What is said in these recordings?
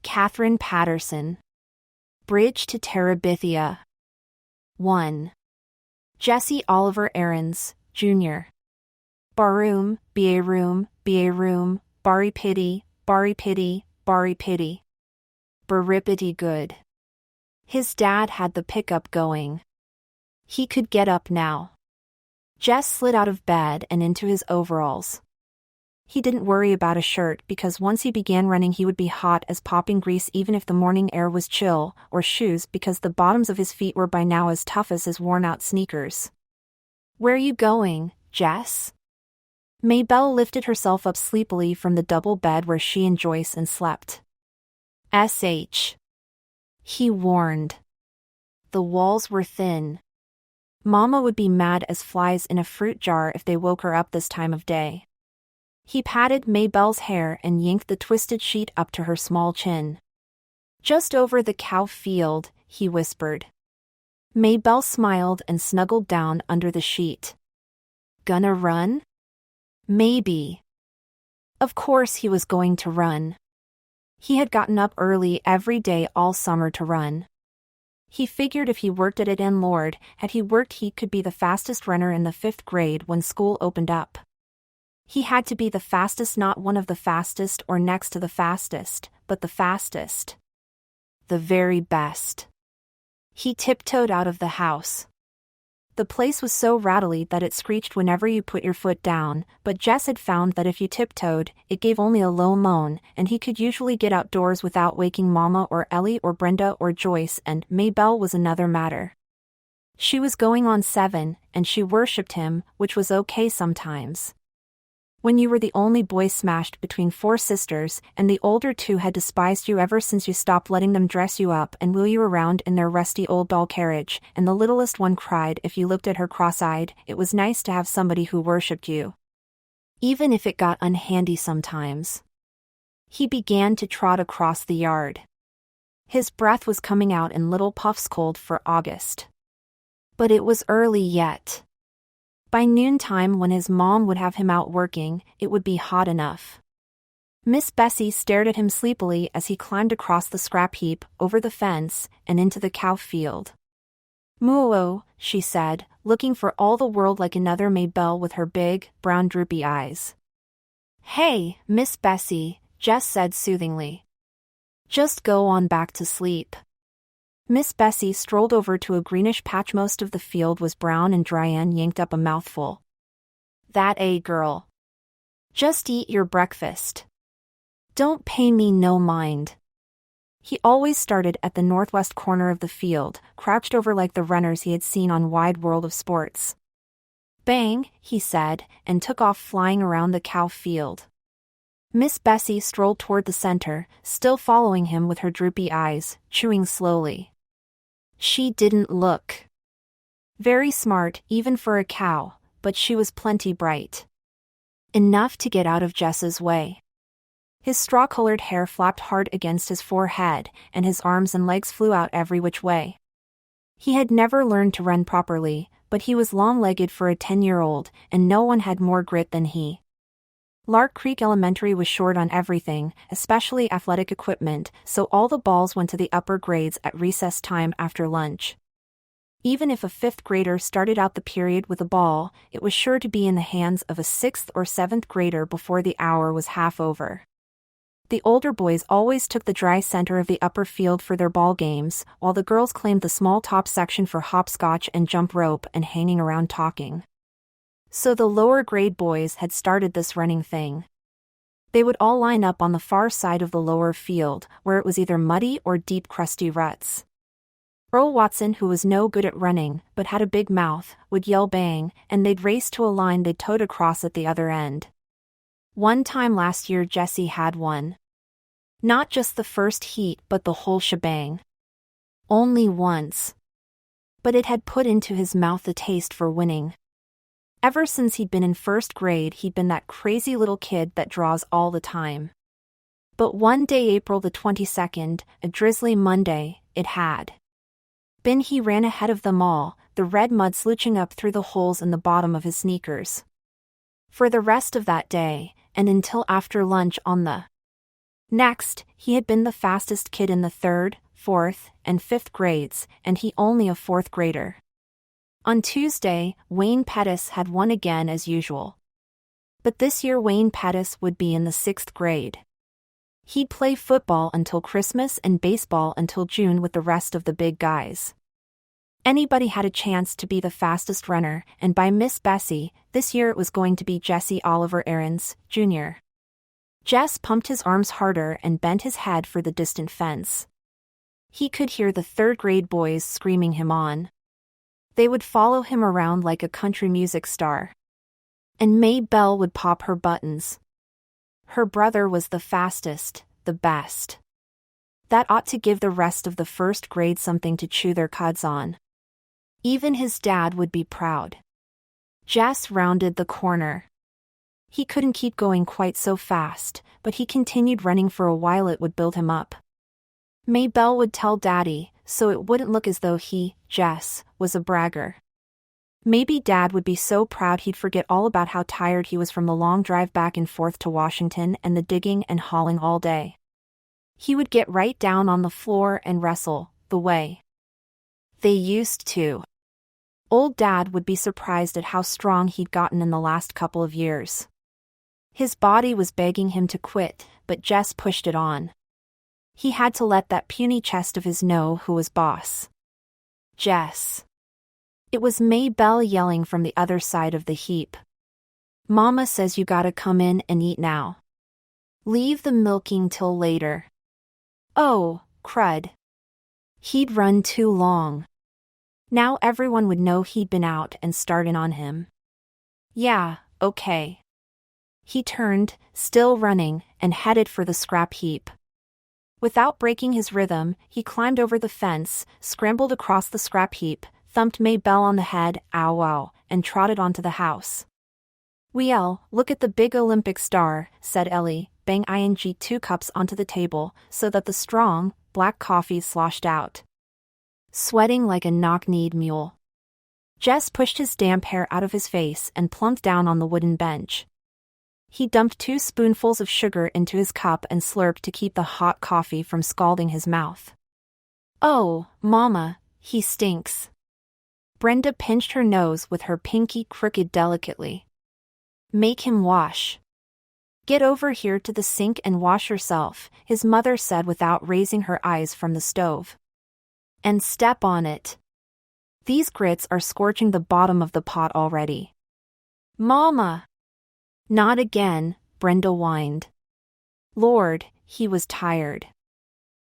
Katherine Paterson. Bridge to Terabithia. 1. Jesse Oliver Aarons, Jr. Baroom, Baroom, Baroom, Bari Pity, Bari Pity, Bari Pity. Baripity good. His dad had the pickup going. He could get up now. Jess slid out of bed and into his overalls. He didn't worry about a shirt because once he began running he would be hot as popping grease even if the morning air was chill, or shoes because the bottoms of his feet were by now as tough as his worn-out sneakers. "Where you going, Jess?" Maybelle lifted herself up sleepily from the double bed where she and Joyce slept. "SH." He warned. The walls were thin. Mama would be mad as flies in a fruit jar if they woke her up this time of day. He patted Maybelle's hair and yanked the twisted sheet up to her small chin. "Just over the cow field," he whispered. Maybelle smiled and snuggled down under the sheet. "Gonna run?" "Maybe." Of course he was going to run. He had gotten up early every day all summer to run. He figured if he worked at it and Lord, had he worked he could be the fastest runner in the 5th grade when school opened up. He had to be the fastest, not one of the fastest or next to the fastest, but the fastest. The very best. He tiptoed out of the house. The place was so rattly that it screeched whenever you put your foot down, but Jess had found that if you tiptoed, it gave only a low moan, and he could usually get outdoors without waking Mama or Ellie or Brenda or Joyce, and Maybelle was another matter. She was going on 7, and she worshipped him, which was okay sometimes. When you were the only boy smashed between 4 sisters, and the older 2 had despised you ever since you stopped letting them dress you up and wheel you around in their rusty old doll carriage, and the littlest one cried if you looked at her cross-eyed, it was nice to have somebody who worshipped you. Even if it got unhandy sometimes. He began to trot across the yard. His breath was coming out in little puffs, cold for August. But it was early yet. By noontime, when his mom would have him out working, it would be hot enough. Miss Bessie stared at him sleepily as he climbed across the scrap heap, over the fence, and into the cow field. "Moo," she said, looking for all the world like another Maybelle with her big, brown droopy eyes. "Hey, Miss Bessie," Jess said soothingly. "Just go on back to sleep." Miss Bessie strolled over to a greenish patch. Most of the field was brown and dry, and yanked up a mouthful. "That girl. Just eat your breakfast. Don't pay me no mind." He always started at the northwest corner of the field, crouched over like the runners he had seen on Wide World of Sports. "Bang," he said, and took off flying around the cow field. Miss Bessie strolled toward the center, still following him with her droopy eyes, chewing slowly. She didn't look very smart, even for a cow, but she was plenty bright. Enough to get out of Jess's way. His straw-colored hair flapped hard against his forehead, and his arms and legs flew out every which way. He had never learned to run properly, but he was long-legged for a 10-year-old, and no one had more grit than he. Lark Creek Elementary was short on everything, especially athletic equipment, so all the balls went to the upper grades at recess time after lunch. Even if a 5th grader started out the period with a ball, it was sure to be in the hands of a 6th or 7th grader before the hour was half over. The older boys always took the dry center of the upper field for their ball games, while the girls claimed the small top section for hopscotch and jump rope and hanging around talking. So the lower grade boys had started this running thing. They would all line up on the far side of the lower field, where it was either muddy or deep crusty ruts. Earl Watson, who was no good at running, but had a big mouth, would yell bang, and they'd race to a line they'd towed across at the other end. One time last year Jesse had won. Not just the first heat but the whole shebang. Only once. But it had put into his mouth a taste for winning. Ever since he'd been in 1st grade he'd been that crazy little kid that draws all the time. But one day, April the 22nd, a drizzly Monday, it had been. He ran ahead of them all, the red mud slooching up through the holes in the bottom of his sneakers. For the rest of that day, and until after lunch on the Next, he had been the fastest kid in the 3rd, 4th, and 5th grades, and he only a 4th grader. On Tuesday, Wayne Pettis had won again as usual. But this year Wayne Pettis would be in the 6th grade. He'd play football until Christmas and baseball until June with the rest of the big guys. Anybody had a chance to be the fastest runner, and by Miss Bessie, this year it was going to be Jesse Oliver Aarons, Jr. Jess pumped his arms harder and bent his head for the distant fence. He could hear the 3rd grade boys screaming him on. They would follow him around like a country music star. And May Belle would pop her buttons. Her brother was the fastest, the best. That ought to give the rest of the 1st grade something to chew their cuds on. Even his dad would be proud. Jess rounded the corner. He couldn't keep going quite so fast, but he continued running for a while. It would build him up. May Belle would tell Daddy, so it wouldn't look as though he, Jess, was a bragger. Maybe Dad would be so proud he'd forget all about how tired he was from the long drive back and forth to Washington and the digging and hauling all day. He would get right down on the floor and wrestle, the way they used to. Old Dad would be surprised at how strong he'd gotten in the last couple of years. His body was begging him to quit, but Jess pushed it on. He had to let that puny chest of his know who was boss. Jess. It was May Belle yelling from the other side of the heap. Mama says you gotta come in and eat now. Leave the milking till later. Oh, crud. He'd run too long. Now everyone would know he'd been out and start in on him. Yeah, okay. He turned, still running, and headed for the scrap heap. Without breaking his rhythm, he climbed over the fence, scrambled across the scrap heap, thumped May Belle on the head, ow ow, and trotted onto the house. Well, look at the big Olympic star, said Ellie, bang ing 2 cups onto the table, so that the strong, black coffee sloshed out. Sweating like a knock-kneed mule. Jess pushed his damp hair out of his face and plumped down on the wooden bench. He dumped 2 spoonfuls of sugar into his cup and slurped to keep the hot coffee from scalding his mouth. Oh, Mama, he stinks. Brenda pinched her nose with her pinky crooked delicately. Make him wash. Get over here to the sink and wash yourself, his mother said without raising her eyes from the stove. And step on it. These grits are scorching the bottom of the pot already. Mama! Not again, Brenda whined. Lord, he was tired.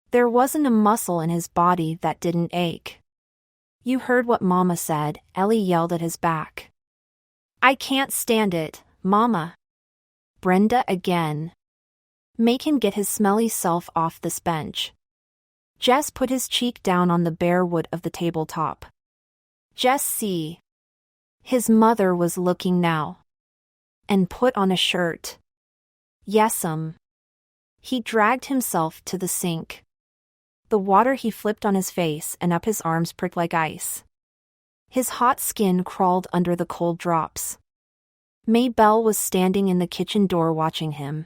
There wasn't a muscle in his body that didn't ache. You heard what Mama said, Ellie yelled at his back. I can't stand it, Mama. Brenda again. Make him get his smelly self off this bench. Jess put his cheek down on the bare wood of the tabletop. Jess see. His mother was looking now. And put on a shirt. Yes'm. He dragged himself to the sink. The water he flipped on his face and up his arms pricked like ice. His hot skin crawled under the cold drops. May Belle was standing in the kitchen door watching him.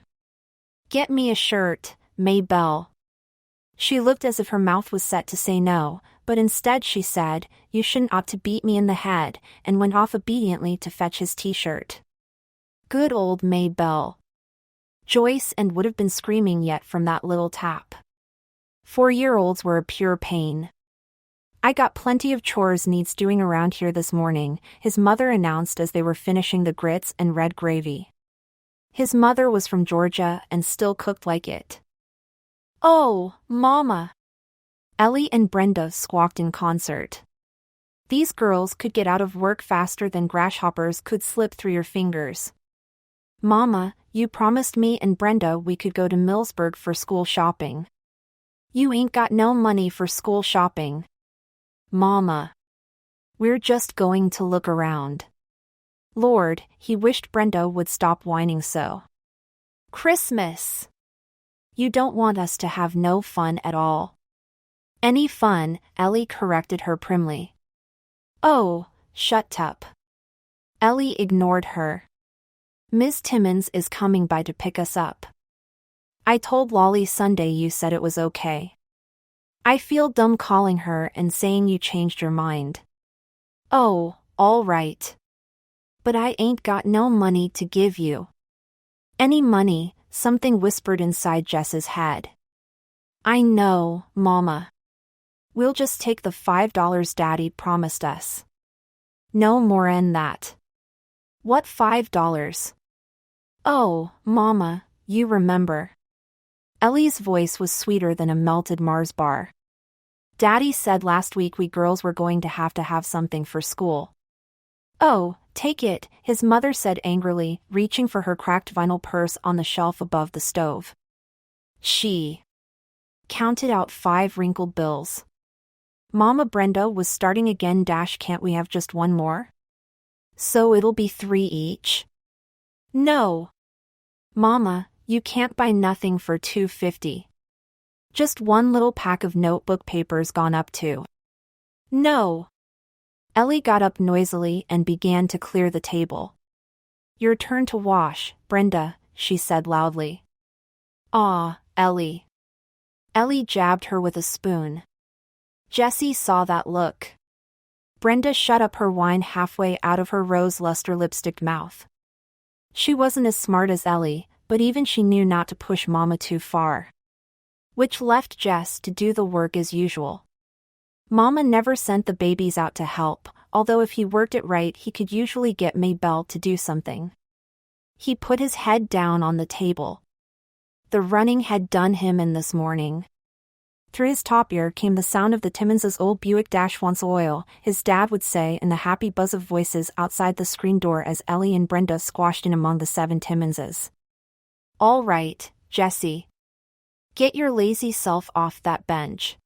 Get me a shirt, May Belle. She looked as if her mouth was set to say no, but instead she said, You shouldn't ought to beat me in the head, and went off obediently to fetch his t-shirt. Good old May Belle. Joyce and would have been screaming yet from that little tap. 4-year-olds were a pure pain. I got plenty of chores needs doing around here this morning, his mother announced as they were finishing the grits and red gravy. His mother was from Georgia and still cooked like it. Oh, Mama! Ellie and Brenda squawked in concert. These girls could get out of work faster than grasshoppers could slip through your fingers. Mama, you promised me and Brenda we could go to Millsburg for school shopping. You ain't got no money for school shopping. Mama. We're just going to look around. Lord, he wished Brenda would stop whining so. Christmas. You don't want us to have no fun at all. Any fun, Ellie corrected her primly. Oh, shut up. Ellie ignored her. Miss Timmons is coming by to pick us up. I told Lolly Sunday you said it was okay. I feel dumb calling her and saying you changed your mind. Oh, all right. But I ain't got no money to give you. Any money, something whispered inside Jess's head. I know, Mama. We'll just take the $5 Daddy promised us. No more'n that. What $5? Oh, Mama, you remember. Ellie's voice was sweeter than a melted Mars bar. Daddy said last week we girls were going to have something for school. Oh, take it, his mother said angrily, reaching for her cracked vinyl purse on the shelf above the stove. She counted out 5 wrinkled bills. Mama Brenda was starting again. Can't we have just one more? So it'll be 3 each? No. Mama, you can't buy nothing for $2.50. Just one little pack of notebook papers gone up too. No. Ellie got up noisily and began to clear the table. Your turn to wash, Brenda, she said loudly. Aw, Ellie. Ellie jabbed her with a spoon. Jessie saw that look. Brenda shut up her wine halfway out of her rose-luster lipsticked mouth. She wasn't as smart as Ellie, but even she knew not to push Mama too far. Which left Jess to do the work as usual. Mama never sent the babies out to help, although if he worked it right he could usually get Maybelle to do something. He put his head down on the table. The running had done him in this morning. Through his top ear came the sound of the Timmons's old Buick-wants oil, his dad would say, and the happy buzz of voices outside the screen door as Ellie and Brenda squashed in among the 7 Timmonses. All right, Jessie. Get your lazy self off that bench.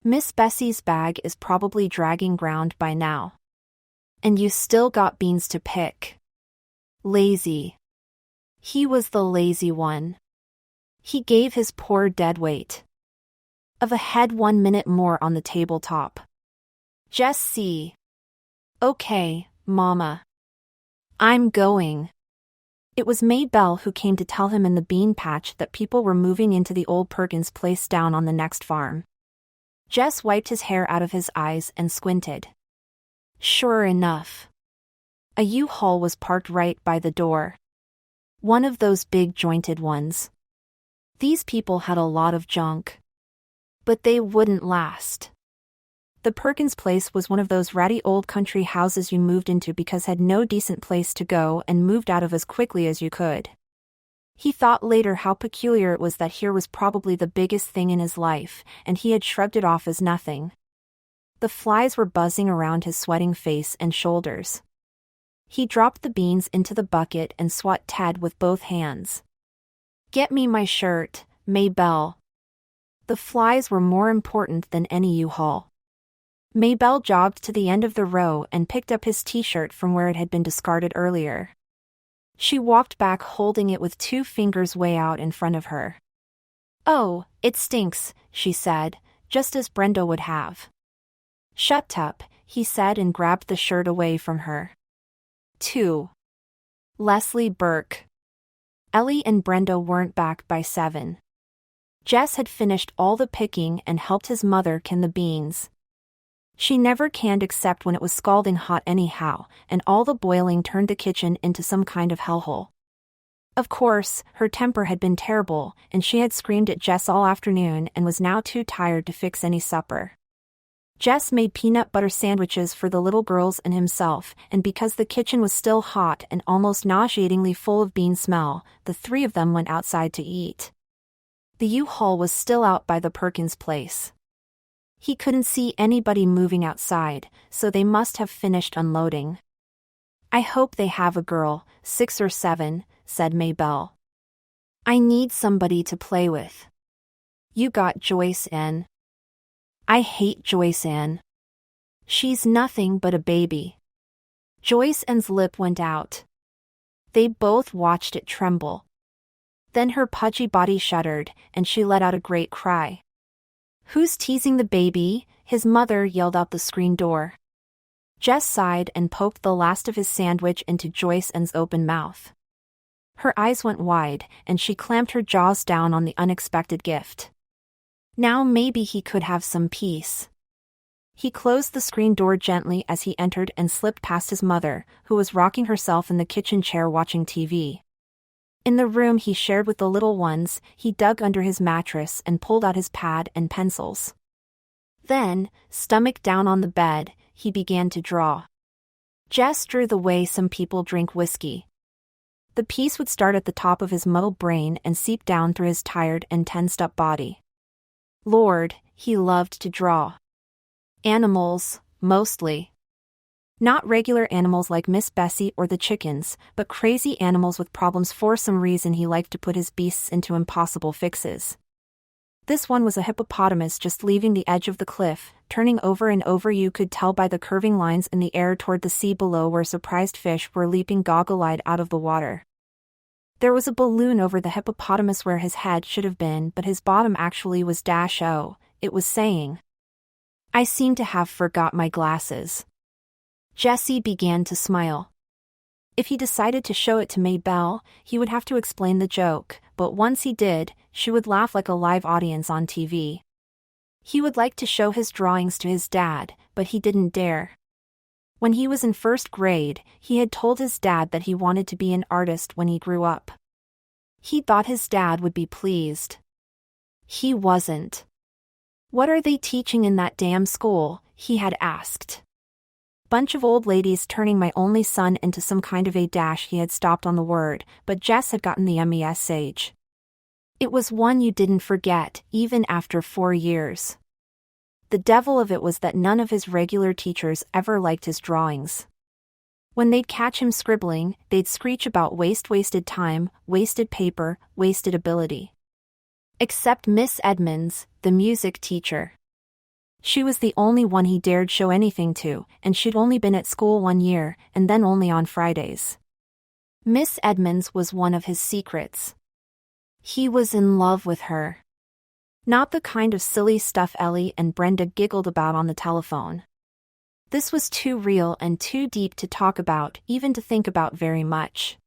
Miss Bessie's bag is probably dragging ground by now. And you still got beans to pick. Lazy. He was the lazy one. He gave his poor dead weight of a head 1 minute more on the tabletop. Jess see. Okay, Mama. I'm going. It was Maybelle who came to tell him in the bean patch that people were moving into the old Perkins place down on the next farm. Jess wiped his hair out of his eyes and squinted. Sure enough. A U-Haul was parked right by the door. One of those big jointed ones. These people had a lot of junk. But they wouldn't last. The Perkins place was one of those ratty old country houses you moved into because had no decent place to go and moved out of as quickly as you could. He thought later how peculiar it was that here was probably the biggest thing in his life, and he had shrugged it off as nothing. The flies were buzzing around his sweating face and shoulders. He dropped the beans into the bucket and swat Ted with both hands. Get me my shirt, Maybelle. The flies were more important than any U-Haul. Maybelle jogged to the end of the row and picked up his t-shirt from where it had been discarded earlier. She walked back holding it with 2 fingers way out in front of her. Oh, it stinks, she said, just as Brenda would have. Shut up, he said and grabbed the shirt away from her. 2. Leslie Burke. Ellie and Brenda weren't back by 7. Jess had finished all the picking and helped his mother can the beans. She never canned except when it was scalding hot anyhow, and all the boiling turned the kitchen into some kind of hellhole. Of course, her temper had been terrible, and she had screamed at Jess all afternoon and was now too tired to fix any supper. Jess made peanut butter sandwiches for the little girls and himself, and because the kitchen was still hot and almost nauseatingly full of bean smell, the 3 of them went outside to eat. The U-Haul was still out by the Perkins place. He couldn't see anybody moving outside, so they must have finished unloading. I hope they have a girl, 6 or 7, said Maybelle. I need somebody to play with. You got Joyce Ann. I hate Joyce Ann. She's nothing but a baby. Joyce Ann's lip went out. They both watched it tremble. Then her pudgy body shuddered, and she let out a great cry. Who's teasing the baby? His mother yelled out the screen door. Jess sighed and poked the last of his sandwich into Joyce Ann's open mouth. Her eyes went wide, and she clamped her jaws down on the unexpected gift. Now maybe he could have some peace. He closed the screen door gently as he entered and slipped past his mother, who was rocking herself in the kitchen chair watching TV. In the room he shared with the little ones, he dug under his mattress and pulled out his pad and pencils. Then, stomach down on the bed, he began to draw. Jess drew the way some people drink whiskey. The piece would start at the top of his muddled brain and seep down through his tired and tensed-up body. Lord, he loved to draw. Animals, mostly. Not regular animals like Miss Bessie or the chickens, but crazy animals with problems. For some reason he liked to put his beasts into impossible fixes. This one was a hippopotamus just leaving the edge of the cliff, turning over and over. You could tell by the curving lines in the air toward the sea below where surprised fish were leaping goggle-eyed out of the water. There was a balloon over the hippopotamus where his head should have been, but his bottom actually was -O. It was saying, "I seem to have forgot my glasses." Jessie began to smile. If he decided to show it to Maybelle, he would have to explain the joke, but once he did, she would laugh like a live audience on TV. He would like to show his drawings to his dad, but he didn't dare. When he was in first grade, he had told his dad that he wanted to be an artist when he grew up. He thought his dad would be pleased. He wasn't. "What are they teaching in that damn school?" he had asked. "Bunch of old ladies turning my only son into some kind of a dash." He had stopped on the word, but Jess had gotten the message. It was one you didn't forget, even after 4 years. The devil of it was that none of his regular teachers ever liked his drawings. When they'd catch him scribbling, they'd screech about wasted time, wasted paper, wasted ability. Except Miss Edmonds, the music teacher. She was the only one he dared show anything to, and she'd only been at school 1 year, and then only on Fridays. Miss Edmonds was one of his secrets. He was in love with her. Not the kind of silly stuff Ellie and Brenda giggled about on the telephone. This was too real and too deep to talk about, even to think about very much.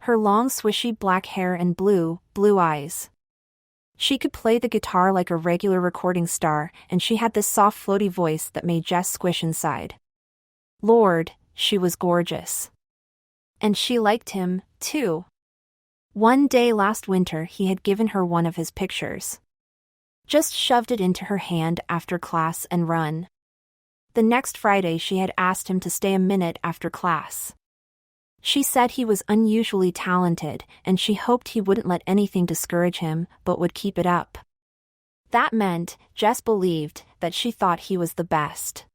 Her long swishy black hair and blue eyes. She could play the guitar like a regular recording star, and she had this soft floaty voice that made Jess squish inside. Lord, she was gorgeous. And she liked him, too. One day last winter he had given her one of his pictures. Just shoved it into her hand after class and run. The next Friday she had asked him to stay a minute after class. She said he was unusually talented, and she hoped he wouldn't let anything discourage him, but would keep it up. That meant, Jess believed, that she thought he was the best.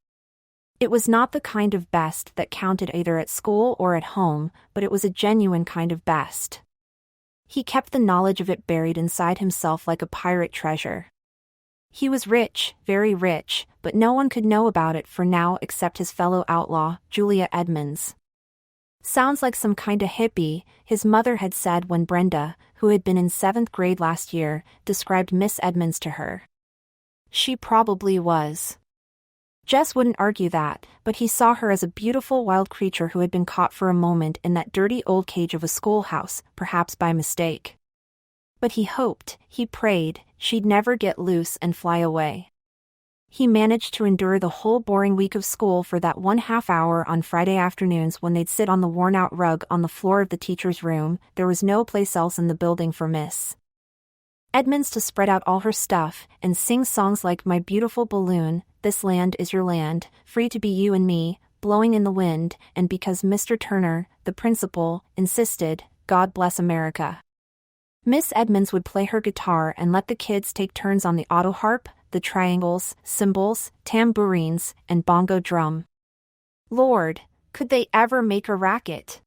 It was not the kind of best that counted either at school or at home, but it was a genuine kind of best. He kept the knowledge of it buried inside himself like a pirate treasure. He was rich, very rich, but no one could know about it for now except his fellow outlaw, Julia Edmonds. Sounds like some kinda hippie, his mother had said when Brenda, who had been in 7th grade last year, described Miss Edmonds to her. She probably was. Jess wouldn't argue that, but he saw her as a beautiful wild creature who had been caught for a moment in that dirty old cage of a schoolhouse, perhaps by mistake. But he hoped, he prayed, she'd never get loose and fly away. He managed to endure the whole boring week of school for that 1/2 hour on Friday afternoons when they'd sit on the worn-out rug on the floor of the teacher's room. There was no place else in the building for Miss Edmonds to spread out all her stuff and sing songs like My Beautiful Balloon, This Land Is Your Land, Free to Be You and Me, Blowing in the Wind, and because Mr. Turner, the principal, insisted, God Bless America. Miss Edmonds would play her guitar and let the kids take turns on the auto harp, the triangles, cymbals, tambourines, and bongo drum. Lord, could they ever make a racket?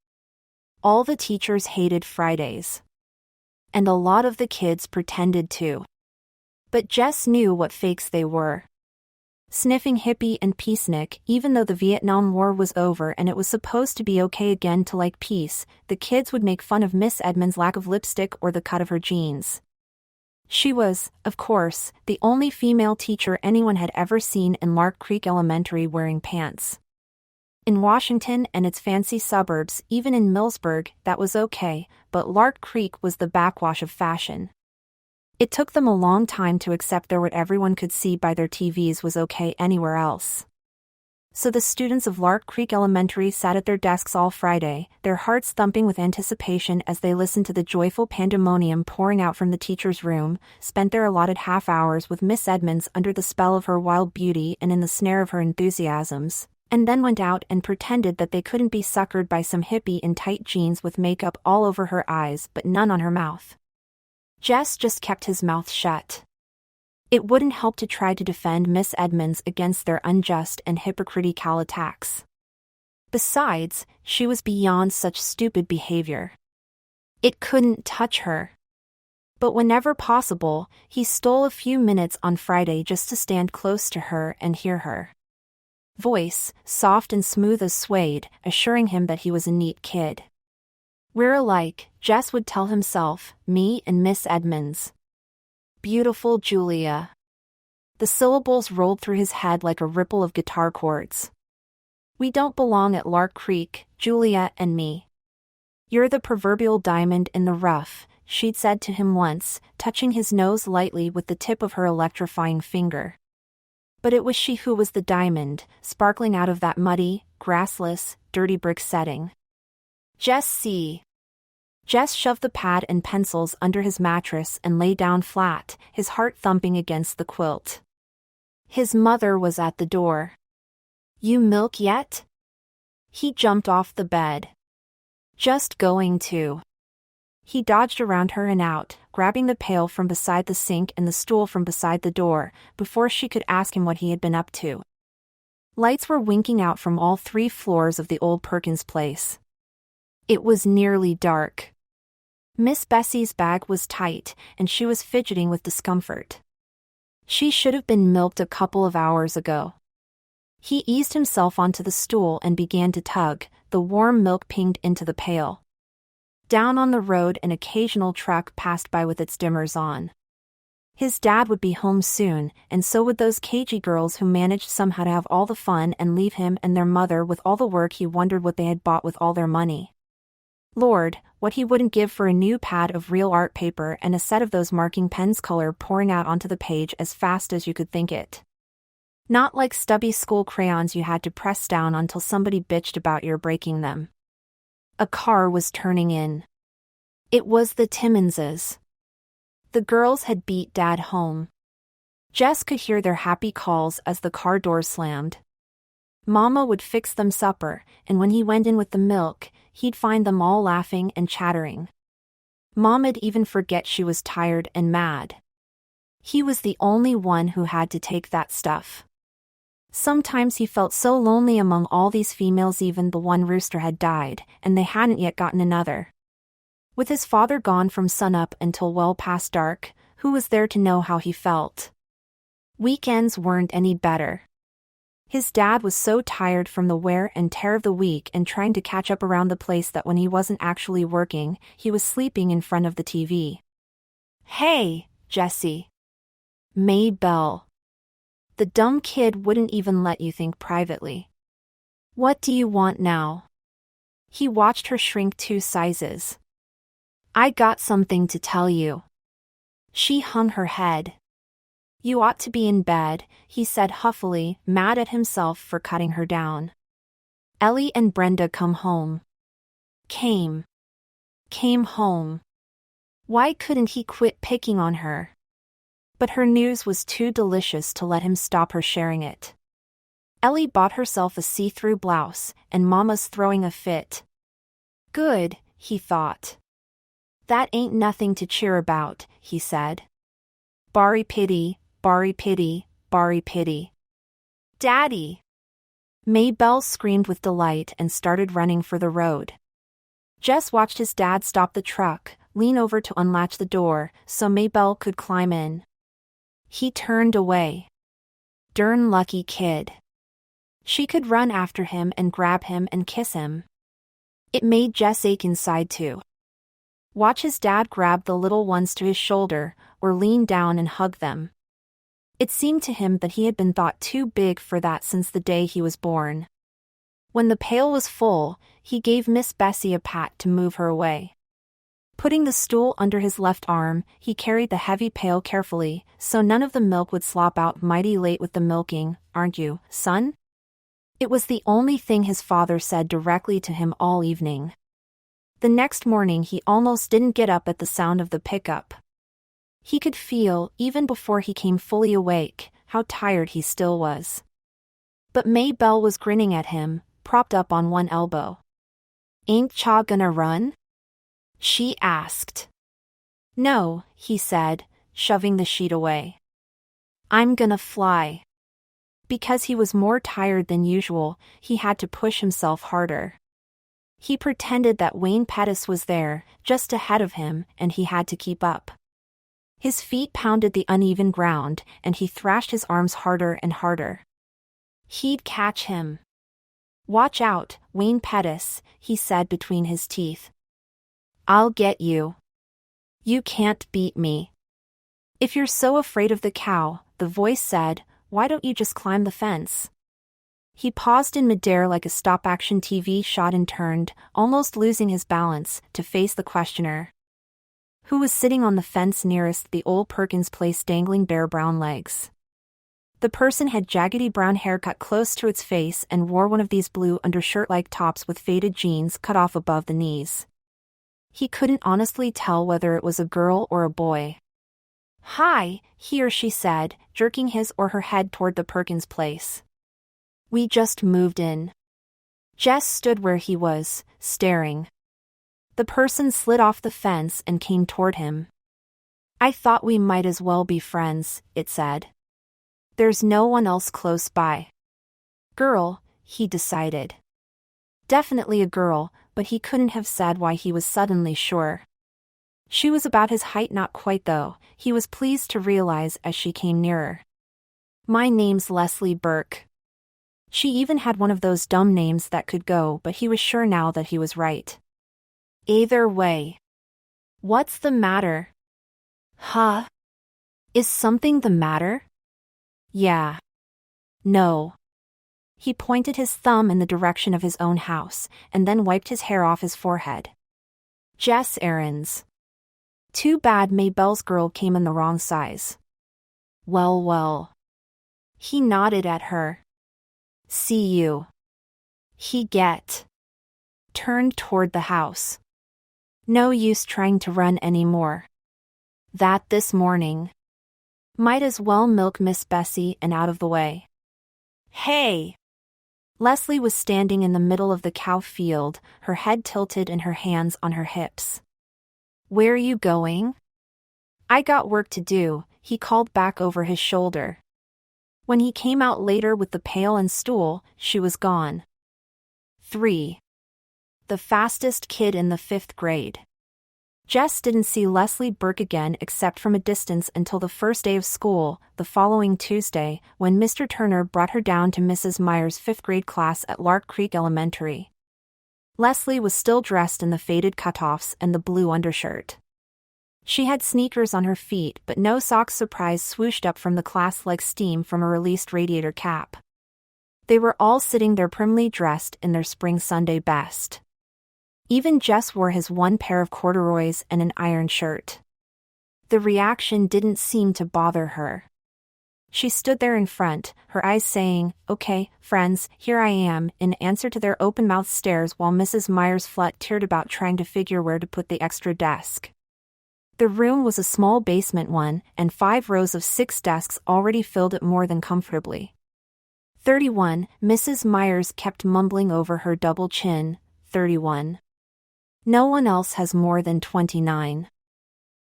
All the teachers hated Fridays. And a lot of the kids pretended to. But Jess knew what fakes they were. Sniffing hippie and peacenik, even though the Vietnam War was over and it was supposed to be okay again to like peace, the kids would make fun of Miss Edmonds' lack of lipstick or the cut of her jeans. She was, of course, the only female teacher anyone had ever seen in Lark Creek Elementary wearing pants. In Washington and its fancy suburbs, even in Millsburg, that was okay, but Lark Creek was the backwash of fashion. It took them a long time to accept that what everyone could see by their TVs was okay anywhere else. So the students of Lark Creek Elementary sat at their desks all Friday, their hearts thumping with anticipation as they listened to the joyful pandemonium pouring out from the teacher's room, spent their allotted half hours with Miss Edmonds under the spell of her wild beauty and in the snare of her enthusiasms, and then went out and pretended that they couldn't be suckered by some hippie in tight jeans with makeup all over her eyes but none on her mouth. Jess just kept his mouth shut. It wouldn't help to try to defend Miss Edmonds against their unjust and hypocritical attacks. Besides, she was beyond such stupid behavior. It couldn't touch her. But whenever possible, he stole a few minutes on Friday just to stand close to her and hear her voice, soft and smooth as suede, assuring him that he was a neat kid. "We're alike," Jess would tell himself, "me and Miss Edmonds. Beautiful Julia." The syllables rolled through his head like a ripple of guitar chords. "We don't belong at Lark Creek, Julia and me. You're the proverbial diamond in the rough," she'd said to him once, touching his nose lightly with the tip of her electrifying finger. But it was she who was the diamond, sparkling out of that muddy, grassless, dirty brick setting. Jess shoved the pad and pencils under his mattress and lay down flat, his heart thumping against the quilt. His mother was at the door. "You milk yet?" He jumped off the bed. "Just going to." He dodged around her and out, grabbing the pail from beside the sink and the stool from beside the door, before she could ask him what he had been up to. Lights were winking out from all 3 floors of the old Perkins place. It was nearly dark. Miss Bessie's bag was tight, and she was fidgeting with discomfort. She should have been milked a couple of hours ago. He eased himself onto the stool and began to tug, the warm milk pinged into the pail. Down on the road an occasional truck passed by with its dimmers on. His dad would be home soon, and so would those cagey girls who managed somehow to have all the fun and leave him and their mother with all the work. He wondered what they had bought with all their money. Lord, what he wouldn't give for a new pad of real art paper and a set of those marking pens, color pouring out onto the page as fast as you could think it. Not like stubby school crayons you had to press down until somebody bitched about your breaking them. A car was turning in. It was the Timmonses. The girls had beat Dad home. Jess could hear their happy calls as the car doors slammed. Mama would fix them supper, and when he went in with the milk, he'd find them all laughing and chattering. Moma'd even forget she was tired and mad. He was the only one who had to take that stuff. Sometimes he felt so lonely among all these females. Even the one rooster had died, and they hadn't yet gotten another. With his father gone from sunup until well past dark, who was there to know how he felt? Weekends weren't any better. His dad was so tired from the wear and tear of the week and trying to catch up around the place that when he wasn't actually working, he was sleeping in front of the TV. "Hey, Jessie." Maybelle. The dumb kid wouldn't even let you think privately. "What do you want now?" He watched her shrink 2 sizes. "I got something to tell you." She hung her head. "You ought to be in bed," he said huffily, mad at himself for cutting her down. Ellie and Brenda come home. Came home. Why couldn't he quit picking on her? But her news was too delicious to let him stop her sharing it. Ellie bought herself a see-through blouse, and Mama's throwing a fit. Good, he thought. That ain't nothing to cheer about, he said. Bari pity, bari pity, bari pity. Daddy! Maybelle screamed with delight and started running for the road. Jess watched his dad stop the truck, lean over to unlatch the door, so Maybelle could climb in. He turned away. Darn lucky kid. She could run after him and grab him and kiss him. It made Jess ache inside too. Watch his dad grab the little ones to his shoulder, or lean down and hug them. It seemed to him that he had been thought too big for that since the day he was born. When the pail was full, he gave Miss Bessie a pat to move her away. Putting the stool under his left arm, he carried the heavy pail carefully, so none of the milk would slop out. Mighty late with the milking, aren't you, son? It was the only thing his father said directly to him all evening. The next morning he almost didn't get up at the sound of the pickup. He could feel, even before he came fully awake, how tired he still was. But Maybelle was grinning at him, propped up on one elbow. "Ain't Cha gonna run?" she asked. "No," he said, shoving the sheet away. "I'm gonna fly." Because he was more tired than usual, he had to push himself harder. He pretended that Wayne Pettis was there, just ahead of him, and he had to keep up. His feet pounded the uneven ground, and he thrashed his arms harder and harder. He'd catch him. "Watch out, Wayne Pettis," he said between his teeth. "I'll get you. You can't beat me." "If you're so afraid of the cow," the voice said, "why don't you just climb the fence?" He paused in midair like a stop-action TV shot and turned, almost losing his balance, to face the questioner, who was sitting on the fence nearest the old Perkins place dangling bare brown legs. The person had jaggedy brown hair cut close to its face and wore one of these blue undershirt-like tops with faded jeans cut off above the knees. He couldn't honestly tell whether it was a girl or a boy. "Hi," he or she said, jerking his or her head toward the Perkins place. "We just moved in." Jess stood where he was, staring. The person slid off the fence and came toward him. "I thought we might as well be friends," it said. "There's no one else close by." Girl, he decided. Definitely a girl, but he couldn't have said why he was suddenly sure. She was about his height, not quite though, he was pleased to realize as she came nearer. "My name's Leslie Burke." She even had one of those dumb names that could go, but he was sure now that he was right. "Either way." "What's the matter?" "Huh? Is something the matter?" "Yeah. No." He pointed his thumb in the direction of his own house, and then wiped his hair off his forehead. "Jess errands. Too bad Maybelle's girl came in the wrong size." "Well, well." He nodded at her. "See you." He turned toward the house. No use trying to run anymore. That this morning. Might as well milk Miss Bessie and out of the way. "Hey!" Leslie was standing in the middle of the cow field, her head tilted and her hands on her hips. "Where you going?" "I got work to do," he called back over his shoulder. When he came out later with the pail and stool, she was gone. 3. The fastest kid in the 5th grade. Jess didn't see Leslie Burke again except from a distance until the first day of school, the following Tuesday, when Mr. Turner brought her down to Mrs. Meyer's 5th grade class at Lark Creek Elementary. Leslie was still dressed in the faded cutoffs and the blue undershirt. She had sneakers on her feet but no socks. Surprise swooshed up from the class like steam from a released radiator cap. They were all sitting there primly dressed in their spring Sunday best. Even Jess wore his one pair of corduroys and an iron shirt. The reaction didn't seem to bother her. She stood there in front, her eyes saying, "Okay, friends, here I am," in answer to their open-mouthed stares while Mrs. Meyer's flat teared about trying to figure where to put the extra desk. The room was a small basement one, and 5 rows of 6 desks already filled it more than comfortably. 31, Mrs. Myers kept mumbling over her double chin, 31. No one else has more than 29.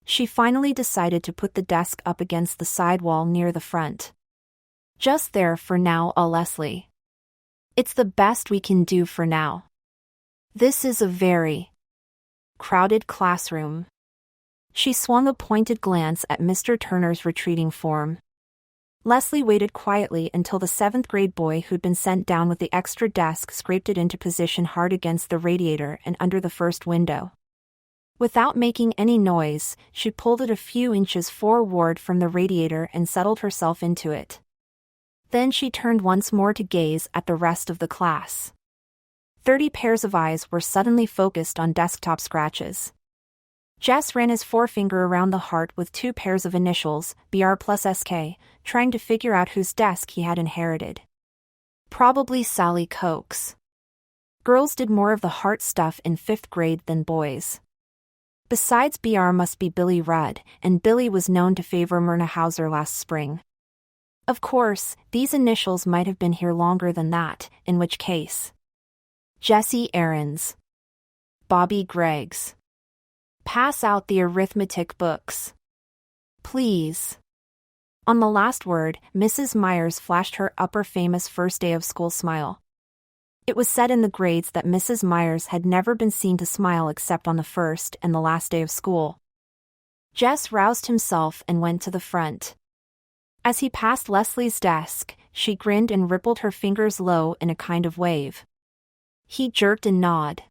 She finally decided to put the desk up against the side wall near the front. "Just there for now, Leslie. It's the best we can do for now. This is a very crowded classroom." She swung a pointed glance at Mr. Turner's retreating form. Leslie waited quietly until the 7th grade boy who'd been sent down with the extra desk scraped it into position hard against the radiator and under the first window. Without making any noise, she pulled it a few inches forward from the radiator and settled herself into it. Then she turned once more to gaze at the rest of the class. 30 pairs of eyes were suddenly focused on desktop scratches. Jess ran his forefinger around the heart with 2 pairs of initials, BR plus SK, trying to figure out whose desk he had inherited. Probably Sally Coke's. Girls did more of the heart stuff in 5th grade than boys. Besides, BR must be Billy Rudd, and Billy was known to favor Myrna Hauser last spring. Of course, these initials might have been here longer than that, in which case. Jesse Aaron's. Bobby Gregg's. Pass out the arithmetic books. Please. On the last word, Mrs. Myers flashed her upper famous first day of school smile. It was said in the grades that Mrs. Myers had never been seen to smile except on the first and the last day of school. Jess roused himself and went to the front. As he passed Leslie's desk, she grinned and rippled her fingers low in a kind of wave. He jerked and nodded.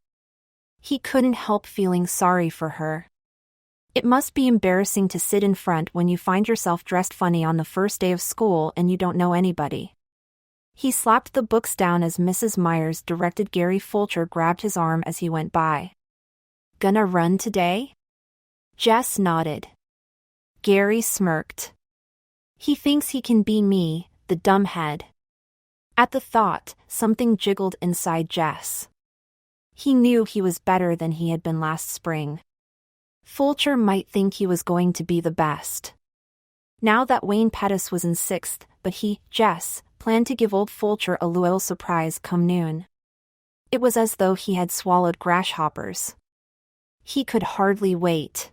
He couldn't help feeling sorry for her. It must be embarrassing to sit in front when you find yourself dressed funny on the first day of school and you don't know anybody. He slapped the books down as Mrs. Myers directed. Gary Fulcher grabbed his arm as he went by. Gonna run today? Jess nodded. Gary smirked. He thinks he can be me, the dumbhead. At the thought, something jiggled inside Jess. He knew he was better than he had been last spring. Fulcher might think he was going to be the best. Now that Wayne Pettis was in 6th, but he, Jess, planned to give old Fulcher a loyal surprise come noon. It was as though he had swallowed grasshoppers. He could hardly wait.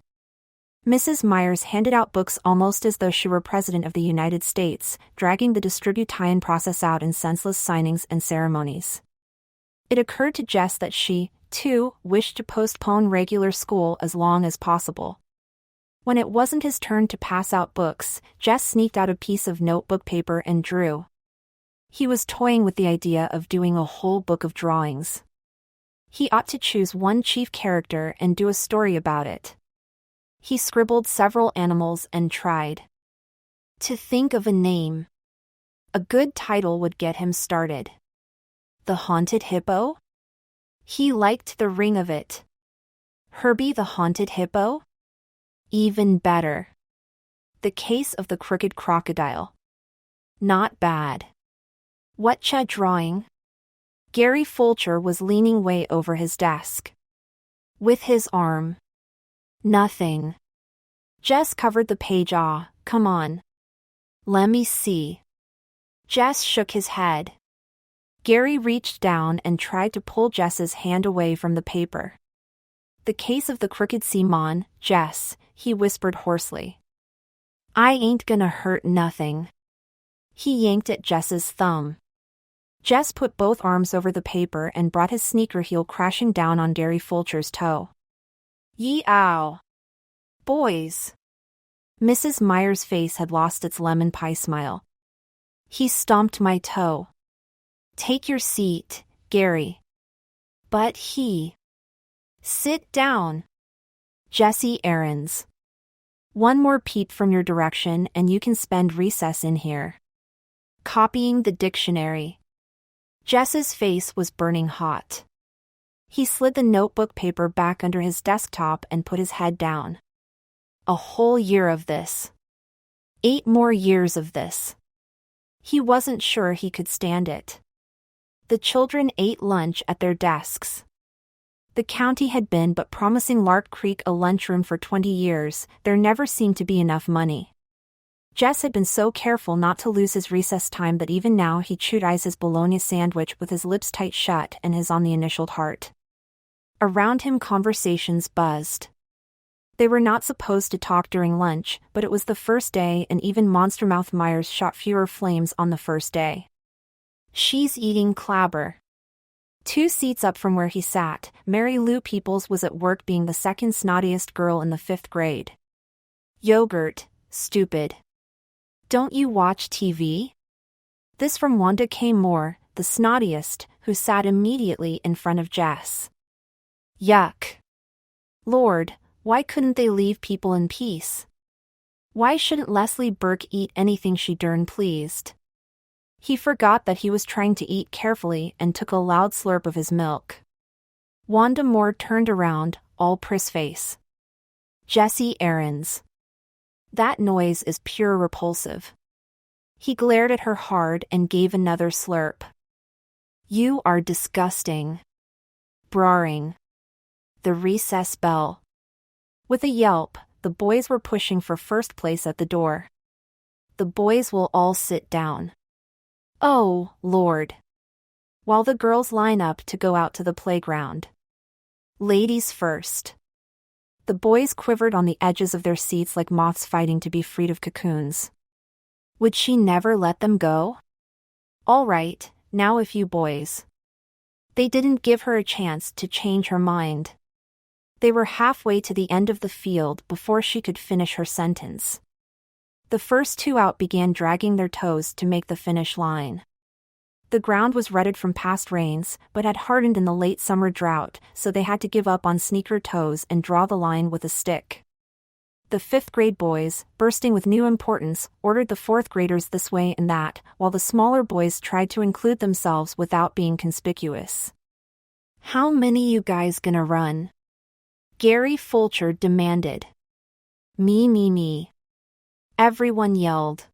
Mrs. Myers handed out books almost as though she were President of the United States, dragging the distribution process out in senseless signings and ceremonies. It occurred to Jess that she, too, wished to postpone regular school as long as possible. When it wasn't his turn to pass out books, Jess sneaked out a piece of notebook paper and drew. He was toying with the idea of doing a whole book of drawings. He ought to choose one chief character and do a story about it. He scribbled several animals and tried to think of a name. A good title would get him started. The Haunted Hippo? He liked the ring of it. Herbie the Haunted Hippo? Even better. The Case of the Crooked Crocodile. Not bad. Whatcha drawing? Gary Fulcher was leaning way over his desk. With his arm. Nothing. Jess covered the page. Come on. Let me see. Jess shook his head. Gary reached down and tried to pull Jess's hand away from the paper. The Case of the Crooked Seaman, Jess, he whispered hoarsely. I ain't gonna hurt nothing. He yanked at Jess's thumb. Jess put both arms over the paper and brought his sneaker heel crashing down on Gary Fulcher's toe. Yee-ow. Boys. Mrs. Myers' face had lost its lemon pie smile. He stomped my toe. Take your seat, Gary. But he. Sit down. Jesse Aaron's. One more peep from your direction and you can spend recess in here. Copying the dictionary. Jess's face was burning hot. He slid the notebook paper back under his desktop and put his head down. A whole year of this. 8 more years of this. He wasn't sure he could stand it. The children ate lunch at their desks. The county had been but promising Lark Creek a lunchroom for 20 years, there never seemed to be enough money. Jess had been so careful not to lose his recess time that even now he chewed his bologna sandwich with his lips tight shut and his on the initialed heart. Around him conversations buzzed. They were not supposed to talk during lunch, but it was the first day and even Monstermouth Myers shot fewer flames on the first day. She's eating clabber. 2 seats up from where he sat, Mary Lou Peoples was at work being the second snottiest girl in the 5th grade. Yogurt, stupid. Don't you watch TV? This from Wanda K. Moore, the snottiest, who sat immediately in front of Jess. Yuck. Lord, why couldn't they leave people in peace? Why shouldn't Leslie Burke eat anything she darn pleased? He forgot that he was trying to eat carefully and took a loud slurp of his milk. Wanda Moore turned around, all priss face. Jesse Aarons. That noise is pure repulsive. He glared at her hard and gave another slurp. You are disgusting. Brawling. The recess bell. With a yelp, the boys were pushing for first place at the door. The boys will all sit down. Oh, Lord. While the girls line up to go out to the playground. Ladies first. The boys quivered on the edges of their seats like moths fighting to be freed of cocoons. Would she never let them go? All right, now if you boys. They didn't give her a chance to change her mind. They were halfway to the end of the field before she could finish her sentence. The first two out began dragging their toes to make the finish line. The ground was rutted from past rains, but had hardened in the late summer drought, so they had to give up on sneaker toes and draw the line with a stick. The fifth-grade boys, bursting with new importance, ordered the fourth-graders this way and that, while the smaller boys tried to include themselves without being conspicuous. How many you guys gonna run? Gary Fulcher demanded. Me. Everyone yelled.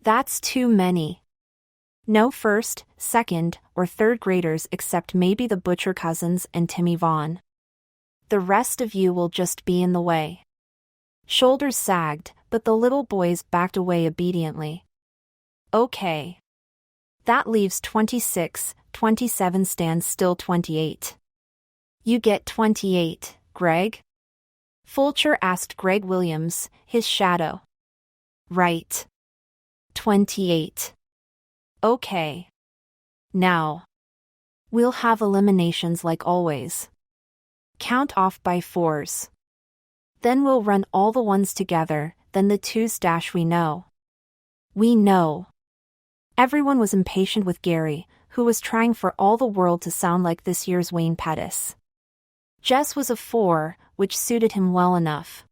That's too many. No first, second, or third graders except maybe the Butcher cousins and Timmy Vaughn. The rest of you will just be in the way. Shoulders sagged, but the little boys backed away obediently. Okay. That leaves 26, 27 stands still 28. You get 28, Greg? Fulcher asked Greg Williams, his shadow. Right. 28. Okay. Now. We'll have eliminations like always. Count off by fours. Then we'll run all the ones together, then the twos dash we know. We know. Everyone was impatient with Gary, who was trying for all the world to sound like this year's Wayne Pettis. Jess was a 4, which suited him well enough.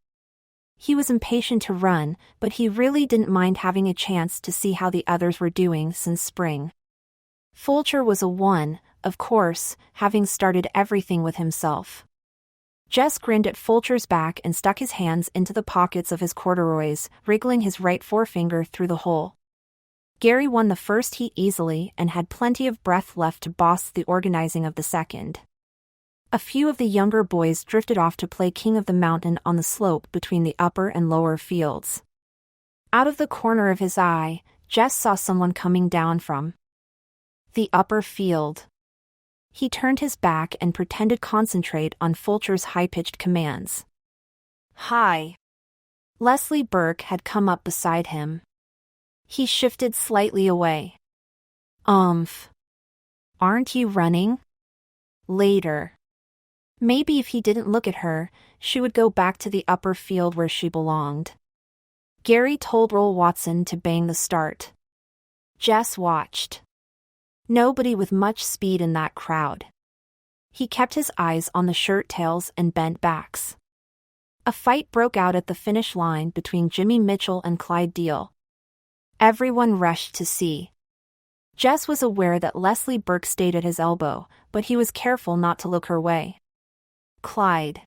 He was impatient to run, but he really didn't mind having a chance to see how the others were doing since spring. Fulcher was a 1, of course, having started everything with himself. Jess grinned at Fulcher's back and stuck his hands into the pockets of his corduroys, wriggling his right forefinger through the hole. Gary won the first heat easily and had plenty of breath left to boss the organizing of the second. A few of the younger boys drifted off to play King of the Mountain on the slope between the upper and lower fields. Out of the corner of his eye, Jess saw someone coming down from the upper field. He turned his back and pretended to concentrate on Fulcher's high-pitched commands. Hi. Leslie Burke had come up beside him. He shifted slightly away. Aren't you running? Later. Maybe if he didn't look at her, she would go back to the upper field where she belonged. Gary told Roll Watson to bang the start. Jess watched. Nobody with much speed in that crowd. He kept his eyes on the shirt tails and bent backs. A fight broke out at the finish line between Jimmy Mitchell and Clyde Deal. Everyone rushed to see. Jess was aware that Leslie Burke stayed at his elbow, but he was careful not to look her way. Clyde.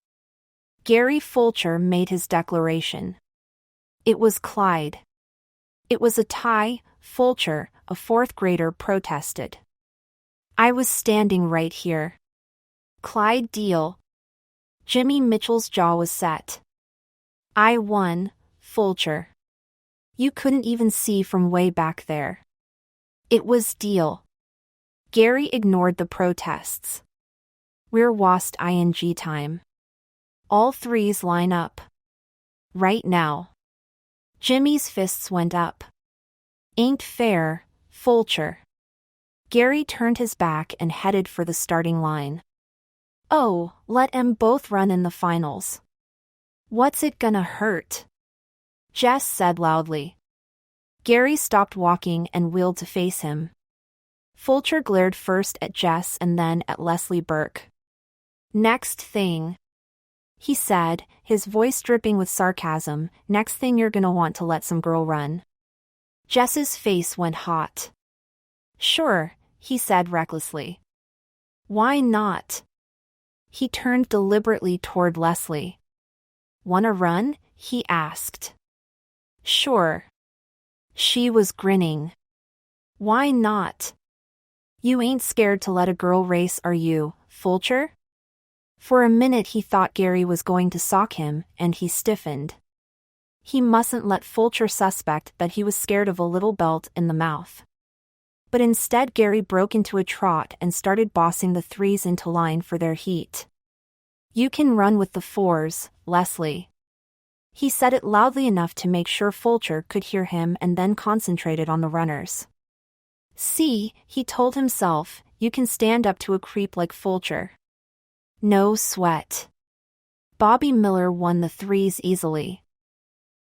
Gary Fulcher made his declaration. It was Clyde. It was a tie, Fulcher, a fourth grader, protested. I was standing right here. Clyde Deal. Jimmy Mitchell's jaw was set. I won, Fulcher. You couldn't even see from way back there. It was Deal. Gary ignored the protests. We're wasted ing time. All threes line up. Right now. Jimmy's fists went up. Ain't fair, Fulcher. Gary turned his back and headed for the starting line. Oh, let 'em both run in the finals. What's it gonna hurt? Jess said loudly. Gary stopped walking and wheeled to face him. Fulcher glared first at Jess and then at Leslie Burke. Next thing, he said, his voice dripping with sarcasm, next thing you're gonna want to let some girl run. Jess's face went hot. Sure, he said recklessly. Why not? He turned deliberately toward Leslie. Wanna run? He asked. Sure. She was grinning. Why not? You ain't scared to let a girl race, are you, Fulcher? For a minute he thought Gary was going to sock him, and he stiffened. He mustn't let Fulcher suspect that he was scared of a little belt in the mouth. But instead Gary broke into a trot and started bossing the threes into line for their heat. You can run with the fours, Leslie. He said it loudly enough to make sure Fulcher could hear him and then concentrated on the runners. See, he told himself, you can stand up to a creep like Fulcher. No sweat. Bobby Miller won the threes easily.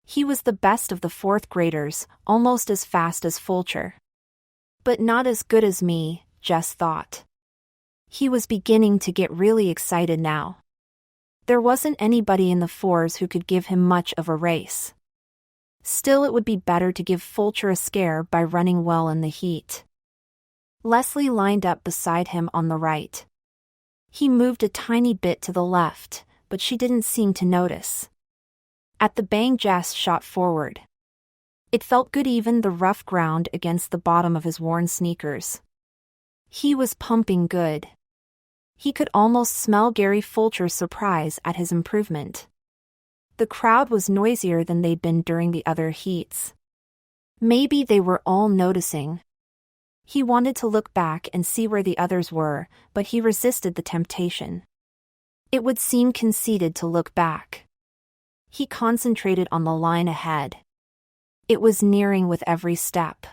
He was the best of the fourth graders, almost as fast as Fulcher. But not as good as me, Jess thought. He was beginning to get really excited now. There wasn't anybody in the fours who could give him much of a race. Still, it would be better to give Fulcher a scare by running well in the heat. Leslie lined up beside him on the right. He moved a tiny bit to the left, but she didn't seem to notice. At the bang, Jess shot forward. It felt good, even the rough ground against the bottom of his worn sneakers. He was pumping good. He could almost smell Gary Fulcher's surprise at his improvement. The crowd was noisier than they'd been during the other heats. Maybe they were all noticing. He wanted to look back and see where the others were, but he resisted the temptation. It would seem conceited to look back. He concentrated on the line ahead. It was nearing with every step.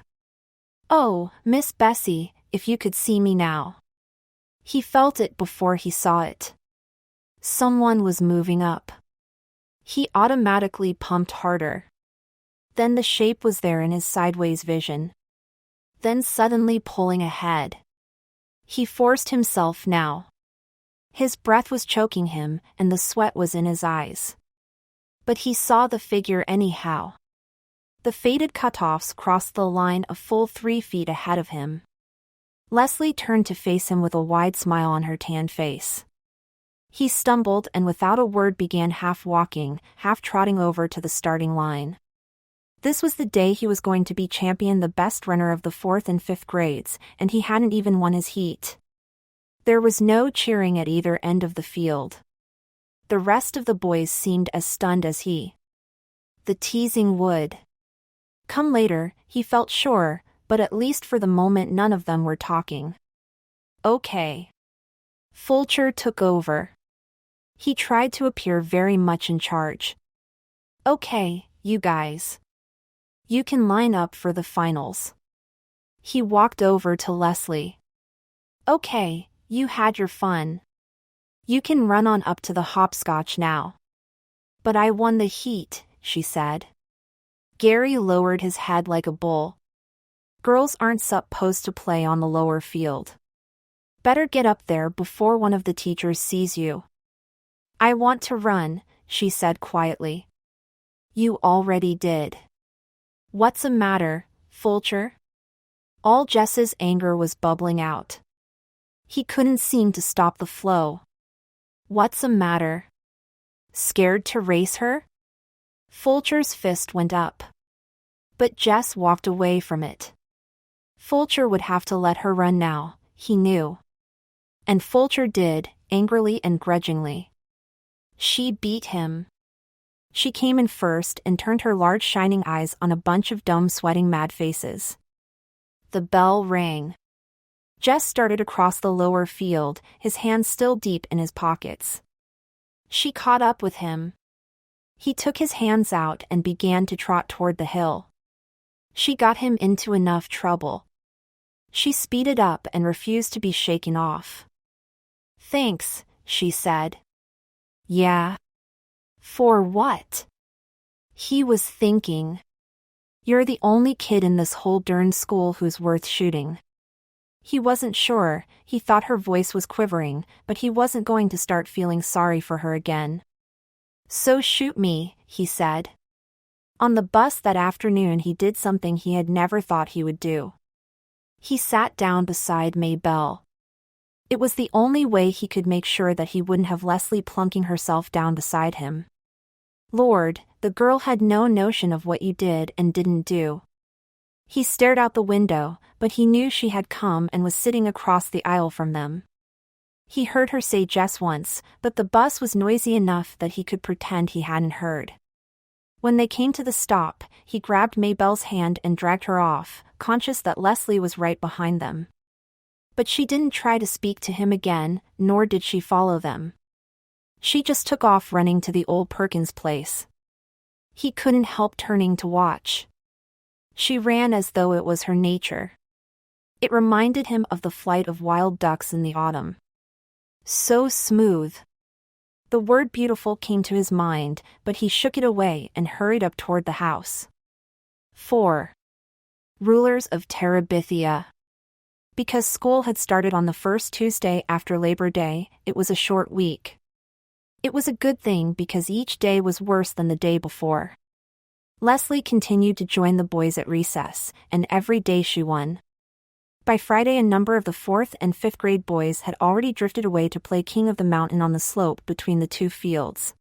Oh, Miss Bessie, if you could see me now. He felt it before he saw it. Someone was moving up. He automatically pumped harder. Then the shape was there in his sideways vision. Then suddenly pulling ahead. He forced himself now. His breath was choking him, and the sweat was in his eyes. But he saw the figure anyhow. The faded cutoffs crossed the line a full 3 feet ahead of him. Leslie turned to face him with a wide smile on her tanned face. He stumbled and without a word began half walking, half trotting over to the starting line. This was the day he was going to be champion, the best runner of the 4th and 5th grades, and he hadn't even won his heat. There was no cheering at either end of the field. The rest of the boys seemed as stunned as he. The teasing would come later, he felt sure, but at least for the moment none of them were talking. Okay. Fulcher took over. He tried to appear very much in charge. Okay, you guys. You can line up for the finals. He walked over to Leslie. Okay, you had your fun. You can run on up to the hopscotch now. But I won the heat, she said. Gary lowered his head like a bull. Girls aren't supposed to play on the lower field. Better get up there before one of the teachers sees you. I want to run, she said quietly. You already did. What's the matter, Fulcher? All Jess's anger was bubbling out. He couldn't seem to stop the flow. What's the matter? Scared to race her? Fulcher's fist went up. But Jess walked away from it. Fulcher would have to let her run now, he knew. And Fulcher did, angrily and grudgingly. She beat him. She came in first and turned her large shining eyes on a bunch of dumb sweating mad faces. The bell rang. Jess started across the lower field, his hands still deep in his pockets. She caught up with him. He took his hands out and began to trot toward the hill. She got him into enough trouble. She speeded up and refused to be shaken off. Thanks, she said. Yeah. For what? He was thinking. You're the only kid in this whole darn school who's worth shooting. He wasn't sure, he thought her voice was quivering, but he wasn't going to start feeling sorry for her again. So shoot me, he said. On the bus that afternoon he did something he had never thought he would do. He sat down beside Maybelle. It was the only way he could make sure that he wouldn't have Leslie plunking herself down beside him. Lord, the girl had no notion of what you did and didn't do. He stared out the window, but he knew she had come and was sitting across the aisle from them. He heard her say Jess once, but the bus was noisy enough that he could pretend he hadn't heard. When they came to the stop, he grabbed Maybelle's hand and dragged her off, conscious that Leslie was right behind them. But she didn't try to speak to him again, nor did she follow them. She just took off running to the old Perkins place. He couldn't help turning to watch. She ran as though it was her nature. It reminded him of the flight of wild ducks in the autumn. So smooth. The word beautiful came to his mind, but he shook it away and hurried up toward the house. 4. Rulers of Terabithia. Because school had started on the first Tuesday after Labor Day, it was a short week. It was a good thing because each day was worse than the day before. Leslie continued to join the boys at recess, and every day she won. By Friday, a number of the 4th and 5th grade boys had already drifted away to play King of the Mountain on the slope between the two fields.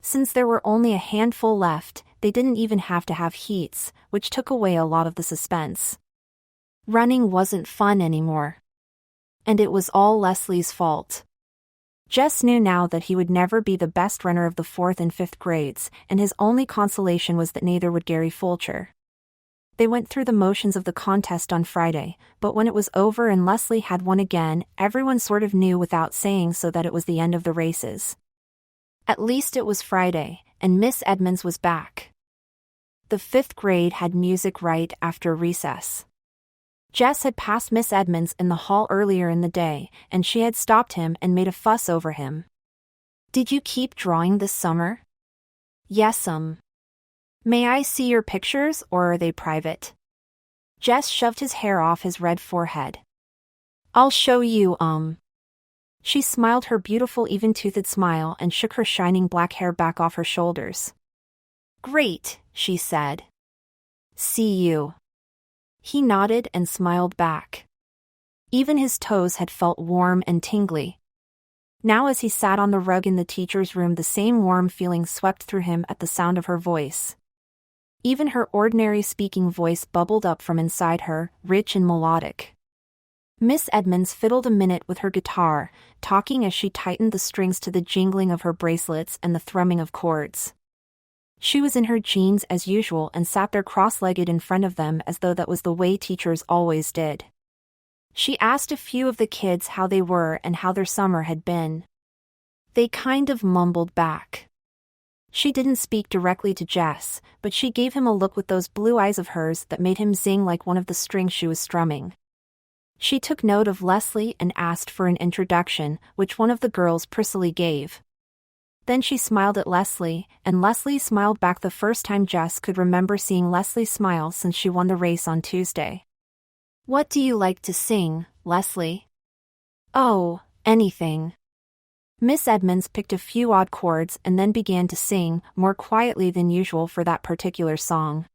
Since there were only a handful left, they didn't even have to have heats, which took away a lot of the suspense. Running wasn't fun anymore. And it was all Leslie's fault. Jess knew now that he would never be the best runner of the 4th and 5th grades, and his only consolation was that neither would Gary Fulcher. They went through the motions of the contest on Friday, but when it was over and Leslie had won again, everyone sort of knew without saying so that it was the end of the races. At least it was Friday, and Miss Edmonds was back. The 5th grade had music right after recess. Jess had passed Miss Edmonds in the hall earlier in the day, and she had stopped him and made a fuss over him. "Did you keep drawing this summer?" "Yes, May I see your pictures, or are they private?" Jess shoved his hair off his red forehead. "I'll show you, She smiled her beautiful even-toothed smile and shook her shining black hair back off her shoulders. "Great," she said. "See you." He nodded and smiled back. Even his toes had felt warm and tingly. Now as he sat on the rug in the teacher's room, the same warm feeling swept through him at the sound of her voice. Even her ordinary speaking voice bubbled up from inside her, rich and melodic. Miss Edmonds fiddled a minute with her guitar, talking as she tightened the strings to the jingling of her bracelets and the thrumming of chords. She was in her jeans as usual and sat there cross-legged in front of them as though that was the way teachers always did. She asked a few of the kids how they were and how their summer had been. They kind of mumbled back. She didn't speak directly to Jess, but she gave him a look with those blue eyes of hers that made him zing like one of the strings she was strumming. She took note of Leslie and asked for an introduction, which one of the girls prissily gave. Then she smiled at Leslie, and Leslie smiled back the first time Jess could remember seeing Leslie smile since she won the race on Tuesday. "What do you like to sing, Leslie?" "Oh, anything." Miss Edmonds picked a few odd chords and then began to sing, more quietly than usual for that particular song.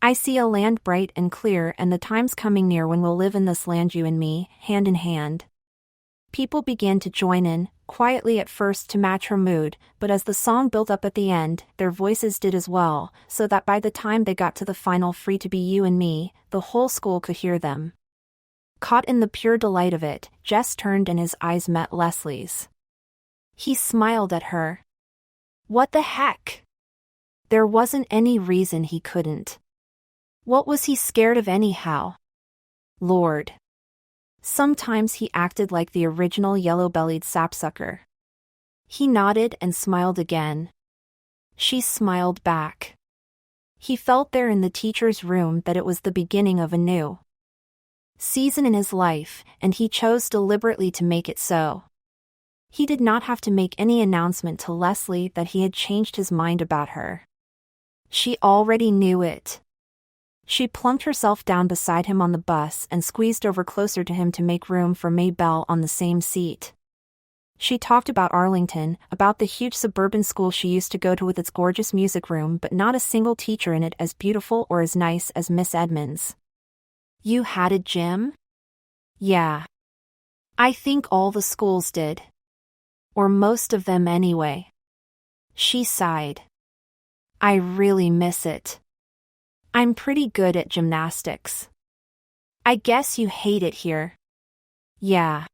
"I see a land bright and clear, and the time's coming near when we'll live in this land, you and me, hand in hand." People began to join in, quietly at first to match her mood, but as the song built up at the end, their voices did as well, so that by the time they got to the final "Free to be you and me," the whole school could hear them. Caught in the pure delight of it, Jess turned and his eyes met Leslie's. He smiled at her. What the heck? There wasn't any reason he couldn't. What was he scared of anyhow? Lord. Sometimes he acted like the original yellow-bellied sapsucker. He nodded and smiled again. She smiled back. He felt there in the teacher's room that it was the beginning of a new season in his life, and he chose deliberately to make it so. He did not have to make any announcement to Leslie that he had changed his mind about her. She already knew it. She plunked herself down beside him on the bus and squeezed over closer to him to make room for Maybelle on the same seat. She talked about Arlington, about the huge suburban school she used to go to with its gorgeous music room, but not a single teacher in it as beautiful or as nice as Miss Edmonds. You had a gym? Yeah. I think all the schools did. Or most of them anyway. She sighed. I really miss it. I'm pretty good at gymnastics. I guess you hate it here. Yeah.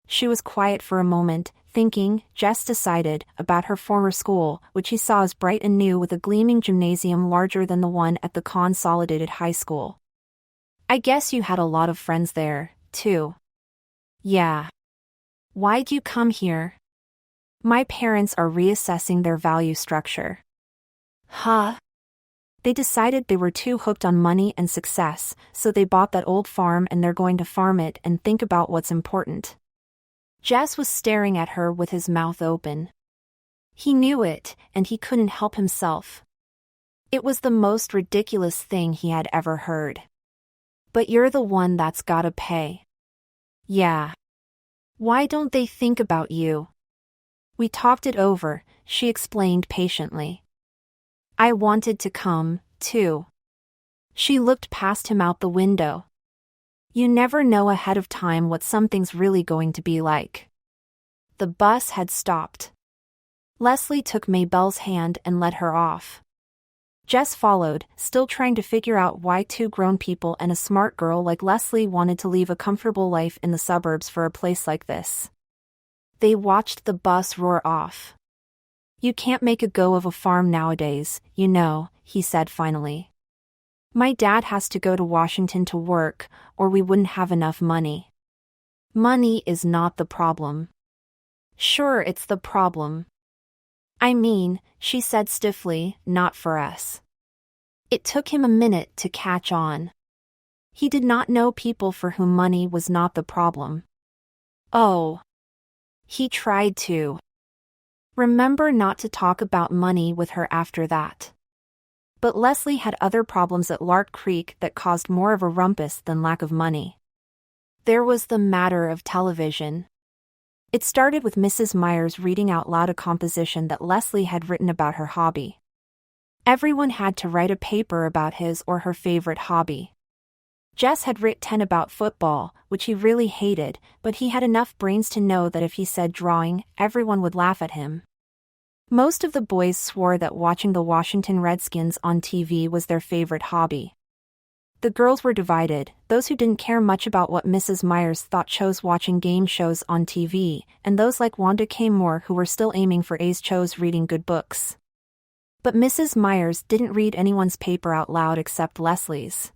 She was quiet for a moment, thinking. Jess decided about her former school, which he saw as bright and new with a gleaming gymnasium larger than the one at the consolidated high school. I guess you had a lot of friends there, too. Yeah. Why'd you come here? My parents are reassessing their value structure. Huh? They decided they were too hooked on money and success, so they bought that old farm and they're going to farm it and think about what's important. Jess was staring at her with his mouth open. He knew it, and he couldn't help himself. It was the most ridiculous thing he had ever heard. But you're the one that's gotta pay. Yeah. Why don't they think about you? We talked it over, she explained patiently. I wanted to come, too. She looked past him out the window. You never know ahead of time what something's really going to be like. The bus had stopped. Leslie took Maybelle's hand and led her off. Jess followed, still trying to figure out why two grown people and a smart girl like Leslie wanted to leave a comfortable life in the suburbs for a place like this. They watched the bus roar off. You can't make a go of a farm nowadays, you know, he said finally. My dad has to go to Washington to work, or we wouldn't have enough money. Money is not the problem. Sure, it's the problem. I mean, she said stiffly, not for us. It took him a minute to catch on. He did not know people for whom money was not the problem. Oh. He tried to. Remember not to talk about money with her after that. But Leslie had other problems at Lark Creek that caused more of a rumpus than lack of money. There was the matter of television. It started with Mrs. Myers reading out loud a composition that Leslie had written about her hobby. Everyone had to write a paper about his or her favorite hobby. Jess had written 10 about football, which he really hated, but he had enough brains to know that if he said drawing, everyone would laugh at him. Most of the boys swore that watching the Washington Redskins on TV was their favorite hobby. The girls were divided, those who didn't care much about what Mrs. Myers thought chose watching game shows on TV, and those like Wanda K. Moore who were still aiming for A's chose reading good books. But Mrs. Myers didn't read anyone's paper out loud except Leslie's.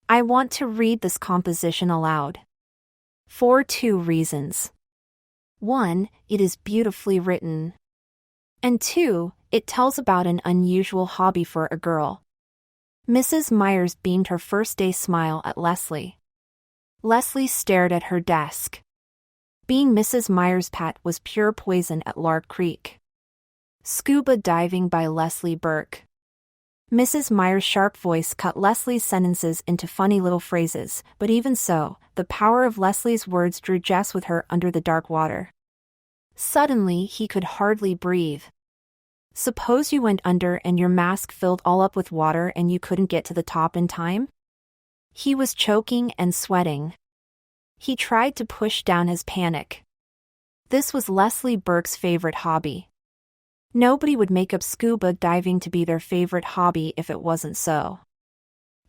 I want to read this composition aloud. For 2 reasons. 1, it is beautifully written. And 2, it tells about an unusual hobby for a girl. Mrs. Myers beamed her first-day smile at Leslie. Leslie stared at her desk. Being Mrs. Myers' pet was pure poison at Lark Creek. Scuba Diving by Leslie Burke. Mrs. Myers' sharp voice cut Leslie's sentences into funny little phrases, but even so, the power of Leslie's words drew Jess with her under the dark water. Suddenly he could hardly breathe. Suppose you went under and your mask filled all up with water and you couldn't get to the top in time? He was choking and sweating. He tried to push down his panic. This was Leslie Burke's favorite hobby. Nobody would make up scuba diving to be their favorite hobby if it wasn't so.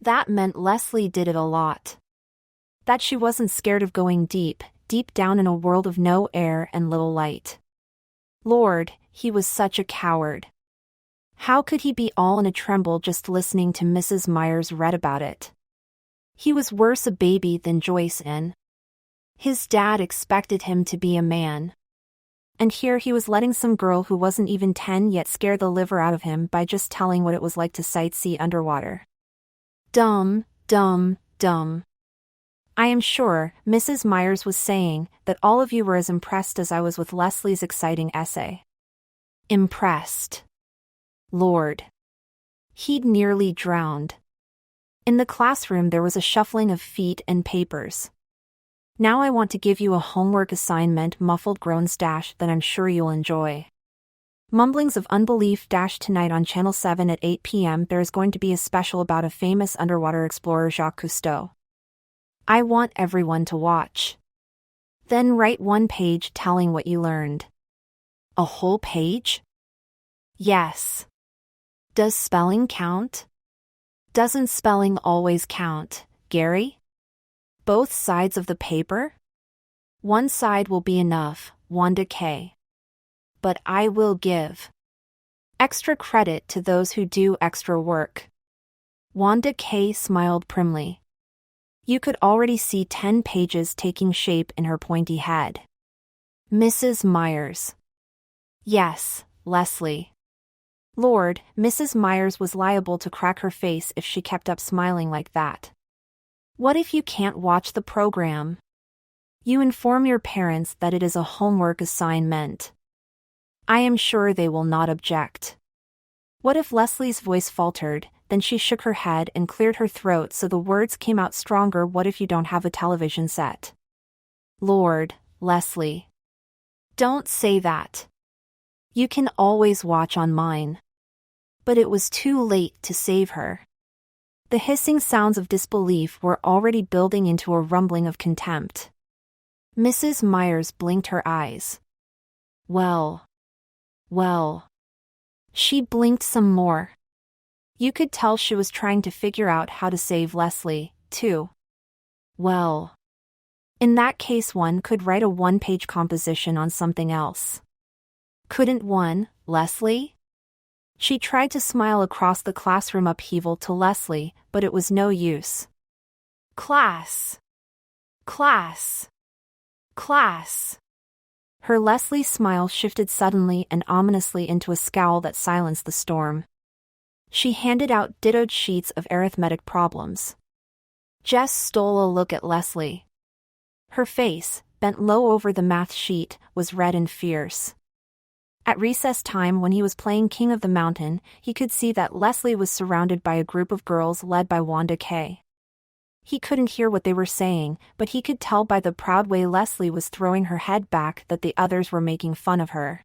That meant Leslie did it a lot. That she wasn't scared of going deep, deep down in a world of no air and little light. Lord, he was such a coward. How could he be all in a tremble just listening to Mrs. Myers read about it? He was worse a baby than Joyce in. His dad expected him to be a man. And here he was letting some girl who wasn't even 10 yet scare the liver out of him by just telling what it was like to sightsee underwater. Dumb, dumb, dumb. I am sure, Mrs. Myers was saying, that all of you were as impressed as I was with Leslie's exciting essay. Impressed. Lord. He'd nearly drowned. In the classroom there was a shuffling of feet and papers. Now I want to give you a homework assignment, muffled groans dash that I'm sure you'll enjoy. Mumblings of unbelief dash tonight on Channel 7 at 8 p.m. There is going to be a special about a famous underwater explorer Jacques Cousteau. I want everyone to watch. Then write 1 page telling what you learned. A whole page? Yes. Does spelling count? Doesn't spelling always count, Gary? Both sides of the paper? One side will be enough, Wanda K. But I will give extra credit to those who do extra work. Wanda K. smiled primly. You could already see 10 pages taking shape in her pointy head. Mrs. Myers. Yes, Leslie. Lord, Mrs. Myers was liable to crack her face if she kept up smiling like that. What if you can't watch the program? You inform your parents that it is a homework assignment. I am sure they will not object. What if Leslie's voice faltered, then she shook her head and cleared her throat so the words came out stronger. What if you don't have a television set? Lord, Leslie. Don't say that. You can always watch on mine. But it was too late to save her. The hissing sounds of disbelief were already building into a rumbling of contempt. Mrs. Myers blinked her eyes. Well. She blinked some more. You could tell she was trying to figure out how to save Leslie, too. Well. In that case, one could write a 1-page composition on something else. Couldn't one, Leslie? She tried to smile across the classroom upheaval to Leslie, but it was no use. Class. Her Leslie smile shifted suddenly and ominously into a scowl that silenced the storm. She handed out dittoed sheets of arithmetic problems. Jess stole a look at Leslie. Her face, bent low over the math sheet, was red and fierce. At recess time, when he was playing King of the Mountain, he could see that Leslie was surrounded by a group of girls led by Wanda K. He couldn't hear what they were saying, but he could tell by the proud way Leslie was throwing her head back that the others were making fun of her.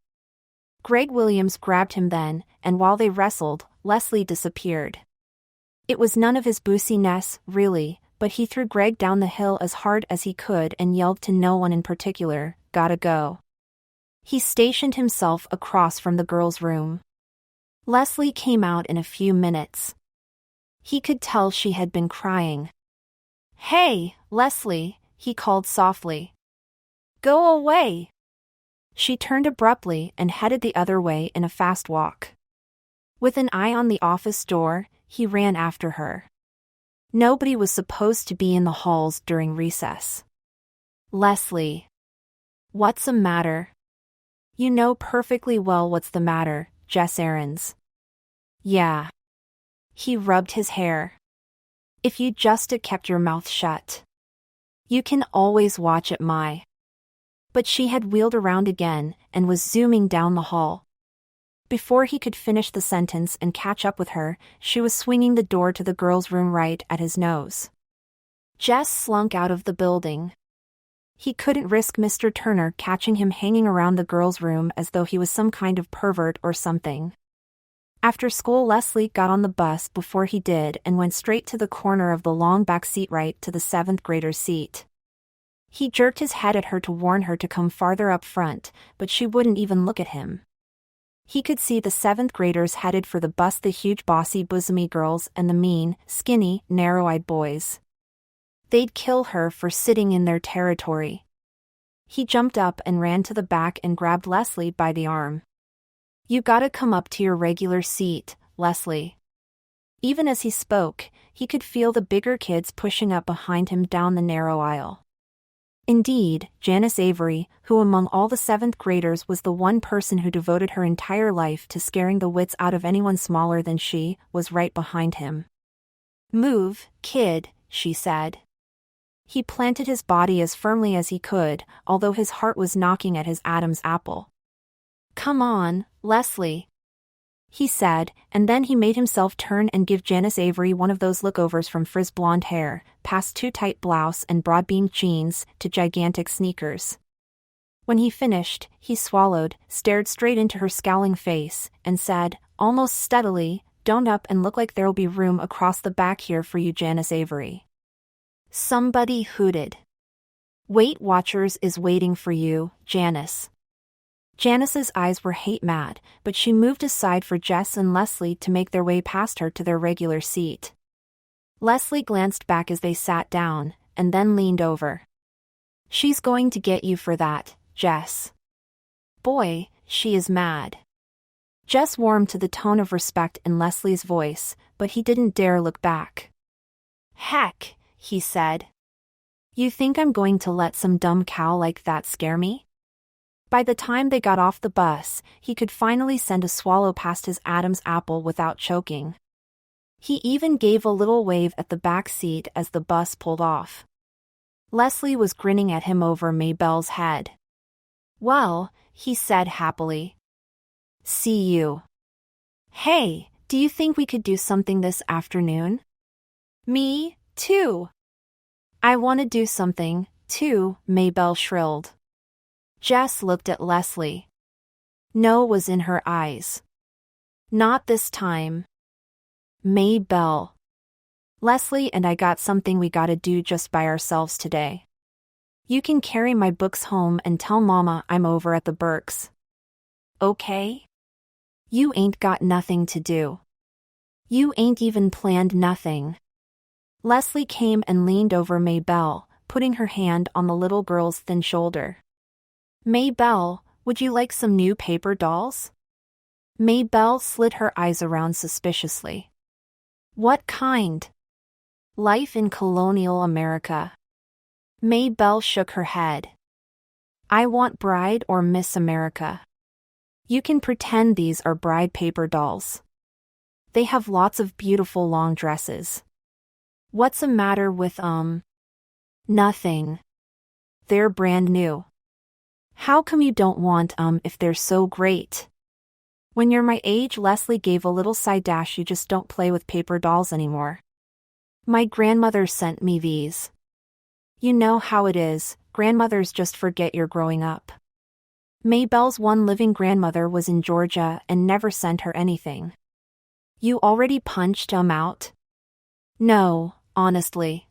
Greg Williams grabbed him then, and while they wrestled, Leslie disappeared. It was none of his boosiness, really, but he threw Greg down the hill as hard as he could and yelled to no one in particular, "Gotta go." He stationed himself across from the girls' room. Leslie came out in a few minutes. He could tell she had been crying. "Hey, Leslie," he called softly. "Go away." She turned abruptly and headed the other way in a fast walk. With an eye on the office door, he ran after her. Nobody was supposed to be in the halls during recess. "Leslie. What's the matter?" "You know perfectly well what's the matter, Jess Aarons." "Yeah." He rubbed his hair. "If you just kept your mouth shut. You can always watch at my." But she had wheeled around again and was zooming down the hall. Before he could finish the sentence and catch up with her, she was swinging the door to the girls' room right at his nose. Jess slunk out of the building. He couldn't risk Mr. Turner catching him hanging around the girls' room as though he was some kind of pervert or something. After school, Leslie got on the bus before he did and went straight to the corner of the long back seat right to the 7th grader's seat. He jerked his head at her to warn her to come farther up front, but she wouldn't even look at him. He could see the 7th graders headed for the bus, the huge bossy bosomy girls and the mean, skinny, narrow-eyed boys. They'd kill her for sitting in their territory. He jumped up and ran to the back and grabbed Leslie by the arm. "You gotta come up to your regular seat, Leslie." Even as he spoke, he could feel the bigger kids pushing up behind him down the narrow aisle. Indeed, Janice Avery, who among all the 7th graders was the one person who devoted her entire life to scaring the wits out of anyone smaller than she, was right behind him. "Move, kid," she said. He planted his body as firmly as he could, although his heart was knocking at his Adam's apple. "Come on, Leslie," he said, and then he made himself turn and give Janice Avery one of those lookovers from frizz blonde hair, past too tight blouse and broad-beamed jeans, to gigantic sneakers. When he finished, he swallowed, stared straight into her scowling face, and said, almost steadily, "Don't up and look like there'll be room across the back here for you, Janice Avery." Somebody hooted. Weight Watchers is waiting for you, Janice. Janice's eyes were hate-mad, but she moved aside for Jess and Leslie to make their way past her to their regular seat. Leslie glanced back as they sat down, and then leaned over. She's going to get you for that, Jess. Boy, she is mad. Jess warmed to the tone of respect in Leslie's voice, but he didn't dare look back. Heck, he said. You think I'm going to let some dumb cow like that scare me? By the time they got off the bus, he could finally send a swallow past his Adam's apple without choking. He even gave a little wave at the back seat as the bus pulled off. Leslie was grinning at him over Maybelle's head. Well, he said happily. See you. Hey, do you think we could do something this afternoon? Me, too. I want to do something, too, Maybelle shrilled. Jess looked at Leslie. No was in her eyes. Not this time. Maybelle. Leslie and I got something we gotta do just by ourselves today. You can carry my books home and tell Mama I'm over at the Burks. Okay? You ain't got nothing to do. You ain't even planned nothing. Leslie came and leaned over Maybelle, putting her hand on the little girl's thin shoulder. Maybelle, would you like some new paper dolls? Maybelle slid her eyes around suspiciously. What kind? Life in colonial America. Maybelle shook her head. I want Bride or Miss America. You can pretend these are bride paper dolls. They have lots of beautiful long dresses. What's the matter with Nothing. They're brand new. How come you don't want if they're so great? When you're my age, Leslie gave a little side dash, you just don't play with paper dolls anymore. My grandmother sent me these. You know how it is, grandmothers just forget you're growing up. Maybelle's one living grandmother was in Georgia and never sent her anything. You already punched out? No, honestly.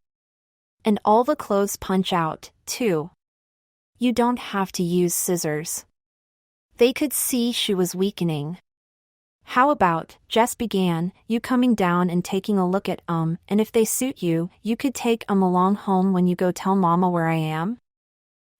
And all the clothes punch out, too. You don't have to use scissors. They could see she was weakening. How about, Jess began, you coming down and taking a look at and if they suit you, you could take along home when you go tell Mama where I am?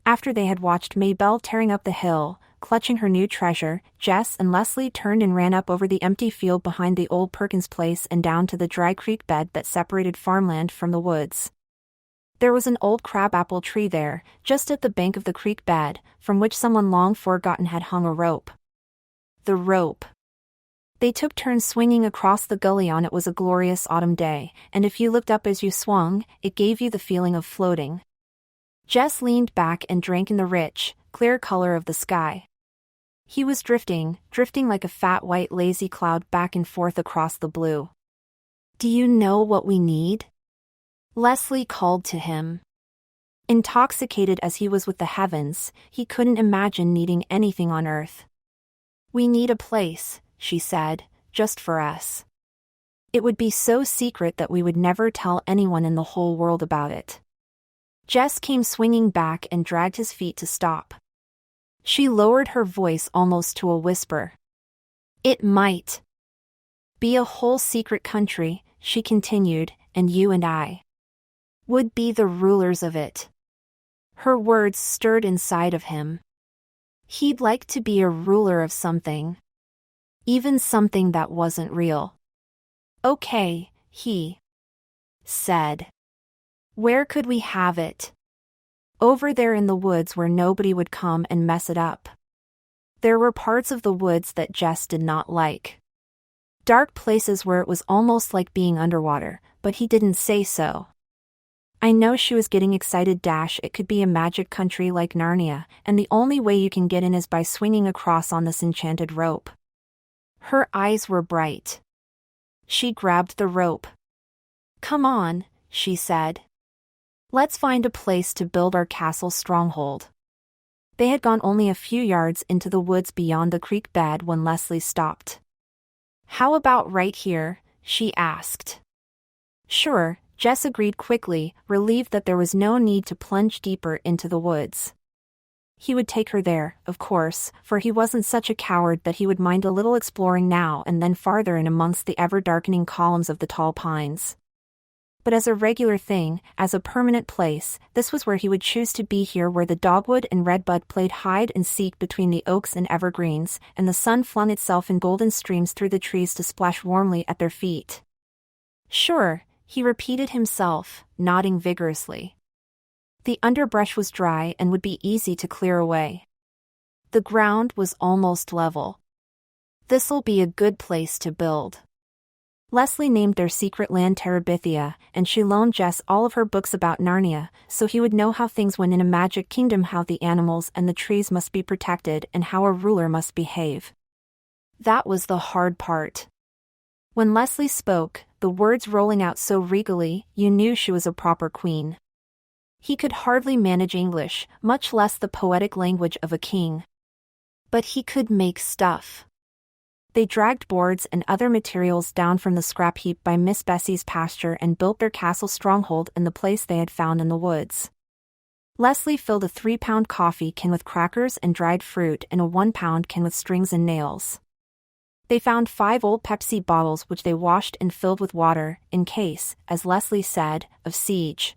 After they had watched Maybelle tearing up the hill, clutching her new treasure, Jess and Leslie turned and ran up over the empty field behind the old Perkins place and down to the dry creek bed that separated farmland from the woods. There was an old crabapple tree there, just at the bank of the creek bed, from which someone long forgotten had hung a rope. The rope. They took turns swinging across the gully on it. Was a glorious autumn day, and if you looked up as you swung, it gave you the feeling of floating. Jess leaned back and drank in the rich, clear color of the sky. He was drifting like a fat white lazy cloud back and forth across the blue. Do you know what we need? Leslie called to him. Intoxicated as he was with the heavens, he couldn't imagine needing anything on earth. We need a place, she said, just for us. It would be so secret that we would never tell anyone in the whole world about it. Jess came swinging back and dragged his feet to stop. She lowered her voice almost to a whisper. It might be a whole secret country, she continued, and you and I would be the rulers of it. Her words stirred inside of him. He'd like to be a ruler of something. Even something that wasn't real. Okay, he said. Where could we have it? Over there in the woods where nobody would come and mess it up. There were parts of the woods that Jess did not like. Dark places where it was almost like being underwater, but he didn't say so. I know she was getting excited. It could be a magic country like Narnia, and the only way you can get in is by swinging across on this enchanted rope. Her eyes were bright. She grabbed the rope. Come on, she said. Let's find a place to build our castle stronghold. They had gone only a few yards into the woods beyond the creek bed when Leslie stopped. How about right here? She asked. Sure, Jess agreed quickly, relieved that there was no need to plunge deeper into the woods. He would take her there, of course, for he wasn't such a coward that he would mind a little exploring now and then farther in amongst the ever-darkening columns of the tall pines. But as a regular thing, as a permanent place, this was where he would choose to be, here where the dogwood and redbud played hide and seek between the oaks and evergreens, and the sun flung itself in golden streams through the trees to splash warmly at their feet. Sure, he repeated himself, nodding vigorously. The underbrush was dry and would be easy to clear away. The ground was almost level. This'll be a good place to build. Leslie named their secret land Terabithia, and she loaned Jess all of her books about Narnia, so he would know how things went in a magic kingdom, how the animals and the trees must be protected, and how a ruler must behave. That was the hard part. When Leslie spoke, the words rolling out so regally, you knew she was a proper queen. He could hardly manage English, much less the poetic language of a king. But he could make stuff. They dragged boards and other materials down from the scrap heap by Miss Bessie's pasture and built their castle stronghold in the place they had found in the woods. Leslie filled a 3-pound coffee can with crackers and dried fruit and a 1-pound can with strings and nails. They found 5 old Pepsi bottles which they washed and filled with water, in case, as Leslie said, of siege.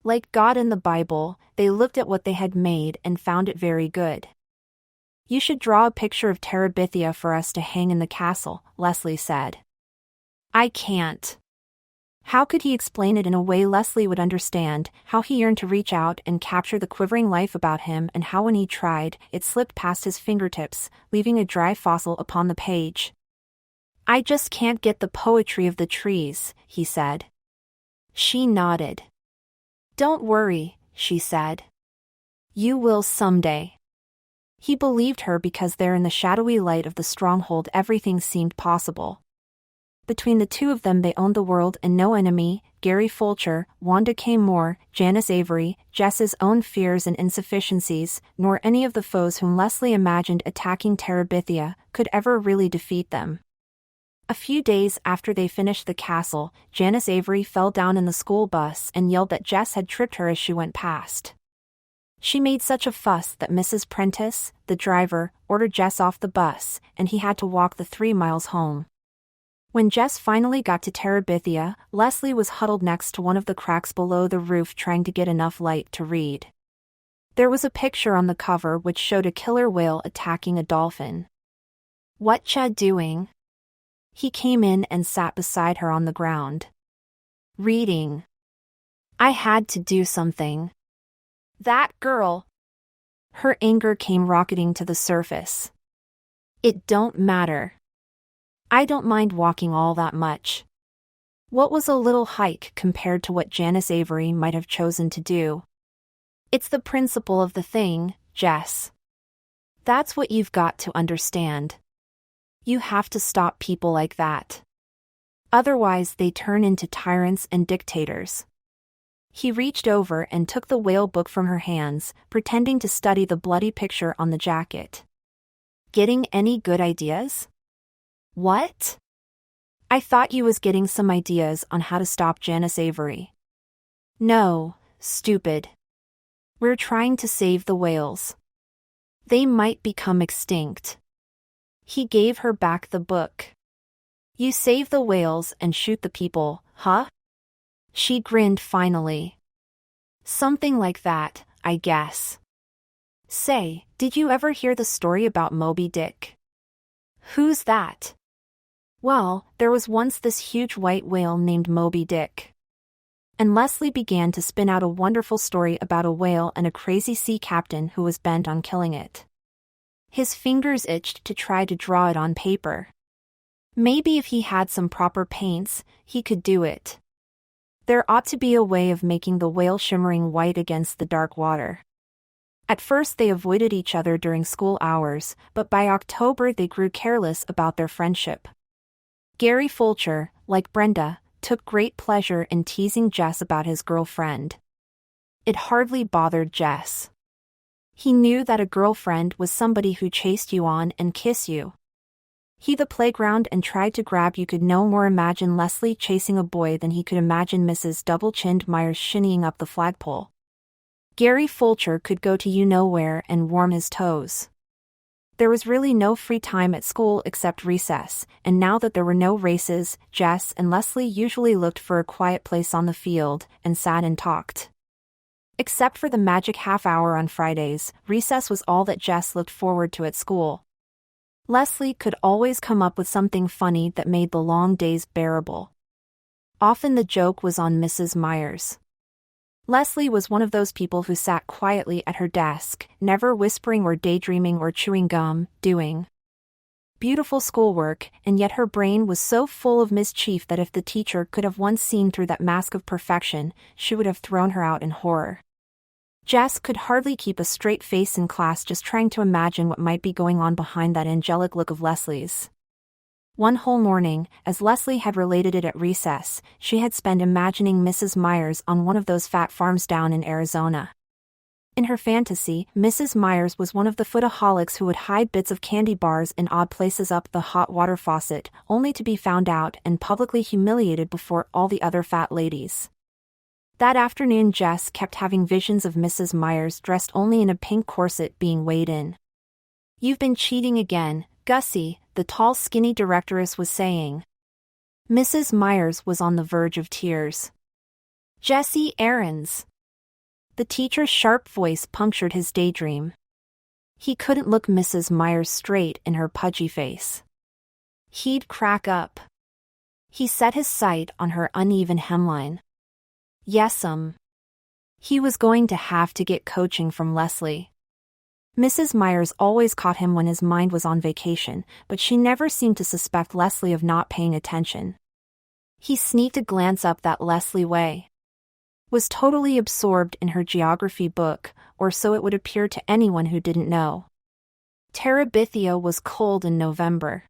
Like God in the Bible, they looked at what they had made and found it very good. You should draw a picture of Terabithia for us to hang in the castle, Leslie said. I can't. How could he explain it in a way Leslie would understand, how he yearned to reach out and capture the quivering life about him, and how when he tried, it slipped past his fingertips, leaving a dry fossil upon the page. I just can't get the poetry of the trees, he said. She nodded. Don't worry, she said. You will someday. He believed her because there in the shadowy light of the stronghold everything seemed possible. Between the two of them they owned the world and no enemy, Gary Fulcher, Wanda K. Moore, Janice Avery, Jess's own fears and insufficiencies, nor any of the foes whom Leslie imagined attacking Terabithia, could ever really defeat them. A few days after they finished the castle, Janice Avery fell down in the school bus and yelled that Jess had tripped her as she went past. She made such a fuss that Mrs. Prentice, the driver, ordered Jess off the bus, and he had to walk the 3 miles home. When Jess finally got to Terabithia, Leslie was huddled next to one of the cracks below the roof trying to get enough light to read. There was a picture on the cover which showed a killer whale attacking a dolphin. Whatcha doing? He came in and sat beside her on the ground. Reading. I had to do something. That girl. Her anger came rocketing to the surface. It don't matter. I don't mind walking all that much. What was a little hike compared to what Janice Avery might have chosen to do? It's the principle of the thing, Jess. That's what you've got to understand. You have to stop people like that. Otherwise they turn into tyrants and dictators. He reached over and took the whale book from her hands, pretending to study the bloody picture on the jacket. Getting any good ideas? What? I thought you was getting some ideas on how to stop Janice Avery. No, stupid. We're trying to save the whales. They might become extinct. He gave her back the book. You save the whales and shoot the people, huh? She grinned finally. Something like that, I guess. Say, did you ever hear the story about Moby Dick? Who's that? Well, there was once this huge white whale named Moby Dick. And Leslie began to spin out a wonderful story about a whale and a crazy sea captain who was bent on killing it. His fingers itched to try to draw it on paper. Maybe if he had some proper paints, he could do it. There ought to be a way of making the whale shimmering white against the dark water. At first they avoided each other during school hours, but by October they grew careless about their friendship. Gary Fulcher, like Brenda, took great pleasure in teasing Jess about his girlfriend. It hardly bothered Jess. He knew that a girlfriend was somebody who chased you on and kissed you. The playground and tried to grab. You could no more imagine Leslie chasing a boy than he could imagine Mrs. Double-Chinned Myers shinnying up the flagpole. Gary Fulcher could go to you-know-where and warm his toes. There was really no free time at school except recess, and now that there were no races, Jess and Leslie usually looked for a quiet place on the field and sat and talked. Except for the magic half hour on Fridays, recess was all that Jess looked forward to at school. Leslie could always come up with something funny that made the long days bearable. Often the joke was on Mrs. Myers. Leslie was one of those people who sat quietly at her desk, never whispering or daydreaming or chewing gum, doing beautiful schoolwork, and yet her brain was so full of mischief that if the teacher could have once seen through that mask of perfection, she would have thrown her out in horror. Jess could hardly keep a straight face in class, just trying to imagine what might be going on behind that angelic look of Leslie's. One whole morning, as Leslie had related it at recess, she had spent imagining Mrs. Myers on one of those fat farms down in Arizona. In her fantasy, Mrs. Myers was one of the foodaholics who would hide bits of candy bars in odd places up the hot water faucet, only to be found out and publicly humiliated before all the other fat ladies. That afternoon Jess kept having visions of Mrs. Myers dressed only in a pink corset being weighed in. "You've been cheating again, Gussie," the tall skinny directress was saying. Mrs. Myers was on the verge of tears. "Jesse Aarons." The teacher's sharp voice punctured his daydream. He couldn't look Mrs. Myers straight in her pudgy face. He'd crack up. He set his sight on her uneven hemline. Yes'm. He was going to have to get coaching from Leslie. Mrs. Myers always caught him when his mind was on vacation, but she never seemed to suspect Leslie of not paying attention. He sneaked a glance up that Leslie way. Was totally absorbed in her geography book, or so it would appear to anyone who didn't know. Terabithia was cold in November.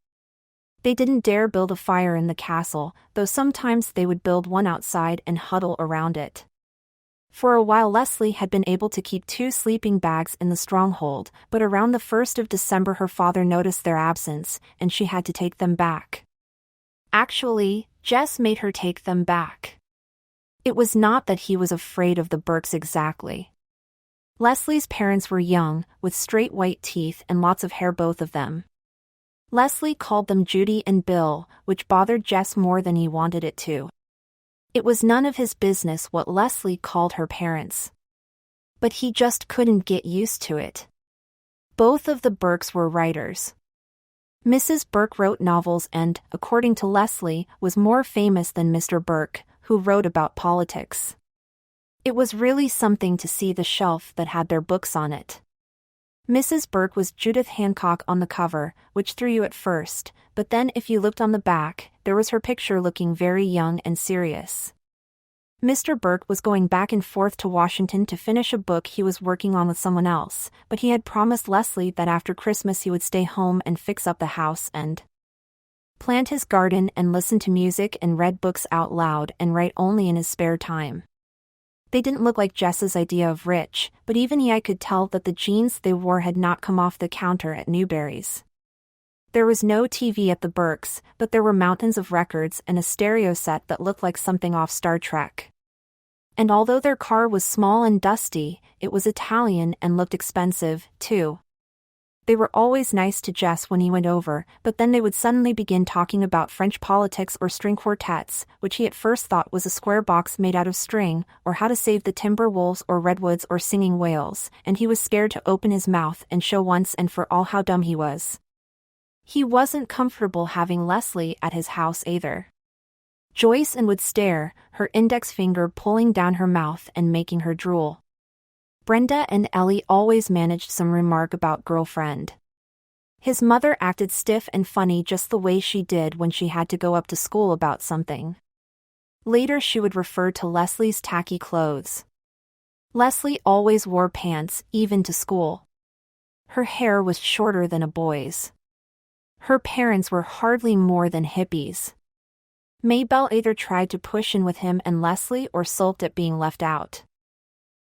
They didn't dare build a fire in the castle, though sometimes they would build one outside and huddle around it. For a while Leslie had been able to keep 2 sleeping bags in the stronghold, but around the 1st of December her father noticed their absence, and she had to take them back. Actually, Jess made her take them back. It was not that he was afraid of the Burkes exactly. Leslie's parents were young, with straight white teeth and lots of hair, both of them. Leslie called them Judy and Bill, which bothered Jess more than he wanted it to. It was none of his business what Leslie called her parents. But he just couldn't get used to it. Both of the Burkes were writers. Mrs. Burke wrote novels and, according to Leslie, was more famous than Mr. Burke, who wrote about politics. It was really something to see the shelf that had their books on it. Mrs. Burke was Judith Hancock on the cover, which threw you at first, but then if you looked on the back, there was her picture looking very young and serious. Mr. Burke was going back and forth to Washington to finish a book he was working on with someone else, but he had promised Leslie that after Christmas he would stay home and fix up the house and plant his garden and listen to music and read books out loud and write only in his spare time. They didn't look like Jess's idea of rich, but even I could tell that the jeans they wore had not come off the counter at Newberry's. There was no TV at the Burkes, but there were mountains of records and a stereo set that looked like something off Star Trek. And although their car was small and dusty, it was Italian and looked expensive, too. They were always nice to Jess when he went over, but then they would suddenly begin talking about French politics or string quartets, which he at first thought was a square box made out of string, or how to save the timber wolves or redwoods or singing whales, and he was scared to open his mouth and show once and for all how dumb he was. He wasn't comfortable having Leslie at his house either. Joyce and would stare, her index finger pulling down her mouth and making her drool. Brenda and Ellie always managed some remark about girlfriend. His mother acted stiff and funny just the way she did when she had to go up to school about something. Later she would refer to Leslie's tacky clothes. Leslie always wore pants, even to school. Her hair was shorter than a boy's. Her parents were hardly more than hippies. Maybelle either tried to push in with him and Leslie or sulked at being left out.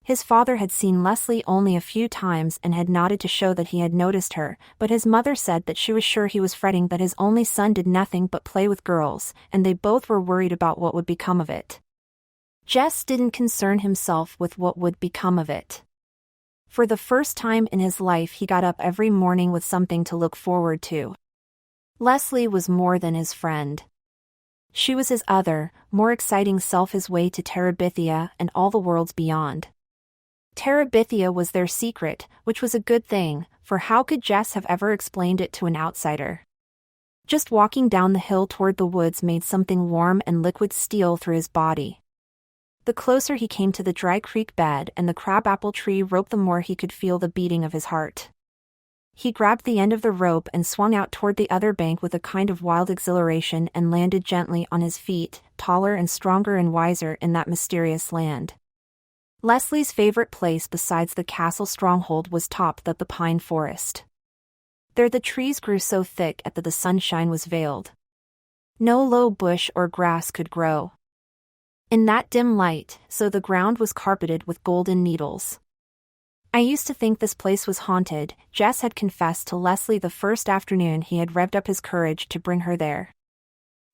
His father had seen Leslie only a few times and had nodded to show that he had noticed her, but his mother said that she was sure he was fretting that his only son did nothing but play with girls, and they both were worried about what would become of it. Jess didn't concern himself with what would become of it. For the first time in his life, he got up every morning with something to look forward to. Leslie was more than his friend. She was his other, more exciting self, his way to Terabithia and all the worlds beyond. Terabithia was their secret, which was a good thing, for how could Jess have ever explained it to an outsider? Just walking down the hill toward the woods made something warm and liquid steal through his body. The closer he came to the dry creek bed and the crabapple tree rope, the more he could feel the beating of his heart. He grabbed the end of the rope and swung out toward the other bank with a kind of wild exhilaration and landed gently on his feet, taller and stronger and wiser in that mysterious land. Leslie's favorite place besides the castle stronghold was topped up the pine forest. There the trees grew so thick that the sunshine was veiled. No low bush or grass could grow in that dim light, so the ground was carpeted with golden needles. I used to think this place was haunted, Jess had confessed to Leslie the first afternoon he had revved up his courage to bring her there.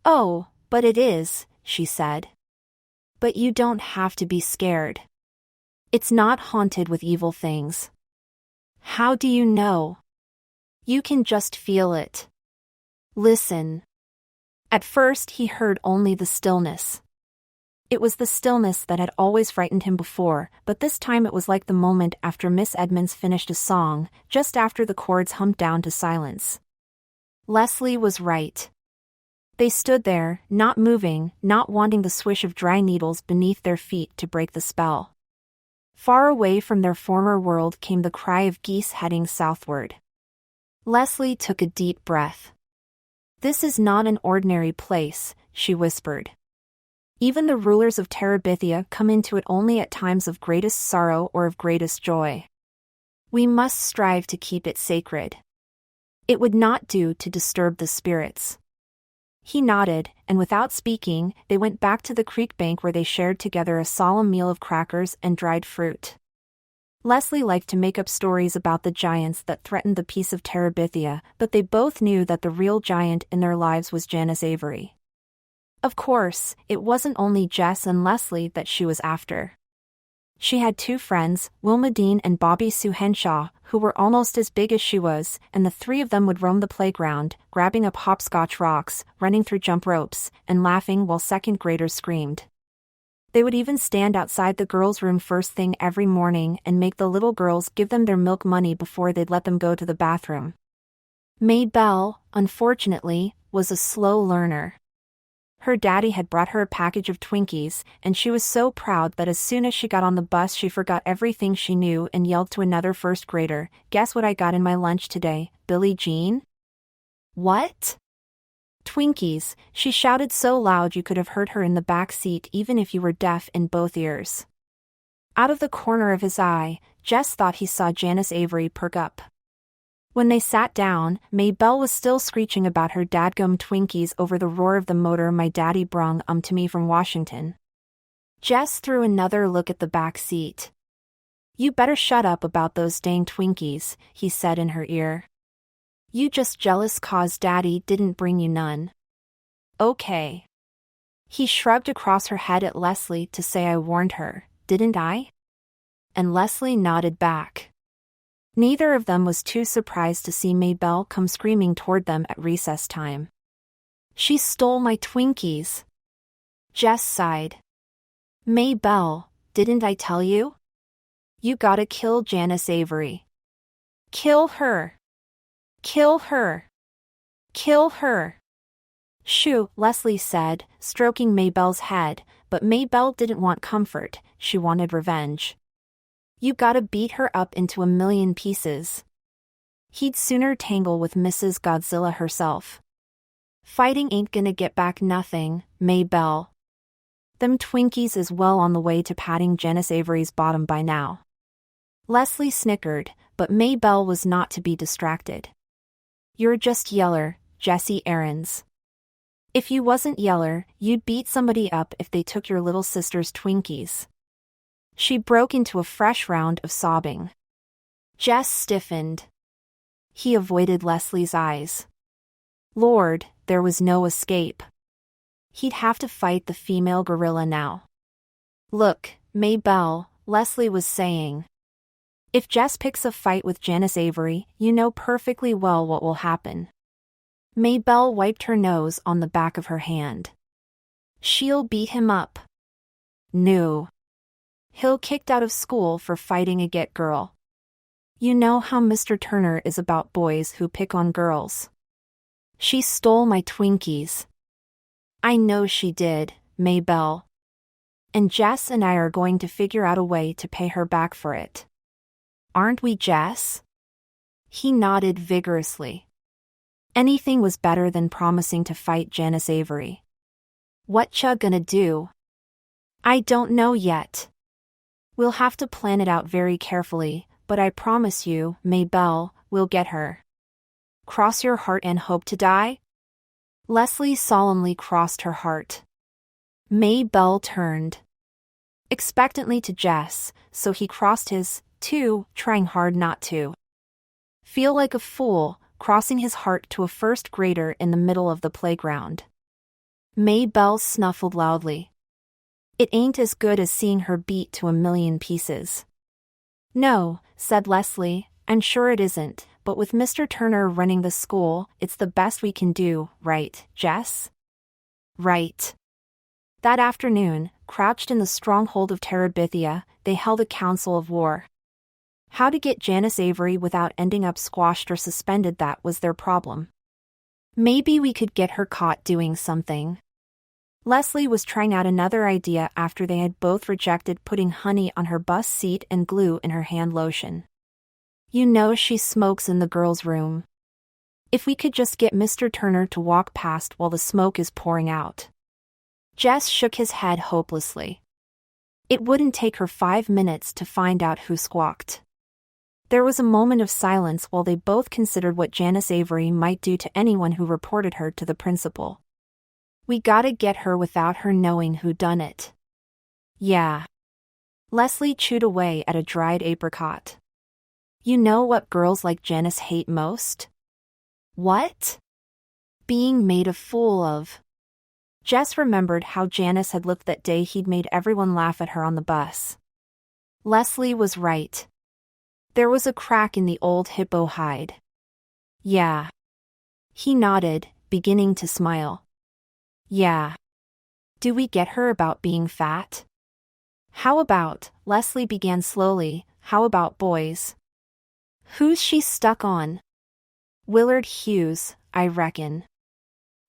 Oh, but it is, she said. But you don't have to be scared. It's not haunted with evil things. How do you know? You can just feel it. Listen. At first he heard only the stillness. It was the stillness that had always frightened him before, but this time it was like the moment after Miss Edmonds finished a song, just after the chords hummed down to silence. Leslie was right. They stood there, not moving, not wanting the swish of dry needles beneath their feet to break the spell. Far away from their former world came the cry of geese heading southward. Leslie took a deep breath. This is not an ordinary place, she whispered. Even the rulers of Terabithia come into it only at times of greatest sorrow or of greatest joy. We must strive to keep it sacred. It would not do to disturb the spirits. He nodded, and without speaking, they went back to the creek bank where they shared together a solemn meal of crackers and dried fruit. Leslie liked to make up stories about the giants that threatened the peace of Terabithia, but they both knew that the real giant in their lives was Janice Avery. Of course, it wasn't only Jess and Leslie that she was after. She had two friends, Wilma Dean and Bobby Sue Henshaw, who were almost as big as she was, and the three of them would roam the playground, grabbing up hopscotch rocks, running through jump ropes, and laughing while second graders screamed. They would even stand outside the girls' room first thing every morning and make the little girls give them their milk money before they'd let them go to the bathroom. Maybelle, unfortunately, was a slow learner. Her daddy had brought her a package of Twinkies, and she was so proud that as soon as she got on the bus she forgot everything she knew and yelled to another first grader, "Guess what I got in my lunch today, Billie Jean?" "What?" "Twinkies," she shouted so loud you could have heard her in the back seat even if you were deaf in both ears. Out of the corner of his eye, Jess thought he saw Janice Avery perk up. When they sat down, Maybelle was still screeching about her dadgum Twinkies over the roar of the motor my daddy brung to me from Washington. Jess threw another look at the back seat. "You better shut up about those dang Twinkies," he said in her ear. "You just jealous 'cause daddy didn't bring you none." "Okay." He shrugged across her head at Leslie to say, "I warned her, didn't I?" And Leslie nodded back. Neither of them was too surprised to see Maybelle come screaming toward them at recess time. "She stole my Twinkies." Jess sighed. "Maybelle, didn't I tell you? You gotta kill Janice Avery. Kill her. Kill her. Kill her." "Shoo," Leslie said, stroking Maybelle's head, but Maybelle didn't want comfort, she wanted revenge. "You gotta beat her up into a million pieces. He'd sooner tangle with Mrs. Godzilla herself. Fighting ain't gonna get back nothing, Maybelle. Them Twinkies is well on the way to patting Janice Avery's bottom by now." Leslie snickered, but Maybelle was not to be distracted. "You're just yeller, Jessie Aarons. If you wasn't yeller, you'd beat somebody up if they took your little sister's Twinkies." She broke into a fresh round of sobbing. Jess stiffened. He avoided Leslie's eyes. Lord, there was no escape. He'd have to fight the female gorilla now. Look, Maybelle, Leslie was saying. If Jess picks a fight with Janice Avery, you know perfectly well what will happen. Maybelle wiped her nose on the back of her hand. She'll beat him up. No. He'll kicked out of school for fighting a get girl. You know how Mr. Turner is about boys who pick on girls. She stole my Twinkies. I know she did, Maybelle. And Jess and I are going to figure out a way to pay her back for it. Aren't we, Jess? He nodded vigorously. Anything was better than promising to fight Janice Avery. Whatcha gonna do? I don't know yet. We'll have to plan it out very carefully, but I promise you, Maybelle, we'll get her. Cross your heart and hope to die? Leslie solemnly crossed her heart. Maybelle turned expectantly to Jess, so he crossed his, too, trying hard not to feel like a fool, crossing his heart to a first grader in the middle of the playground. Maybelle snuffled loudly. It ain't as good as seeing her beat to a million pieces. No, said Leslie, I'm sure it isn't, but with Mr. Turner running the school, it's the best we can do, right, Jess? Right. That afternoon, crouched in the stronghold of Terabithia, they held a council of war. How to get Janice Avery without ending up squashed or suspended, that was their problem. Maybe we could get her caught doing something. Leslie was trying out another idea after they had both rejected putting honey on her bus seat and glue in her hand lotion. You know she smokes in the girls' room. If we could just get Mr. Turner to walk past while the smoke is pouring out. Jess shook his head hopelessly. It wouldn't take her 5 minutes to find out who squawked. There was a moment of silence while they both considered what Janice Avery might do to anyone who reported her to the principal. We gotta get her without her knowing who done it. Yeah. Leslie chewed away at a dried apricot. You know what girls like Janice hate most? What? Being made a fool of. Jess remembered how Janice had looked that day he'd made everyone laugh at her on the bus. Leslie was right. There was a crack in the old hippo hide. Yeah. He nodded, beginning to smile. Yeah. Do we get her about being fat? How about, Leslie began slowly, how about boys? Who's she stuck on? Willard Hughes, I reckon.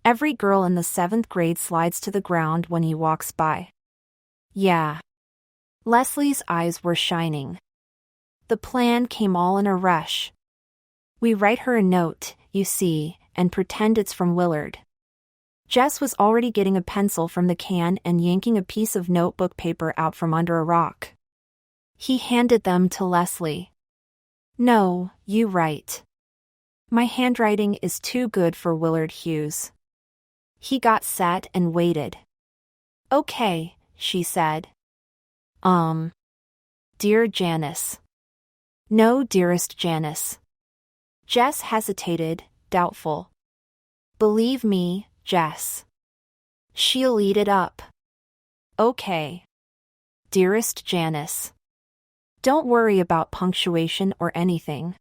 Every girl in the 7th grade slides to the ground when he walks by. Yeah. Leslie's eyes were shining. The plan came all in a rush. We write her a note, you see, and pretend it's from Willard. Jess was already getting a pencil from the can and yanking a piece of notebook paper out from under a rock. He handed them to Leslie. No, you write. My handwriting is too good for Willard Hughes. He got set and waited. Okay, she said. Dear Janice. No, dearest Janice. Jess hesitated, doubtful. Believe me, Jess. She'll eat it up. Okay. Dearest Janice. Don't worry about punctuation or anything.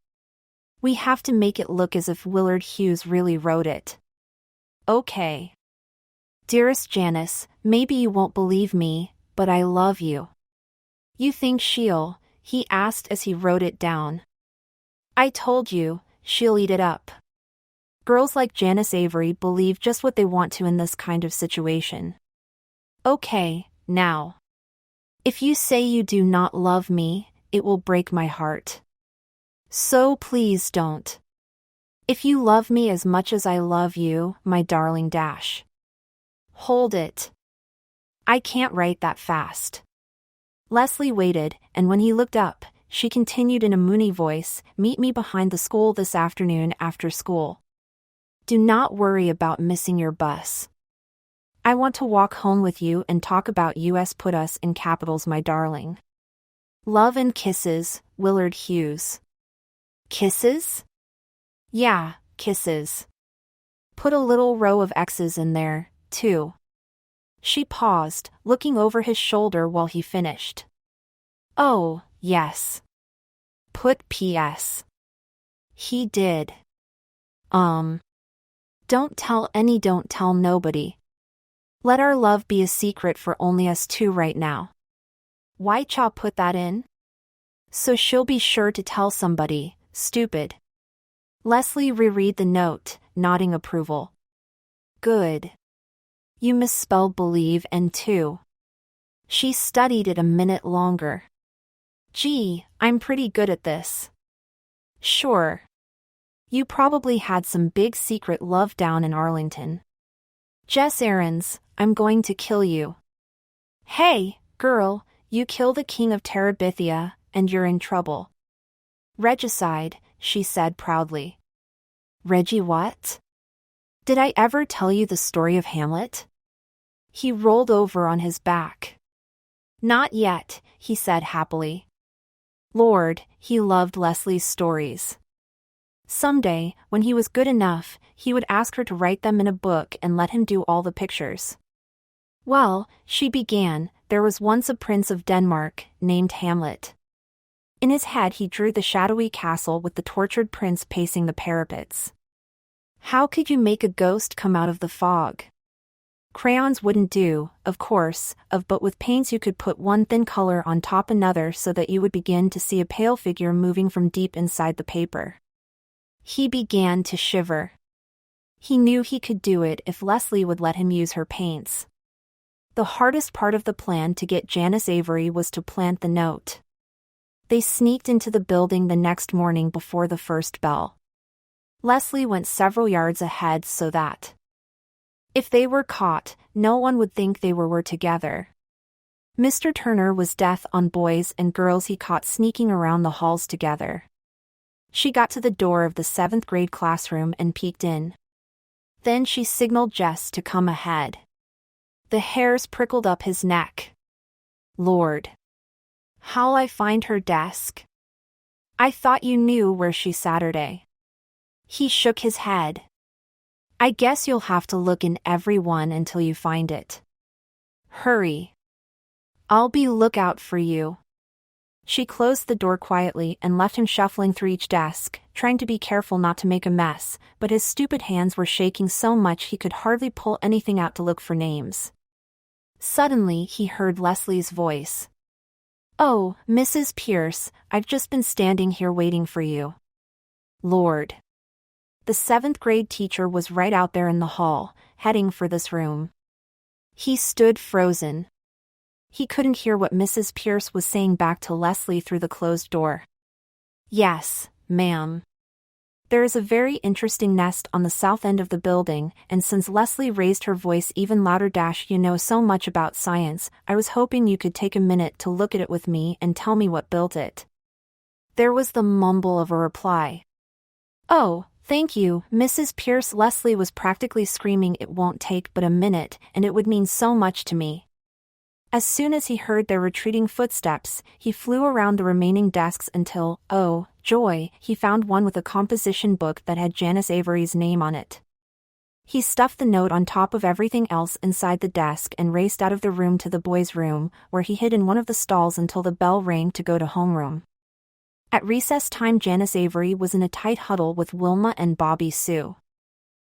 We have to make it look as if Willard Hughes really wrote it. Okay. Dearest Janice, maybe you won't believe me, but I love you. You think she'll, he asked as he wrote it down. I told you, she'll eat it up. Girls like Janice Avery believe just what they want to in this kind of situation. Okay, now. If you say you do not love me, it will break my heart. So please don't. If you love me as much as I love you, my darling dash. Hold it. I can't write that fast. Leslie waited, and when he looked up, she continued in a moony voice, meet me behind the school this afternoon after school. Do not worry about missing your bus. I want to walk home with you and talk about US put us in capitals, my darling. Love and Kisses, Willard Hughes. Kisses? Yeah, kisses. Put a little row of X's in there, too. She paused, looking over his shoulder while he finished. Oh, yes. Put P.S. He did. Don't tell nobody. Let our love be a secret for only us two right now. Why Cha put that in? So she'll be sure to tell somebody, stupid. Leslie reread the note, nodding approval. Good. You misspelled believe and two. She studied it a minute longer. Gee, I'm pretty good at this. Sure. You probably had some big secret love down in Arlington. Jess Aarons, I'm going to kill you. Hey, girl, you kill the king of Terabithia, and you're in trouble. Regicide, she said proudly. Reggie what? Did I ever tell you the story of Hamlet? He rolled over on his back. Not yet, he said happily. Lord, he loved Leslie's stories. Someday, when he was good enough, he would ask her to write them in a book and let him do all the pictures. Well, she began, there was once a prince of Denmark, named Hamlet. In his head he drew the shadowy castle with the tortured prince pacing the parapets. How could you make a ghost come out of the fog? Crayons wouldn't do, of course, but with paints you could put one thin color on top another so that you would begin to see a pale figure moving from deep inside the paper. He began to shiver. He knew he could do it if Leslie would let him use her paints. The hardest part of the plan to get Janice Avery was to plant the note. They sneaked into the building the next morning before the first bell. Leslie went several yards ahead so that, if they were caught, no one would think they were together. Mr. Turner was death on boys and girls he caught sneaking around the halls together. She got to the door of the 7th grade classroom and peeked in. Then she signaled Jess to come ahead. The hairs prickled up his neck. Lord. How'll I find her desk? I thought you knew where she's Saturday. He shook his head. I guess you'll have to look in every one until you find it. Hurry. I'll be lookout for you. She closed the door quietly and left him shuffling through each desk, trying to be careful not to make a mess, but his stupid hands were shaking so much he could hardly pull anything out to look for names. Suddenly he heard Leslie's voice. Oh, Mrs. Pierce, I've just been standing here waiting for you. Lord. The 7th grade teacher was right out there in the hall, heading for this room. He stood frozen. He couldn't hear what Mrs. Pierce was saying back to Leslie through the closed door. Yes, ma'am. There is a very interesting nest on the south end of the building, and since Leslie raised her voice even louder, you know so much about science, I was hoping you could take a minute to look at it with me and tell me what built it. There was the mumble of a reply. Oh, thank you, Mrs. Pierce. Leslie was practically screaming. It won't take but a minute, and it would mean so much to me. As soon as he heard their retreating footsteps, he flew around the remaining desks until, oh, joy, he found one with a composition book that had Janice Avery's name on it. He stuffed the note on top of everything else inside the desk and raced out of the room to the boys' room, where he hid in one of the stalls until the bell rang to go to homeroom. At recess time, Janice Avery was in a tight huddle with Wilma and Bobby Sue.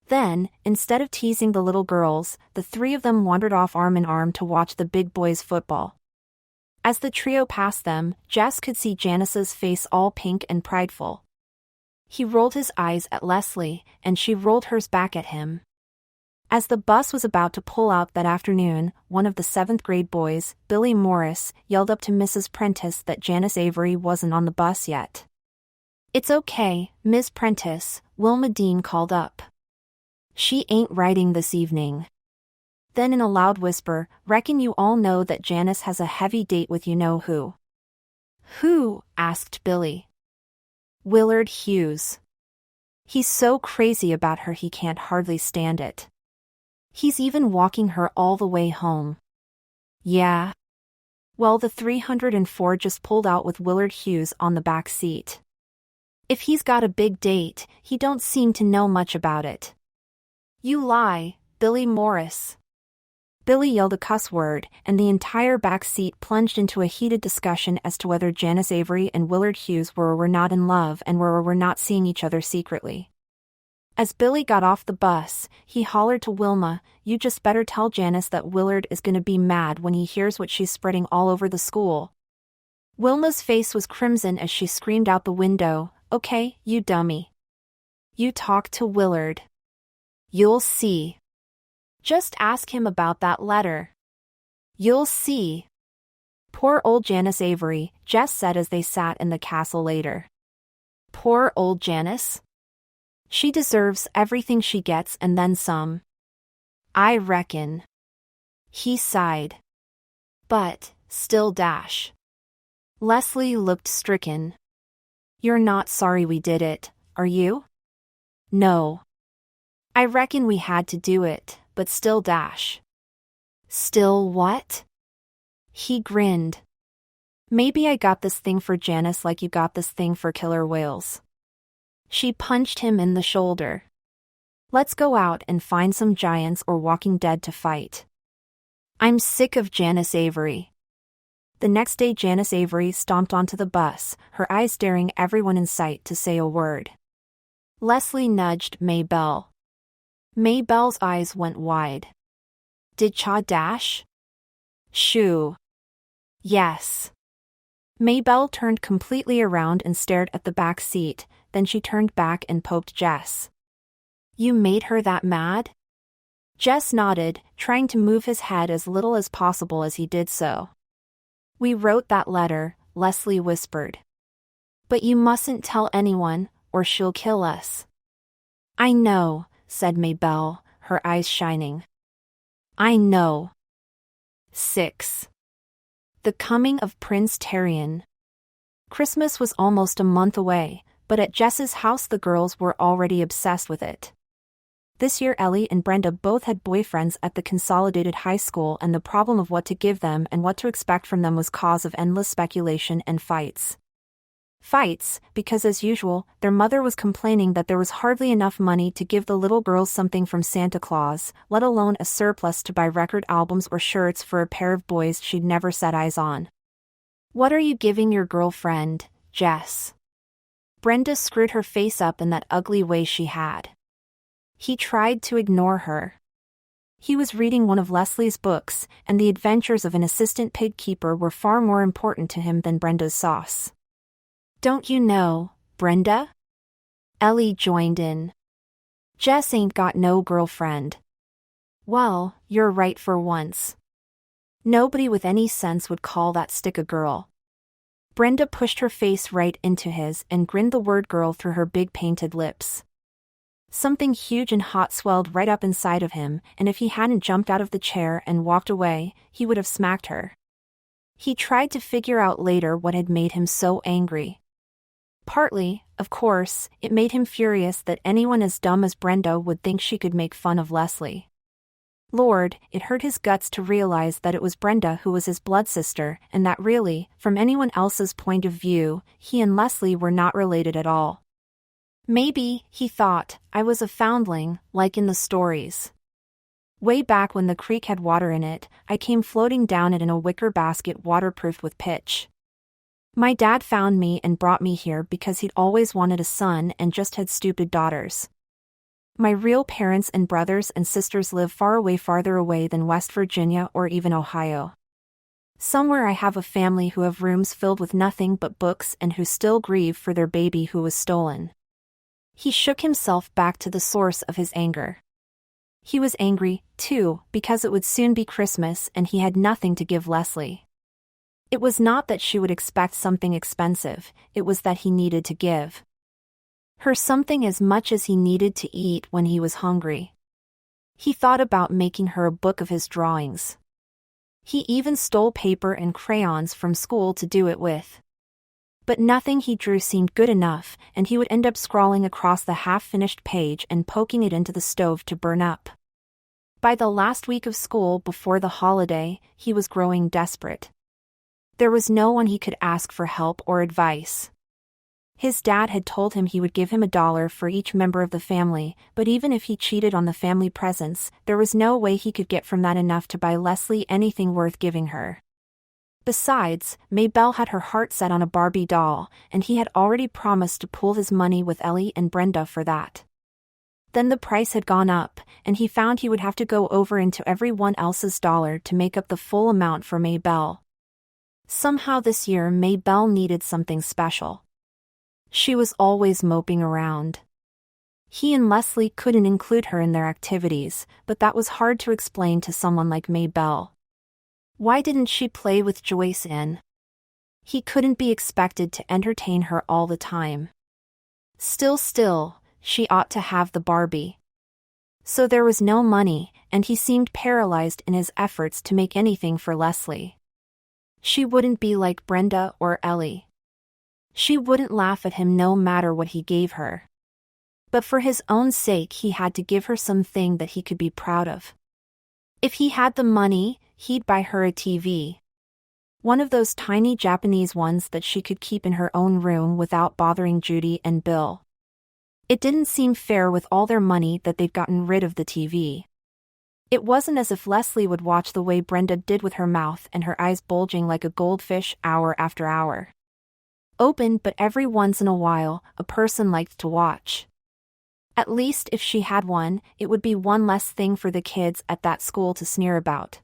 Then, instead of teasing the little girls, the three of them wandered off arm in arm to watch the big boys' football. As the trio passed them, Jess could see Janice's face all pink and prideful. He rolled his eyes at Leslie, and she rolled hers back at him. As the bus was about to pull out that afternoon, one of the 7th grade boys, Billy Morris, yelled up to Mrs. Prentice that Janice Avery wasn't on the bus yet. It's okay, Miss Prentice, Wilma Dean called up. She ain't writing this evening. Then in a loud whisper, reckon you all know that Janice has a heavy date with you-know-who. Who? Asked Billy. Willard Hughes. He's so crazy about her he can't hardly stand it. He's even walking her all the way home. Yeah. Well, the 304 just pulled out with Willard Hughes on the back seat. If he's got a big date, he don't seem to know much about it. You lie, Billy Morris. Billy yelled a cuss word, and the entire back seat plunged into a heated discussion as to whether Janice Avery and Willard Hughes were or were not in love and were or were not seeing each other secretly. As Billy got off the bus, he hollered to Wilma, "You just better tell Janice that Willard is gonna be mad when he hears what she's spreading all over the school." Wilma's face was crimson as she screamed out the window, "Okay, you dummy. You talk to Willard. You'll see. Just ask him about that letter. You'll see." "Poor old Janice Avery," Jess said as they sat in the castle later. "Poor old Janice? She deserves everything she gets and then some. I reckon." He sighed. But, still dash. Leslie looked stricken. "You're not sorry we did it, are you?" "No. I reckon we had to do it, but still dash." "Still what?" He grinned. "Maybe I got this thing for Janice like you got this thing for killer whales." She punched him in the shoulder. "Let's go out and find some giants or walking dead to fight. I'm sick of Janice Avery." The next day Janice Avery stomped onto the bus, her eyes daring everyone in sight to say a word. Leslie nudged Maybelle. Maybelle's eyes went wide. "Did Cha dash?" "Shoo. Yes." Maybelle turned completely around and stared at the back seat, then she turned back and poked Jess. "You made her that mad?" Jess nodded, trying to move his head as little as possible as he did so. "We wrote that letter," Leslie whispered. "But you mustn't tell anyone, or she'll kill us." "I know," said Maybelle, her eyes shining. "I know." 6. The Coming of Prince Terrien. Christmas was almost a month away, but at Jess's house the girls were already obsessed with it. This year Ellie and Brenda both had boyfriends at the consolidated high school, and the problem of what to give them and what to expect from them was cause of endless speculation and fights. Fights, because as usual, their mother was complaining that there was hardly enough money to give the little girls something from Santa Claus, let alone a surplus to buy record albums or shirts for a pair of boys she'd never set eyes on. "What are you giving your girlfriend, Jess?" Brenda screwed her face up in that ugly way she had. He tried to ignore her. He was reading one of Leslie's books, and the adventures of an assistant pig keeper were far more important to him than Brenda's sauce. "Don't you know, Brenda?" Ellie joined in. "Jess ain't got no girlfriend." "Well, you're right for once. Nobody with any sense would call that stick a girl." Brenda pushed her face right into his and grinned the word girl through her big painted lips. Something huge and hot swelled right up inside of him, and if he hadn't jumped out of the chair and walked away, he would have smacked her. He tried to figure out later what had made him so angry. Partly, of course, it made him furious that anyone as dumb as Brenda would think she could make fun of Leslie. Lord, it hurt his guts to realize that it was Brenda who was his blood sister, and that really, from anyone else's point of view, he and Leslie were not related at all. Maybe, he thought, I was a foundling, like in the stories. Way back when the creek had water in it, I came floating down it in a wicker basket waterproofed with pitch. My dad found me and brought me here because he'd always wanted a son and just had stupid daughters. My real parents and brothers and sisters live farther away than West Virginia or even Ohio. Somewhere I have a family who have rooms filled with nothing but books and who still grieve for their baby who was stolen. He shook himself back to the source of his anger. He was angry, too, because it would soon be Christmas and he had nothing to give Leslie. It was not that she would expect something expensive, it was that he needed to give her something as much as he needed to eat when he was hungry. He thought about making her a book of his drawings. He even stole paper and crayons from school to do it with. But nothing he drew seemed good enough, and he would end up scrawling across the half-finished page and poking it into the stove to burn up. By the last week of school before the holiday, he was growing desperate. There was no one he could ask for help or advice. His dad had told him he would give him $1 for each member of the family, but even if he cheated on the family presents, there was no way he could get from that enough to buy Leslie anything worth giving her. Besides, Maybelle had her heart set on a Barbie doll, and he had already promised to pool his money with Ellie and Brenda for that. Then the price had gone up, and he found he would have to go over into everyone else's dollar to make up the full amount for Maybelle. Somehow this year Maybelle needed something special. She was always moping around. He and Leslie couldn't include her in their activities, but that was hard to explain to someone like Maybelle. Why didn't she play with Joyce in? He couldn't be expected to entertain her all the time. Still, she ought to have the Barbie. So there was no money, and he seemed paralyzed in his efforts to make anything for Leslie. She wouldn't be like Brenda or Ellie. She wouldn't laugh at him no matter what he gave her. But for his own sake he had to give her something that he could be proud of. If he had the money, he'd buy her a TV. One of those tiny Japanese ones that she could keep in her own room without bothering Judy and Bill. It didn't seem fair with all their money that they'd gotten rid of the TV. It wasn't as if Leslie would watch the way Brenda did with her mouth and her eyes bulging like a goldfish hour after hour. Open, but every once in a while, a person liked to watch. At least if she had one, it would be one less thing for the kids at that school to sneer about.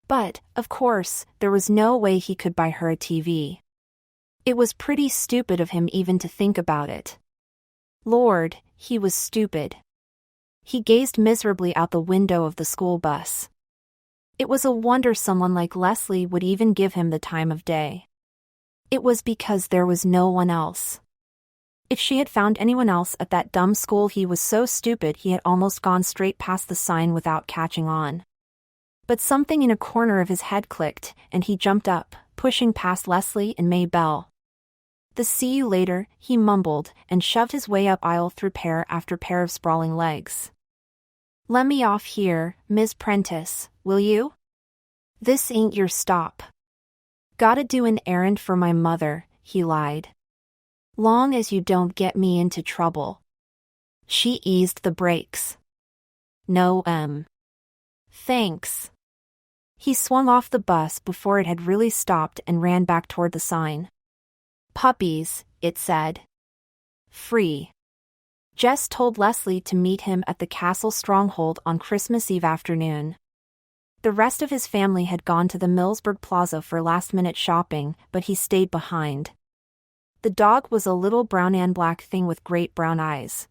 But, of course, there was no way he could buy her a TV. It was pretty stupid of him even to think about it. Lord, he was stupid. He gazed miserably out the window of the school bus. It was a wonder someone like Leslie would even give him the time of day. It was because there was no one else. If she had found anyone else at that dumb school, he was so stupid he had almost gone straight past the sign without catching on. But something in a corner of his head clicked, and he jumped up, pushing past Leslie and Maybelle. "The see you later," he mumbled, and shoved his way up aisle through pair after pair of sprawling legs. "Let me off here, Ms. Prentice, will you? This ain't your stop." "Gotta do an errand for my mother," he lied. "Long as you don't get me into trouble." She eased the brakes. "No, thanks." He swung off the bus before it had really stopped and ran back toward the sign. "Puppies," it said. "Free." Jess told Leslie to meet him at the castle stronghold on Christmas Eve afternoon. The rest of his family had gone to the Millsburg Plaza for last-minute shopping, but he stayed behind. The dog was a little brown and black thing with great brown eyes.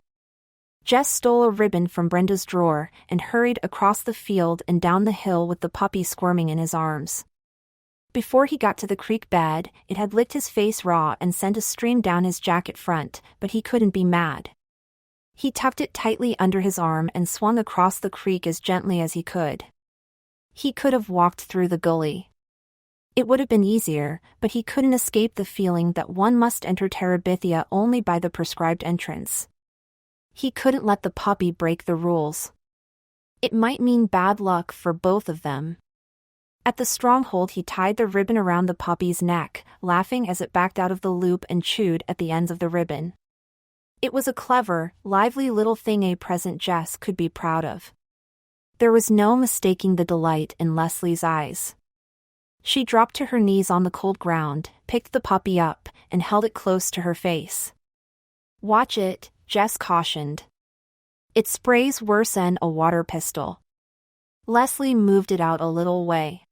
Jess stole a ribbon from Brenda's drawer and hurried across the field and down the hill with the puppy squirming in his arms. Before he got to the creek bed, it had licked his face raw and sent a stream down his jacket front, but he couldn't be mad. He tucked it tightly under his arm and swung across the creek as gently as he could. He could have walked through the gully. It would have been easier, but he couldn't escape the feeling that one must enter Terabithia only by the prescribed entrance. He couldn't let the puppy break the rules. It might mean bad luck for both of them. At the stronghold he tied the ribbon around the puppy's neck, laughing as it backed out of the loop and chewed at the ends of the ribbon. It was a clever, lively little thing, a present Jess could be proud of. There was no mistaking the delight in Leslie's eyes. She dropped to her knees on the cold ground, picked the puppy up, and held it close to her face. "Watch it," Jess cautioned. "It sprays worse than a water pistol." Leslie moved it out a little way.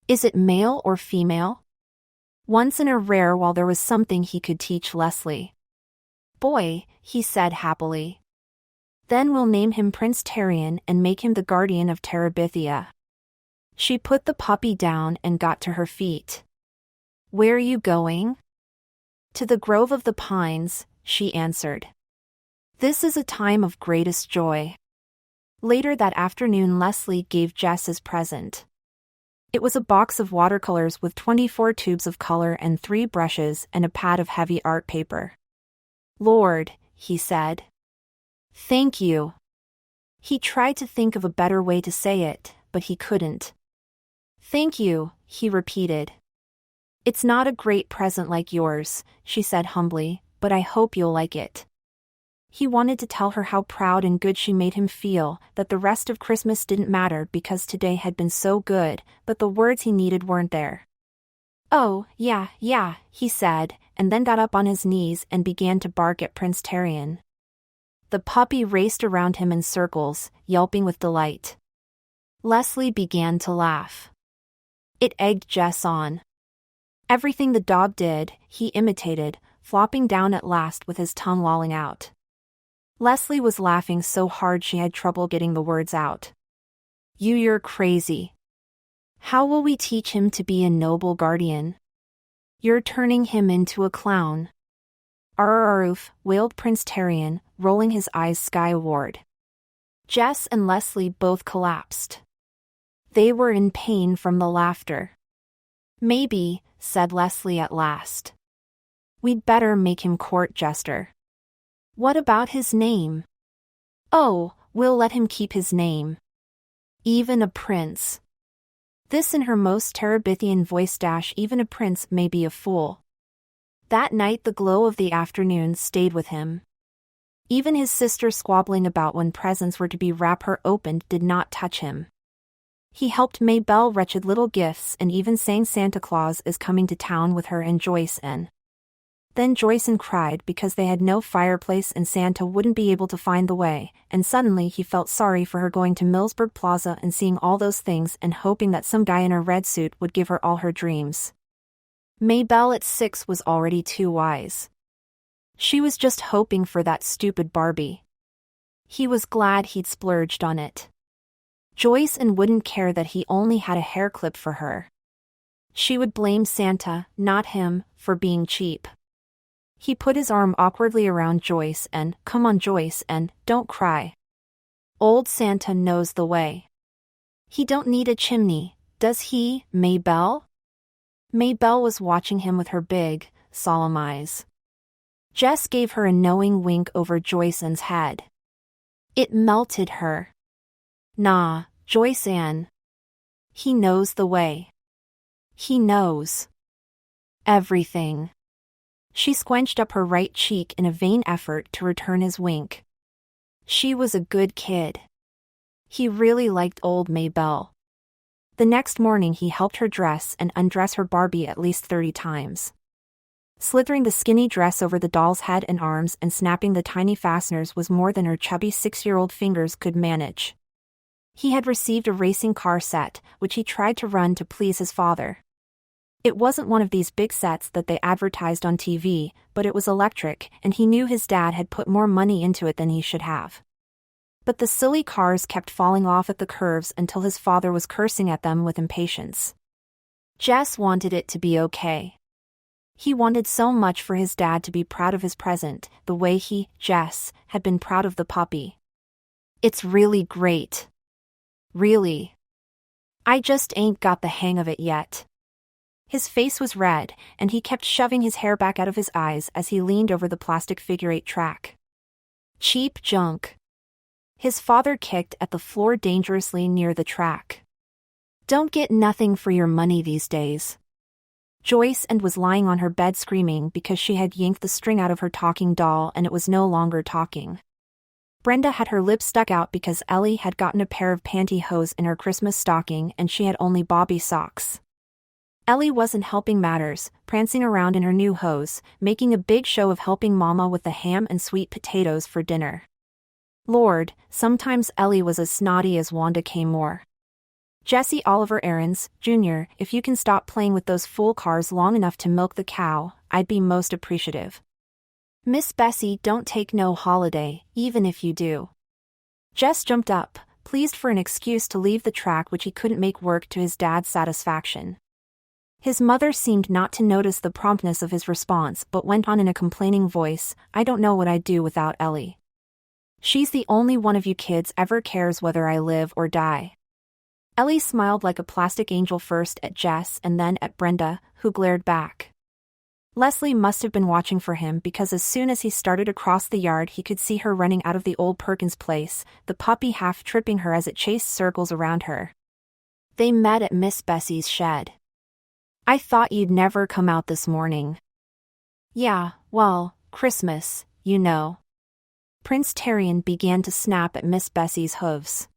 "Is it male or female?" Once in a rare while there was something he could teach Leslie. "Boy," he said happily. "Then we'll name him Prince Terrian and make him the guardian of Terabithia." She put the puppy down and got to her feet. "Where are you going?" "To the Grove of the Pines," she answered. "This is a time of greatest joy." Later that afternoon Leslie gave Jess his present. It was a box of watercolors with 24 tubes of color and 3 brushes and a pad of heavy art paper. "Lord," he said. "Thank you." He tried to think of a better way to say it, but he couldn't. "Thank you," he repeated. It's not a great present like yours, she said humbly, but I hope you'll like it. He wanted to tell her how proud and good she made him feel, that the rest of Christmas didn't matter because today had been so good, but the words he needed weren't there. Oh, yeah, he said, and then got up on his knees and began to bark at Prince Terrian. The puppy raced around him in circles, yelping with delight. Leslie began to laugh. It egged Jess on. Everything the dog did, he imitated, flopping down at last with his tongue lolling out. Leslie was laughing so hard she had trouble getting the words out. You're crazy. How will we teach him to be a noble guardian? You're turning him into a clown. Arf, wailed Prince Terrian, rolling his eyes skyward. Jess and Leslie both collapsed. They were in pain from the laughter. Maybe, said Leslie at last. We'd better make him court jester. What about his name? Oh, we'll let him keep his name. Even a prince. This in her most Terabithian voice. Even a prince may be a fool. That night the glow of the afternoon stayed with him. Even his sister squabbling about when presents were to be wrapped or opened did not touch him. He helped Maybelle wretched little gifts and even sang Santa Claus is coming to town with her and Joyce and then Joyce cried because they had no fireplace and Santa wouldn't be able to find the way, and suddenly he felt sorry for her going to Millsburg Plaza and seeing all those things and hoping that some guy in a red suit would give her all her dreams. Maybelle at 6 was already too wise. She was just hoping for that stupid Barbie. He was glad he'd splurged on it. Joyce wouldn't care that he only had a hair clip for her. She would blame Santa, not him, for being cheap. He put his arm awkwardly around Joyce and, come on Joyce, and don't cry. Old Santa knows the way. He don't need a chimney, does he, Maybelle? Maybelle was watching him with her big, solemn eyes. Jess gave her a knowing wink over Joyce's head. It melted her. Nah, Joyce Ann. He knows the way. He knows everything. She squenched up her right cheek in a vain effort to return his wink. She was a good kid. He really liked old Maybelle. The next morning he helped her dress and undress her Barbie at least 30 times. Slithering the skinny dress over the doll's head and arms and snapping the tiny fasteners was more than her chubby 6-year-old fingers could manage. He had received a racing car set, which he tried to run to please his father. It wasn't one of these big sets that they advertised on TV, but it was electric, and he knew his dad had put more money into it than he should have. But the silly cars kept falling off at the curves until his father was cursing at them with impatience. Jess wanted it to be okay. He wanted so much for his dad to be proud of his present, the way he, Jess, had been proud of the puppy. It's really great. Really. I just ain't got the hang of it yet. His face was red, and he kept shoving his hair back out of his eyes as he leaned over the plastic figure-8 track. Cheap junk. His father kicked at the floor dangerously near the track. Don't get nothing for your money these days. Joyce was lying on her bed screaming because she had yanked the string out of her talking doll and it was no longer talking. Brenda had her lips stuck out because Ellie had gotten a pair of pantyhose in her Christmas stocking and she had only bobby socks. Ellie wasn't helping matters, prancing around in her new hose, making a big show of helping Mama with the ham and sweet potatoes for dinner. Lord, sometimes Ellie was as snotty as Wanda K. Moore. Jesse Oliver Aarons, Jr., if you can stop playing with those fool cars long enough to milk the cow, I'd be most appreciative. Miss Bessie, don't take no holiday, even if you do. Jess jumped up, pleased for an excuse to leave the track which he couldn't make work to his dad's satisfaction. His mother seemed not to notice the promptness of his response but went on in a complaining voice, I don't know what I'd do without Ellie. She's the only one of you kids ever cares whether I live or die. Ellie smiled like a plastic angel first at Jess and then at Brenda, who glared back. Leslie must have been watching for him because as soon as he started across the yard he could see her running out of the old Perkins place, the puppy half tripping her as it chased circles around her. They met at Miss Bessie's shed. I thought you'd never come out this morning. Yeah, well, Christmas, you know. Prince Terrian began to snap at Miss Bessie's hooves.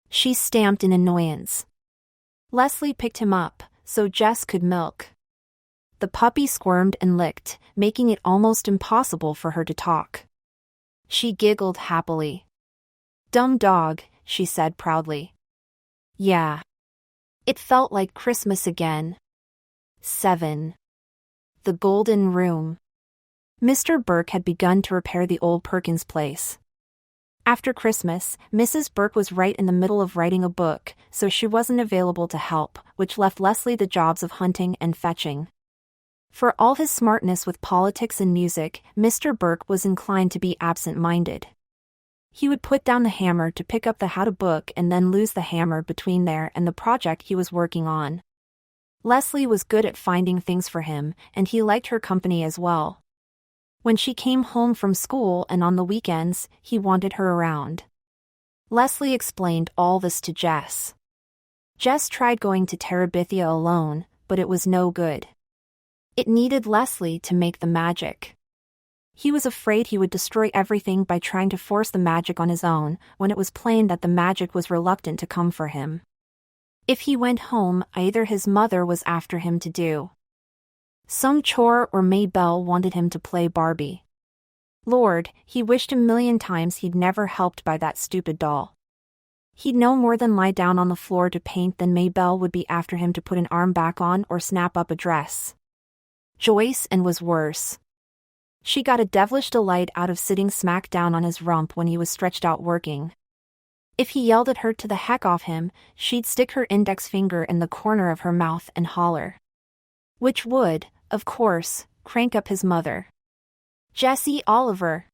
She stamped in annoyance. Leslie picked him up, so Jess could milk. The puppy squirmed and licked, making it almost impossible for her to talk. She giggled happily. Dumb dog, she said proudly. Yeah. It felt like Christmas again. 7. The Golden Room. Mr. Burke had begun to repair the old Perkins place. After Christmas, Mrs. Burke was right in the middle of writing a book, so she wasn't available to help, which left Leslie the jobs of hunting and fetching. For all his smartness with politics and music, Mr. Burke was inclined to be absent-minded. He would put down the hammer to pick up the how-to book and then lose the hammer between there and the project he was working on. Leslie was good at finding things for him, and he liked her company as well. When she came home from school and on the weekends, he wanted her around. Leslie explained all this to Jess. Jess tried going to Terabithia alone, but it was no good. It needed Leslie to make the magic. He was afraid he would destroy everything by trying to force the magic on his own, when it was plain that the magic was reluctant to come for him. If he went home, either his mother was after him to do some chore or Maybelle wanted him to play Barbie. Lord, he wished a million times he'd never helped buy that stupid doll. He'd no more than lie down on the floor to paint than Maybelle would be after him to put an arm back on or snap up a dress. Joyce and was worse. She got a devilish delight out of sitting smack down on his rump when he was stretched out working. If he yelled at her to the heck off him, she'd stick her index finger in the corner of her mouth and holler. Which would, of course, crank up his mother. Jessie Oliver.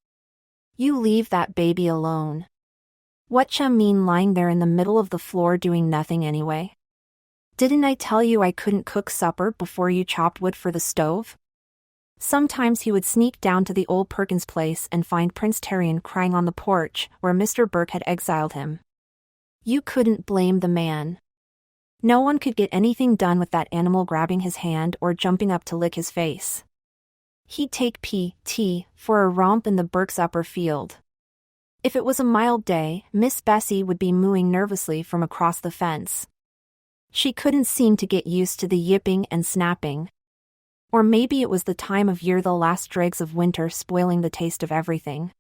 You leave that baby alone. Whatcha mean lying there in the middle of the floor doing nothing anyway? Didn't I tell you I couldn't cook supper before you chopped wood for the stove? Sometimes he would sneak down to the old Perkins place and find Prince Terrian crying on the porch where Mr. Burke had exiled him. You couldn't blame the man. No one could get anything done with that animal grabbing his hand or jumping up to lick his face. He'd take P.T. for a romp in the Burke's upper field. If it was a mild day, Miss Bessie would be mooing nervously from across the fence. She couldn't seem to get used to the yipping and snapping. Or maybe it was the time of year, the last dregs of winter spoiling the taste of everything.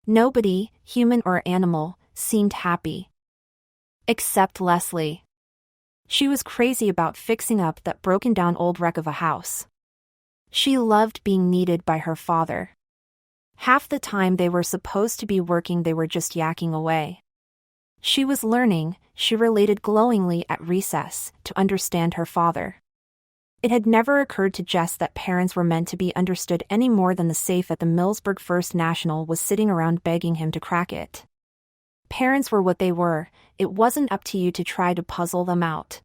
Nobody, human or animal, seemed happy. Except Leslie. She was crazy about fixing up that broken-down old wreck of a house. She loved being needed by her father. Half the time they were supposed to be working, they were just yakking away. She was learning, she related glowingly at recess, to understand her father. It had never occurred to Jess that parents were meant to be understood any more than the safe at the Millsburg First National was sitting around begging him to crack it. Parents were what they were, it wasn't up to you to try to puzzle them out.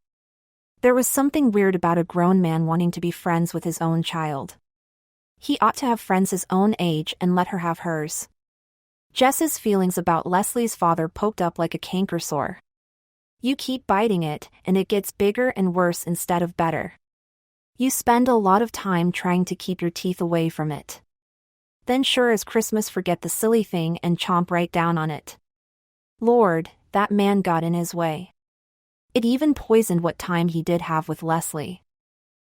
There was something weird about a grown man wanting to be friends with his own child. He ought to have friends his own age and let her have hers. Jess's feelings about Leslie's father poked up like a canker sore. You keep biting it, and it gets bigger and worse instead of better. You spend a lot of time trying to keep your teeth away from it. Then sure as Christmas forget the silly thing and chomp right down on it. Lord, that man got in his way. It even poisoned what time he did have with Leslie.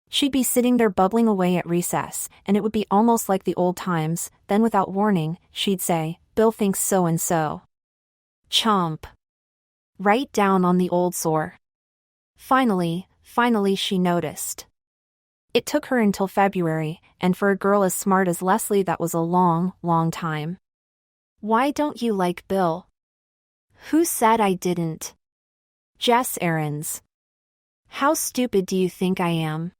She'd be sitting there bubbling away at recess, and it would be almost like the old times, then without warning, she'd say, Bill thinks so-and-so. Chomp. Right down on the old sore. Finally she noticed. It took her until February, and for a girl as smart as Leslie that was a long, long time. Why don't you like Bill? Who said I didn't? Jess Aarons. How stupid do you think I am?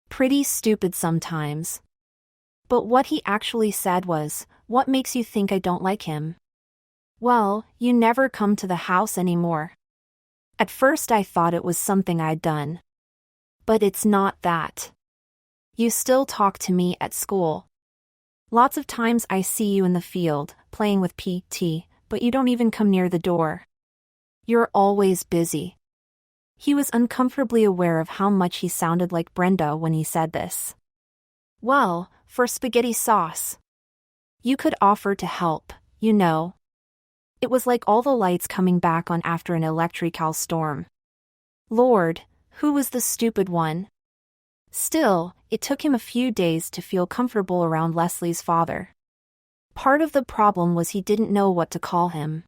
Pretty stupid sometimes. But what he actually said was, what makes you think I don't like him? Well, you never come to the house anymore. At first I thought it was something I'd done. But it's not that. You still talk to me at school. Lots of times I see you in the field, playing with P.T., but you don't even come near the door. You're always busy. He was uncomfortably aware of how much he sounded like Brenda when he said this. Well, for spaghetti sauce. You could offer to help, you know. It was like all the lights coming back on after an electrical storm. Lord, who was the stupid one? Still, it took him a few days to feel comfortable around Leslie's father. Part of the problem was he didn't know what to call him.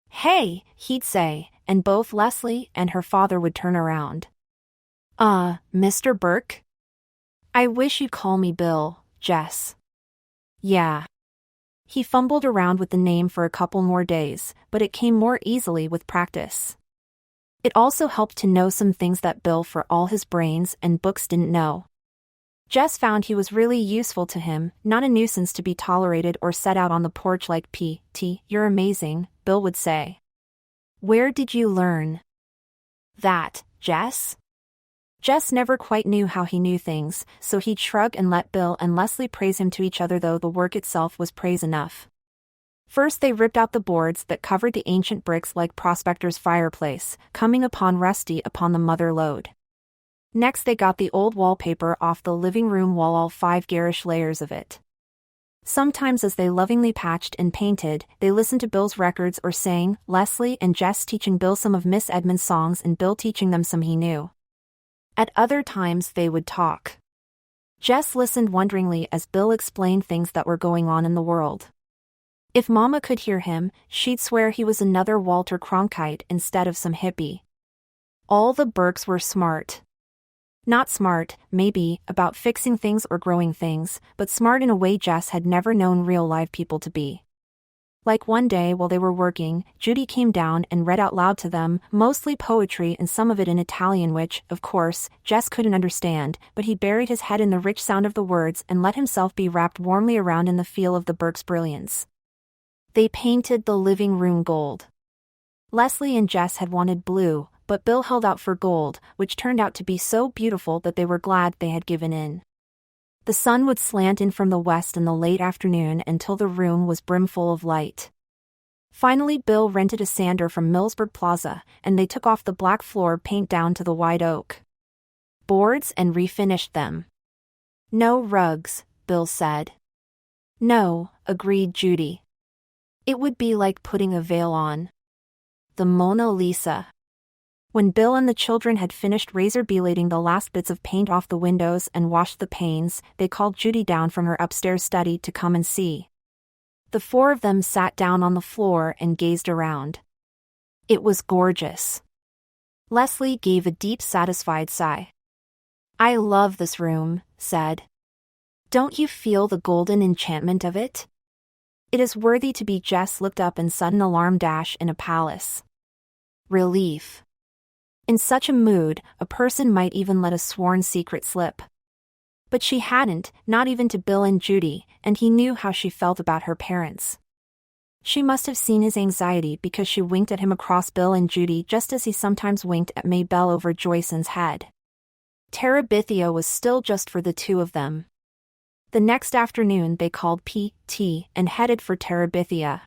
Hey, he'd say, and both Leslie and her father would turn around. Mr. Burke? I wish you'd call me Bill, Jess. Yeah. He fumbled around with the name for a couple more days, but it came more easily with practice. It also helped to know some things that Bill, for all his brains and books, didn't know. Jess found he was really useful to him, not a nuisance to be tolerated or set out on the porch like P.T. You're amazing, Bill would say. Where did you learn that, Jess? Jess never quite knew how he knew things, so he'd shrug and let Bill and Leslie praise him to each other, though the work itself was praise enough. First they ripped out the boards that covered the ancient bricks like Prospector's fireplace, coming upon rusty upon the mother lode. Next they got the old wallpaper off the living room wall, all 5 garish layers of it. Sometimes as they lovingly patched and painted, they listened to Bill's records or sang, Leslie and Jess teaching Bill some of Miss Edmond's songs and Bill teaching them some he knew. At other times they would talk. Jess listened wonderingly as Bill explained things that were going on in the world. If Mama could hear him, she'd swear he was another Walter Cronkite instead of some hippie. All the Burkes were smart. Not smart, maybe, about fixing things or growing things, but smart in a way Jess had never known real live people to be. Like one day while they were working, Judy came down and read out loud to them, mostly poetry and some of it in Italian, which, of course, Jess couldn't understand, but he buried his head in the rich sound of the words and let himself be wrapped warmly around in the feel of the Burkes' brilliance. They painted the living room gold. Leslie and Jess had wanted blue, but Bill held out for gold, which turned out to be so beautiful that they were glad they had given in. The sun would slant in from the west in the late afternoon until the room was brimful of light. Finally Bill rented a sander from Millsburg Plaza, and they took off the black floor paint down to the white oak boards and refinished them. No rugs, Bill said. No, agreed Judy. It would be like putting a veil on the Mona Lisa. When Bill and the children had finished razor blading the last bits of paint off the windows and washed the panes, they called Judy down from her upstairs study to come and see. The 4 of them sat down on the floor and gazed around. It was gorgeous. Leslie gave a deep, satisfied sigh. I love this room, said. Don't you feel the golden enchantment of it? It is worthy to be. Jess looked up in sudden alarm. In a palace. Relief. In such a mood, a person might even let a sworn secret slip. But she hadn't, not even to Bill and Judy, and he knew how she felt about her parents. She must have seen his anxiety because she winked at him across Bill and Judy just as he sometimes winked at Maybelle over Joyce's head. Terabithia was still just for the 2 of them. The next afternoon they called P.T. and headed for Terabithia.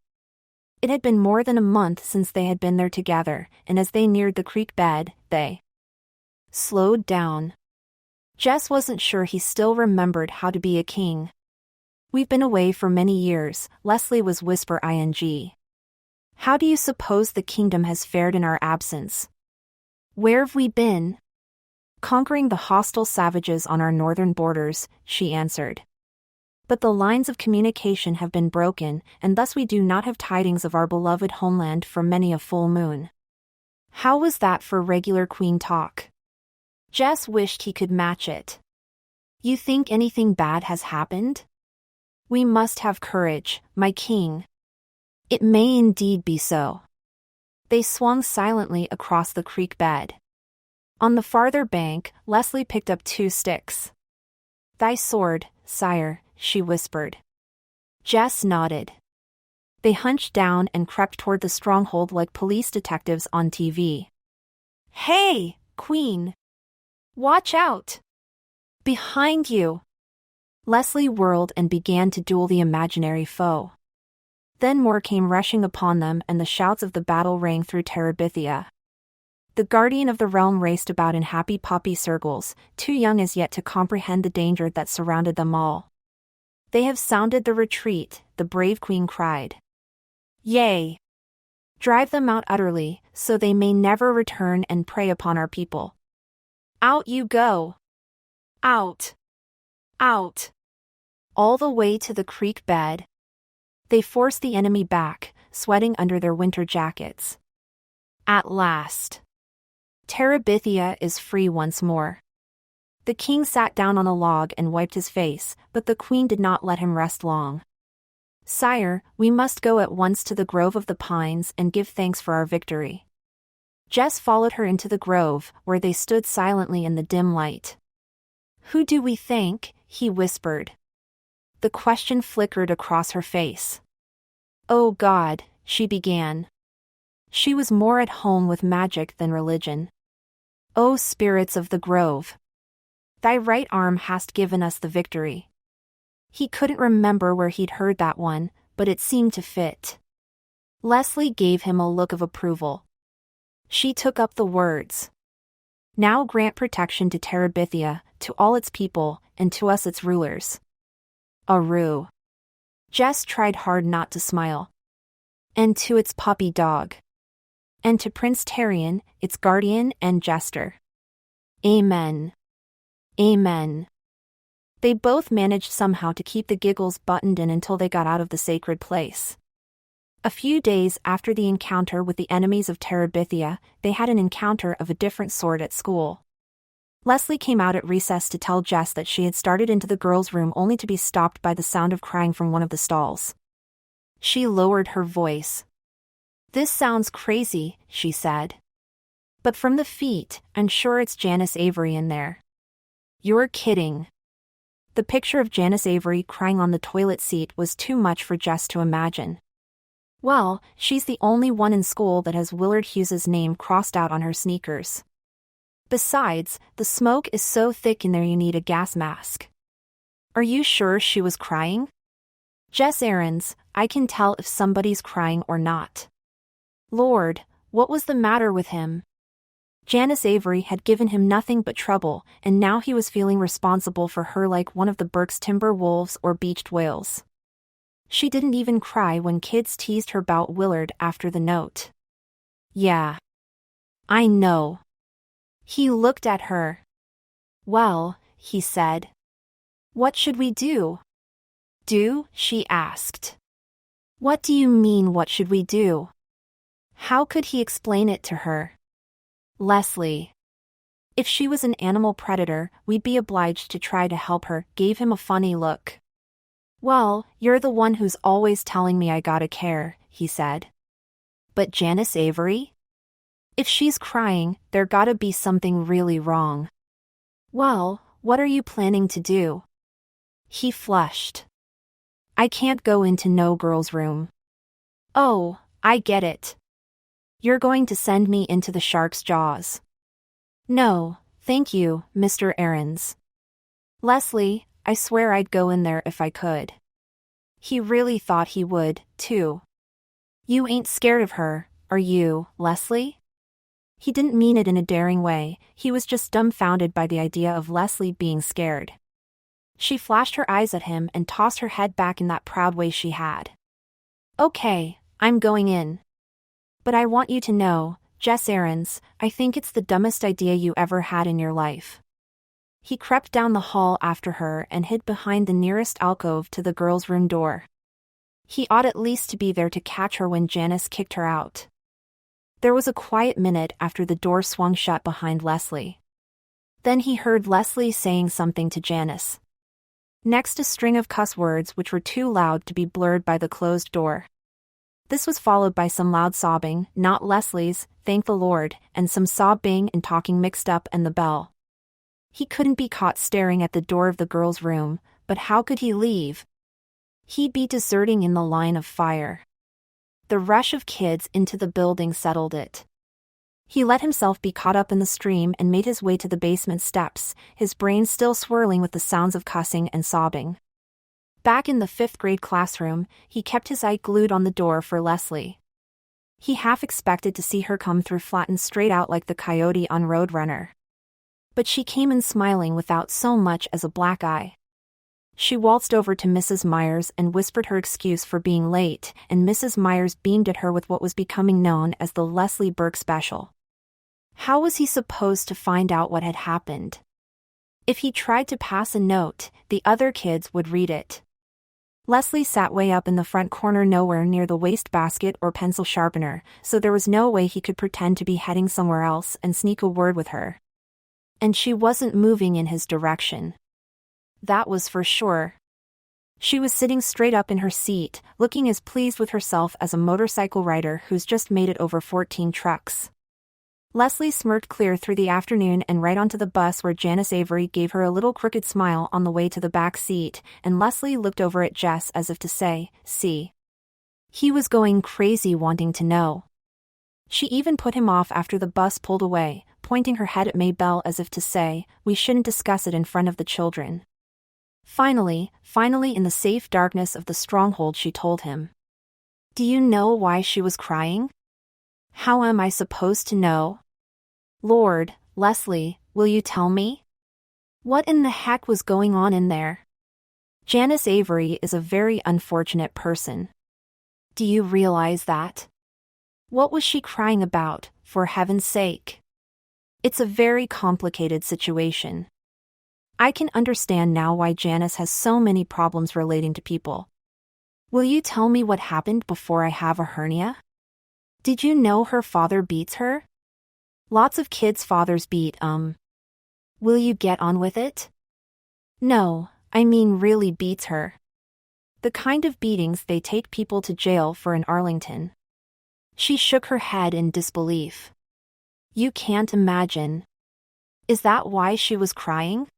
It had been more than a month since they had been there together, and as they neared the creek bed, they slowed down. Jess wasn't sure he still remembered how to be a king. We've been away for many years, Leslie was whisper-ing. How do you suppose the kingdom has fared in our absence? Where have we been? Conquering the hostile savages on our northern borders, she answered. But the lines of communication have been broken, and thus we do not have tidings of our beloved homeland for many a full moon. How was that for regular queen talk? Jess wished he could match it. You think anything bad has happened? We must have courage, my king. It may indeed be so. They swung silently across the creek bed. On the farther bank, Leslie picked up 2 sticks. Thy sword, sire, she whispered. Jess nodded. They hunched down and crept toward the stronghold like police detectives on TV. Hey, Queen! Watch out! Behind you! Leslie whirled and began to duel the imaginary foe. Then more came rushing upon them and the shouts of the battle rang through Terabithia. The guardian of the realm raced about in happy poppy circles, too young as yet to comprehend the danger that surrounded them all. They have sounded the retreat, the brave queen cried. Yea! Drive them out utterly, so they may never return and prey upon our people. Out you go! Out! Out! All the way to the creek bed. They forced the enemy back, sweating under their winter jackets. At last. Terabithia is free once more. The king sat down on a log and wiped his face, but the queen did not let him rest long. Sire, we must go at once to the grove of the pines and give thanks for our victory. Jess followed her into the grove, where they stood silently in the dim light. Who do we thank? He whispered. The question flickered across her face. Oh God, she began. She was more at home with magic than religion. O spirits of the grove! Thy right arm hast given us the victory. He couldn't remember where he'd heard that one, but it seemed to fit. Leslie gave him a look of approval. She took up the words. Now grant protection to Terabithia, to all its people, and to us its rulers. Aroo. Jess tried hard not to smile. And to its puppy dog. And to Prince Tarion, its guardian and jester. Amen. Amen. They both managed somehow to keep the giggles buttoned in until they got out of the sacred place. A few days after the encounter with the enemies of Terabithia, they had an encounter of a different sort at school. Leslie came out at recess to tell Jess that she had started into the girls' room only to be stopped by the sound of crying from one of the stalls. She lowered her voice. This sounds crazy, she said. But from the feet, I'm sure it's Janice Avery in there. You're kidding. The picture of Janice Avery crying on the toilet seat was too much for Jess to imagine. Well, she's the only one in school that has Willard Hughes's name crossed out on her sneakers. Besides, the smoke is so thick in there you need a gas mask. Are you sure she was crying? Jess Aarons, I can tell if somebody's crying or not. Lord, what was the matter with him? Janice Avery had given him nothing but trouble, and now he was feeling responsible for her like one of the Burke's timber wolves or beached whales. She didn't even cry when kids teased her about Willard after the note. Yeah. I know. He looked at her. Well, he said. What should we do? Do? She asked. What do you mean, what should we do? How could he explain it to her? Leslie. If she was an animal predator, we'd be obliged to try to help her, gave him a funny look. Well, you're the one who's always telling me I gotta care, he said. But Janice Avery? If she's crying, there gotta be something really wrong. Well, what are you planning to do? He flushed. I can't go into no girl's room. Oh, I get it. You're going to send me into the shark's jaws. No, thank you, Mr. Aarons. Leslie, I swear I'd go in there if I could. He really thought he would, too. You ain't scared of her, are you, Leslie? He didn't mean it in a daring way, he was just dumbfounded by the idea of Leslie being scared. She flashed her eyes at him and tossed her head back in that proud way she had. Okay, I'm going in. But I want you to know, Jess Aarons, I think it's the dumbest idea you ever had in your life. He crept down the hall after her and hid behind the nearest alcove to the girls' room door. He ought at least to be there to catch her when Janice kicked her out. There was a quiet minute after the door swung shut behind Leslie. Then he heard Leslie saying something to Janice. Next, a string of cuss words which were too loud to be blurred by the closed door. This was followed by some loud sobbing, not Leslie's, thank the Lord, and some sobbing and talking mixed up and the bell. He couldn't be caught staring at the door of the girls' room, but how could he leave? He'd be deserting in the line of fire. The rush of kids into the building settled it. He let himself be caught up in the stream and made his way to the basement steps, his brain still swirling with the sounds of cussing and sobbing. Back in the 5th grade classroom, he kept his eye glued on the door for Leslie. He half expected to see her come through flattened straight out like the coyote on Roadrunner. But she came in smiling without so much as a black eye. She waltzed over to Mrs. Myers and whispered her excuse for being late, and Mrs. Myers beamed at her with what was becoming known as the Leslie Burke special. How was he supposed to find out what had happened? If he tried to pass a note, the other kids would read it. Leslie sat way up in the front corner, nowhere near the wastebasket or pencil sharpener, so there was no way he could pretend to be heading somewhere else and sneak a word with her. And she wasn't moving in his direction. That was for sure. She was sitting straight up in her seat, looking as pleased with herself as a motorcycle rider who's just made it over 14 trucks. Leslie smirked clear through the afternoon and right onto the bus, where Janice Avery gave her a little crooked smile on the way to the back seat, and Leslie looked over at Jess as if to say, "See." He was going crazy wanting to know. She even put him off after the bus pulled away, pointing her head at Maybelle as if to say, "We shouldn't discuss it in front of the children." Finally, in the safe darkness of the stronghold, she told him. "Do you know why she was crying?" "How am I supposed to know?" "Lord, Leslie, will you tell me? What in the heck was going on in there?" Janice Avery is a very unfortunate person. Do you realize that? What was she crying about, for heaven's sake? It's a very complicated situation. I can understand now why Janice has so many problems relating to people. Will you tell me what happened before I have a hernia? Did you know her father beats her? Lots of kids' fathers beat, Will you get on with it? No, I mean really beats her. The kind of beatings they take people to jail for in Arlington. She shook her head in disbelief. You can't imagine. Is that why she was crying?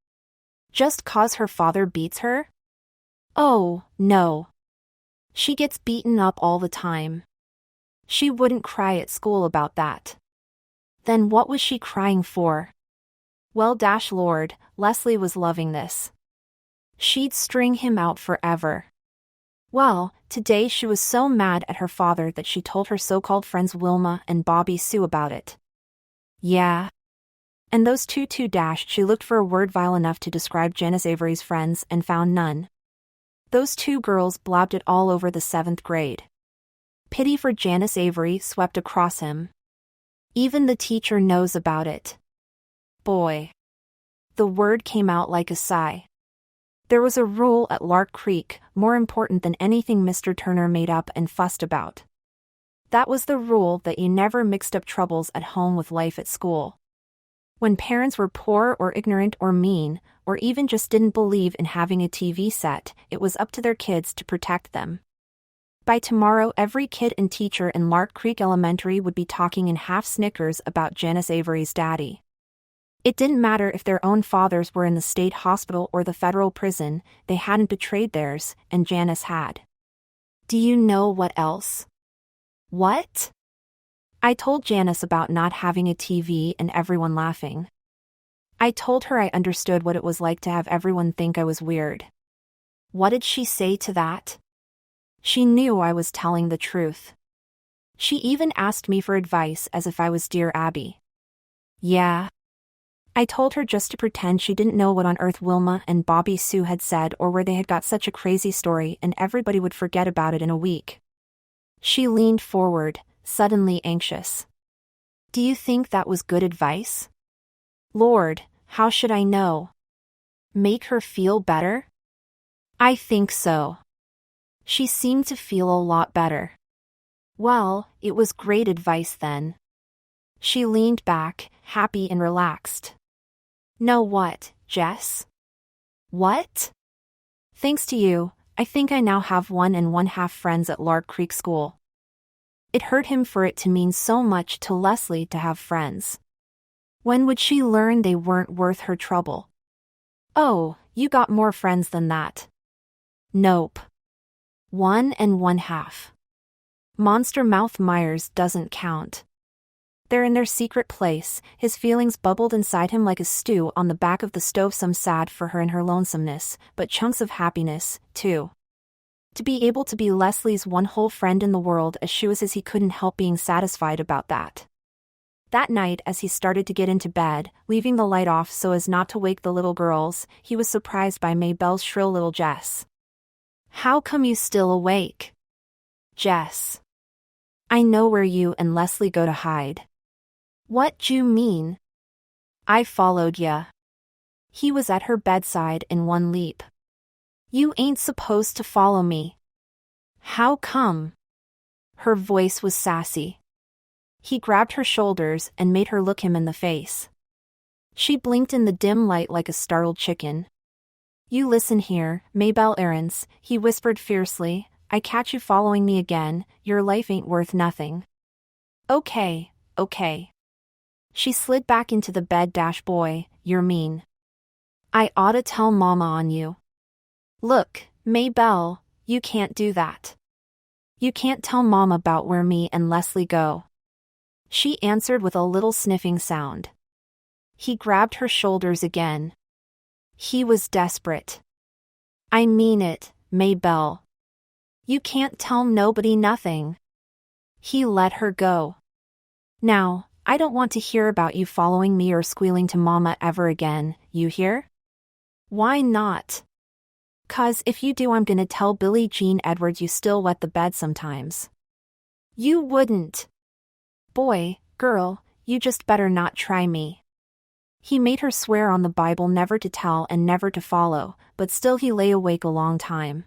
Just 'cause her father beats her? Oh, no. She gets beaten up all the time. She wouldn't cry at school about that. Then what was she crying for? Well, Lord, Leslie was loving this. She'd string him out forever. Well, today she was so mad at her father that she told her so-called friends Wilma and Bobby Sue about it. Yeah. And those two she looked for a word vile enough to describe Janice Avery's friends and found none. Those two girls blabbed it all over the 7th grade. Pity for Janice Avery swept across him. Even the teacher knows about it. Boy. The word came out like a sigh. There was a rule at Lark Creek, more important than anything Mr. Turner made up and fussed about. That was the rule that you never mixed up troubles at home with life at school. When parents were poor or ignorant or mean, or even just didn't believe in having a TV set, it was up to their kids to protect them. By tomorrow, every kid and teacher in Lark Creek Elementary would be talking in half snickers about Janice Avery's daddy. It didn't matter if their own fathers were in the state hospital or the federal prison, they hadn't betrayed theirs, and Janice had. Do you know what else? What? I told Janice about not having a TV and everyone laughing. I told her I understood what it was like to have everyone think I was weird. What did she say to that? She knew I was telling the truth. She even asked me for advice as if I was Dear Abby. Yeah. I told her just to pretend she didn't know what on earth Wilma and Bobby Sue had said or where they had got such a crazy story, and everybody would forget about it in a week. She leaned forward, suddenly anxious. Do you think that was good advice? Lord, how should I know? Make her feel better? I think so. She seemed to feel a lot better. Well, it was great advice then. She leaned back, happy and relaxed. Know what, Jess? What? Thanks to you, I think I now have 1 1/2 friends at Lark Creek School. It hurt him for it to mean so much to Leslie to have friends. When would she learn they weren't worth her trouble? Oh, you got more friends than that. Nope. 1 1/2. Monster Mouth Myers doesn't count. They're in their secret place. His feelings bubbled inside him like a stew on the back of the stove, some sad for her in her lonesomeness, but chunks of happiness, too. To be able to be Leslie's one whole friend in the world as she was, as he couldn't help being satisfied about that. That night, as he started to get into bed, leaving the light off so as not to wake the little girls, he was surprised by Mabel's shrill little Jess. "How come you still awake?" "Jess. I know where you and Leslie go to hide." "What d'you mean?" "I followed ya." He was at her bedside in one leap. "You ain't supposed to follow me." "How come?" Her voice was sassy. He grabbed her shoulders and made her look him in the face. She blinked in the dim light like a startled chicken. "You listen here, Mabel Aarons," he whispered fiercely. "I catch you following me again, your life ain't worth nothing." Okay. She slid back into the bed. "Boy, you're mean. I oughta tell Mama on you." "Look, Mabel, you can't do that. You can't tell Mom about where me and Leslie go." She answered with a little sniffing sound. He grabbed her shoulders again. He was desperate. "I mean it, Mabel. You can't tell nobody nothing." He let her go. "Now, I don't want to hear about you following me or squealing to Mama ever again, you hear?" "Why not?" "'Cause if you do, I'm gonna tell Billie Jean Edwards you still wet the bed sometimes." "You wouldn't." "Boy, girl, you just better not try me." He made her swear on the Bible never to tell and never to follow, but still he lay awake a long time.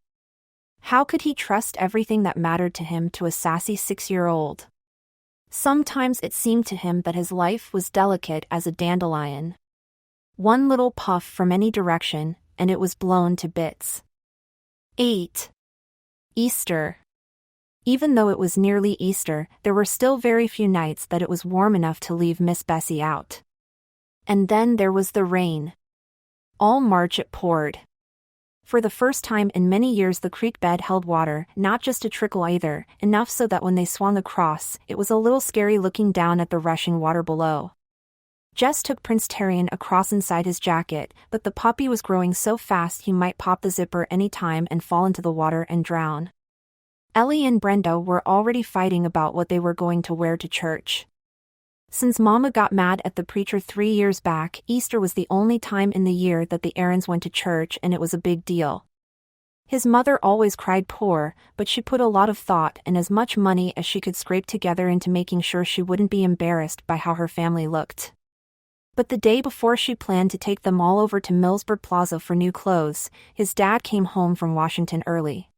How could he trust everything that mattered to him to a sassy 6-year-old? Sometimes it seemed to him that his life was delicate as a dandelion. One little puff from any direction, and it was blown to bits. 8. Easter. Even though it was nearly Easter, there were still very few nights that it was warm enough to leave Miss Bessie out. And then there was the rain. All March it poured. For the first time in many years the creek bed held water, not just a trickle either, enough so that when they swung across, it was a little scary looking down at the rushing water below. Jess took Prince Terrian across inside his jacket, but the puppy was growing so fast he might pop the zipper any time and fall into the water and drown. Ellie and Brenda were already fighting about what they were going to wear to church. Since Mama got mad at the preacher 3 years back, Easter was the only time in the year that the Aarons went to church, and it was a big deal. His mother always cried poor, but she put a lot of thought and as much money as she could scrape together into making sure she wouldn't be embarrassed by how her family looked. But the day before she planned to take them all over to Millsburg Plaza for new clothes, his dad came home from Washington early.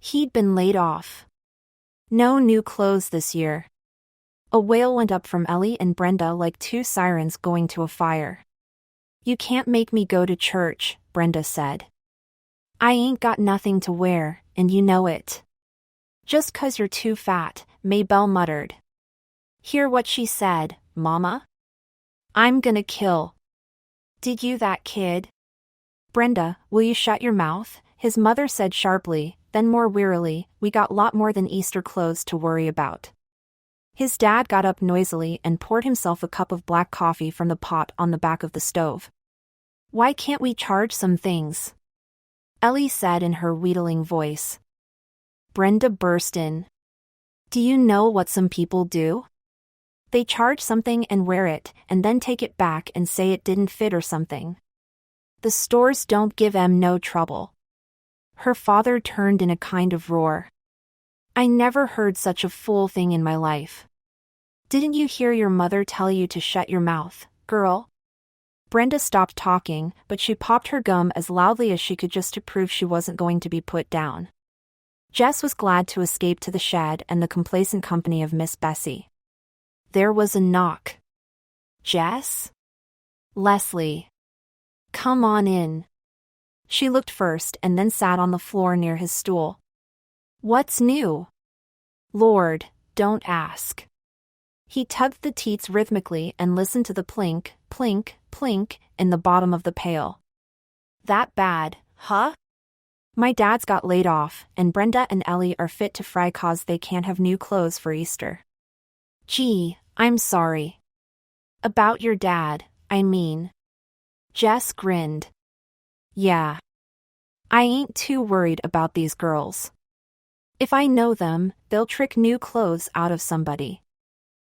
He'd been laid off. No new clothes this year. A wail went up from Ellie and Brenda like 2 sirens going to a fire. "You can't make me go to church," Brenda said. "I ain't got nothing to wear, and you know it." "Just 'cause you're too fat," Mabel muttered. "Hear what she said, Mama? I'm gonna kill. Did you that kid?" "Brenda, will you shut your mouth?" his mother said sharply, then more wearily, "We got lot more than Easter clothes to worry about." His dad got up noisily and poured himself a cup of black coffee from the pot on the back of the stove. "Why can't we charge some things?" Ellie said in her wheedling voice. Brenda burst in. "Do you know what some people do? They charge something and wear it, and then take it back and say it didn't fit or something. The stores don't give 'em no trouble." Her father turned in a kind of roar. "I never heard such a fool thing in my life. Didn't you hear your mother tell you to shut your mouth, girl?" Brenda stopped talking, but she popped her gum as loudly as she could just to prove she wasn't going to be put down. Jess was glad to escape to the shed and the complacent company of Miss Bessie. There was a knock. "Jess?" "Leslie. Come on in." She looked first and then sat on the floor near his stool. "What's new?" "Lord, don't ask." He tugged the teats rhythmically and listened to the plink, plink, plink in the bottom of the pail. "That bad, huh?" "My dad's got laid off, and Brenda and Ellie are fit to fry 'cause they can't have new clothes for Easter." "Gee, I'm sorry." "About your dad, I mean." Jess grinned. "Yeah. I ain't too worried about these girls. If I know them, they'll trick new clothes out of somebody.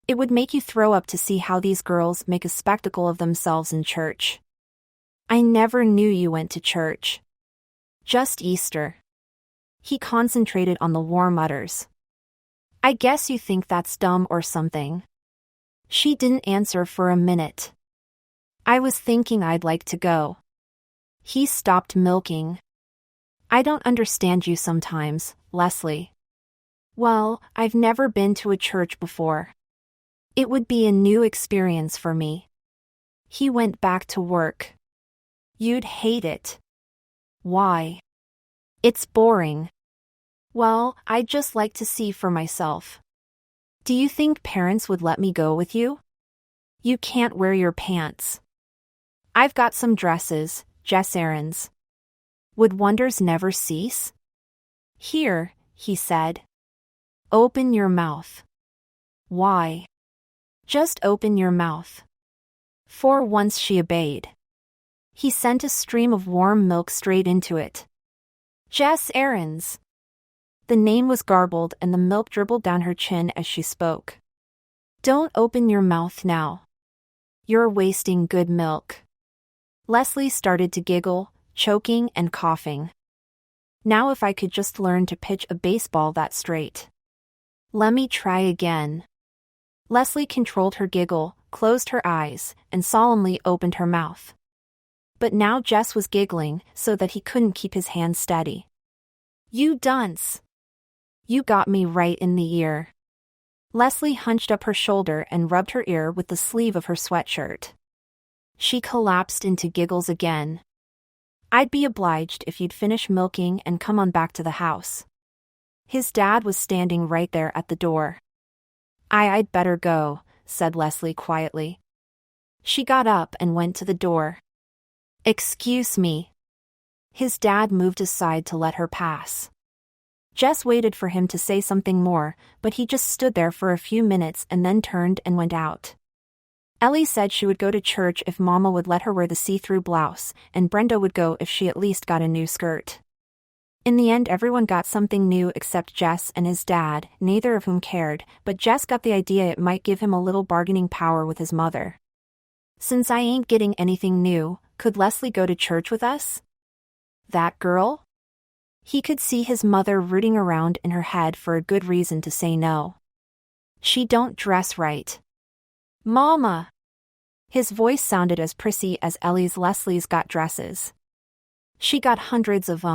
It would make you throw up to see how these girls make a spectacle of themselves in church. I never knew you went to church. Just Easter. He concentrated on the warm utters. I guess you think that's dumb or something. She didn't answer for a minute. I was thinking I'd like to go. He stopped milking. I don't understand you sometimes, Leslie. Well, I've never been to a church before. It would be a new experience for me. He went back to work. You'd hate it. Why? It's boring. Well, I'd just like to see for myself. Do you think parents would let me go with you? You can't wear your pants. I've got some dresses, Jess errands. Would wonders never cease? Here, he said. Open your mouth. Why? Just open your mouth. For once she obeyed. He sent a stream of warm milk straight into it. Jess errands. The name was garbled and the milk dribbled down her chin as she spoke. Don't open your mouth now. You're wasting good milk. Leslie started to giggle, choking and coughing. Now if I could just learn to pitch a baseball that straight. Let me try again. Leslie controlled her giggle, closed her eyes, and solemnly opened her mouth. But now Jess was giggling so that he couldn't keep his hands steady. You dunce! You got me right in the ear. Leslie hunched up her shoulder and rubbed her ear with the sleeve of her sweatshirt. She collapsed into giggles again. I'd be obliged if you'd finish milking and come on back to the house. His dad was standing right there at the door. I'd better go, said Leslie quietly. She got up and went to the door. Excuse me. His dad moved aside to let her pass. Jess waited for him to say something more, but he just stood there for a few minutes and then turned and went out. Ellie said she would go to church if Mama would let her wear the see-through blouse, and Brenda would go if she at least got a new skirt. In the end everyone got something new except Jess and his dad, neither of whom cared, but Jess got the idea it might give him a little bargaining power with his mother. Since I ain't getting anything new, could Leslie go to church with us? That girl? He could see his mother rooting around in her head for a good reason to say no. She don't dress right. Mama! His voice sounded as prissy as Leslie's got dresses. She got hundreds of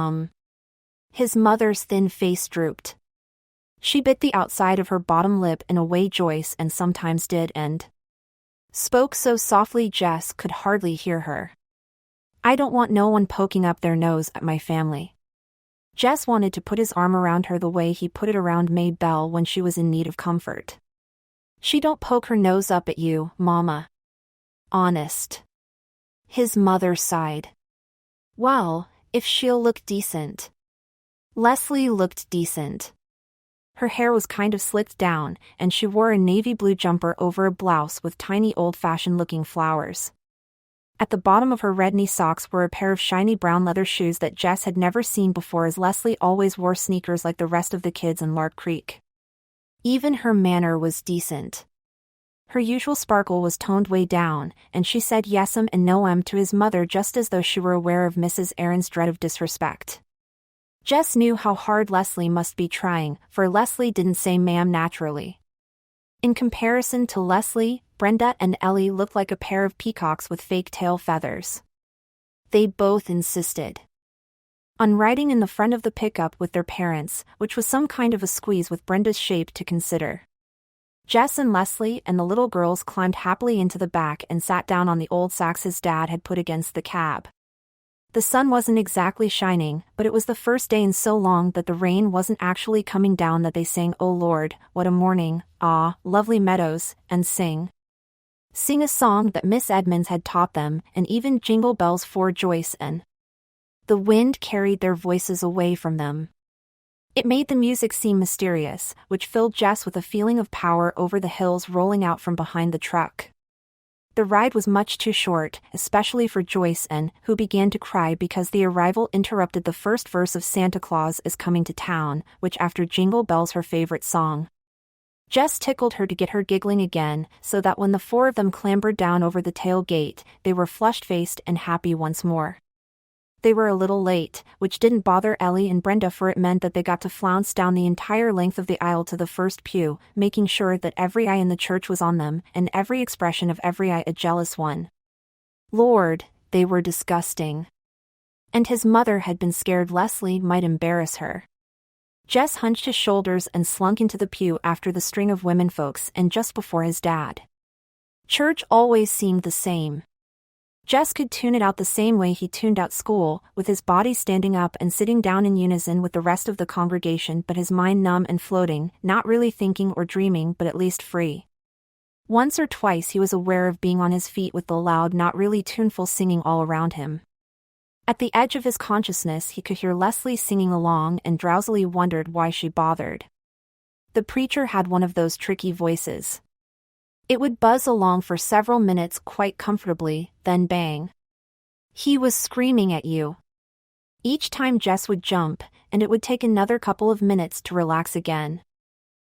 His mother's thin face drooped. She bit the outside of her bottom lip in a way Joyce and sometimes did and spoke so softly Jess could hardly hear her. I don't want no one poking up their nose at my family. Jess wanted to put his arm around her the way he put it around Maid Belle when she was in need of comfort. She don't poke her nose up at you, Mama. Honest. His mother sighed. Well, if she'll look decent. Leslie looked decent. Her hair was kind of slicked down, and she wore a navy blue jumper over a blouse with tiny old-fashioned looking flowers. At the bottom of her red knee socks were a pair of shiny brown leather shoes that Jess had never seen before, as Leslie always wore sneakers like the rest of the kids in Lark Creek. Even her manner was decent. Her usual sparkle was toned way down, and she said yes'm and no'm to his mother just as though she were aware of Mrs. Aaron's dread of disrespect. Jess knew how hard Leslie must be trying, for Leslie didn't say ma'am naturally. In comparison to Leslie, Brenda and Ellie looked like a pair of peacocks with fake tail feathers. They both insisted on riding in the front of the pickup with their parents, which was some kind of a squeeze with Brenda's shape to consider. Jess and Leslie and the little girls climbed happily into the back and sat down on the old sacks his dad had put against the cab. The sun wasn't exactly shining, but it was the first day in so long that the rain wasn't actually coming down that they sang "Oh Lord, what a morning, ah, lovely meadows," and sing a song that Miss Edmonds had taught them, and even Jingle Bells for Joyce, and the wind carried their voices away from them. It made the music seem mysterious, which filled Jess with a feeling of power over the hills rolling out from behind the truck. The ride was much too short, especially for Joyce N., who began to cry because the arrival interrupted the first verse of Santa Claus is Coming to Town, which after Jingle Bells her favorite song. Jess tickled her to get her giggling again, so that when the four of them clambered down over the tailgate, they were flushed-faced and happy once more. They were a little late, which didn't bother Ellie and Brenda, for it meant that they got to flounce down the entire length of the aisle to the first pew, making sure that every eye in the church was on them, and every expression of every eye a jealous one. Lord, they were disgusting. And his mother had been scared Leslie might embarrass her. Jess hunched his shoulders and slunk into the pew after the string of women folks and just before his dad. Church always seemed the same. Jess could tune it out the same way he tuned out school, with his body standing up and sitting down in unison with the rest of the congregation, but his mind numb and floating, not really thinking or dreaming but at least free. Once or twice he was aware of being on his feet with the loud, not really tuneful singing all around him. At the edge of his consciousness he could hear Leslie singing along and drowsily wondered why she bothered. The preacher had one of those tricky voices. It would buzz along for several minutes quite comfortably, then bang. He was screaming at you. Each time Jess would jump, and it would take another couple of minutes to relax again.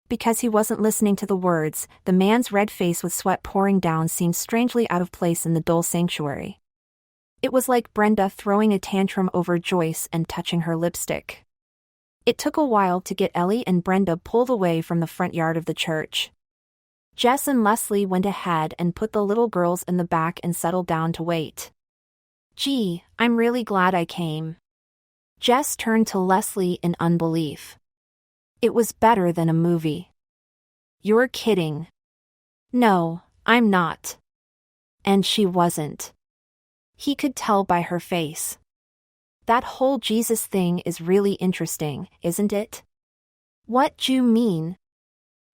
Because he wasn't listening to the words, the man's red face with sweat pouring down seemed strangely out of place in the dull sanctuary. It was like Brenda throwing a tantrum over Joyce and touching her lipstick. It took a while to get Ellie and Brenda pulled away from the front yard of the church. Jess and Leslie went ahead and put the little girls in the back and settled down to wait. Gee, I'm really glad I came. Jess turned to Leslie in unbelief. It was better than a movie. You're kidding. No, I'm not. And she wasn't. He could tell by her face. That whole Jesus thing is really interesting, isn't it? What do you mean?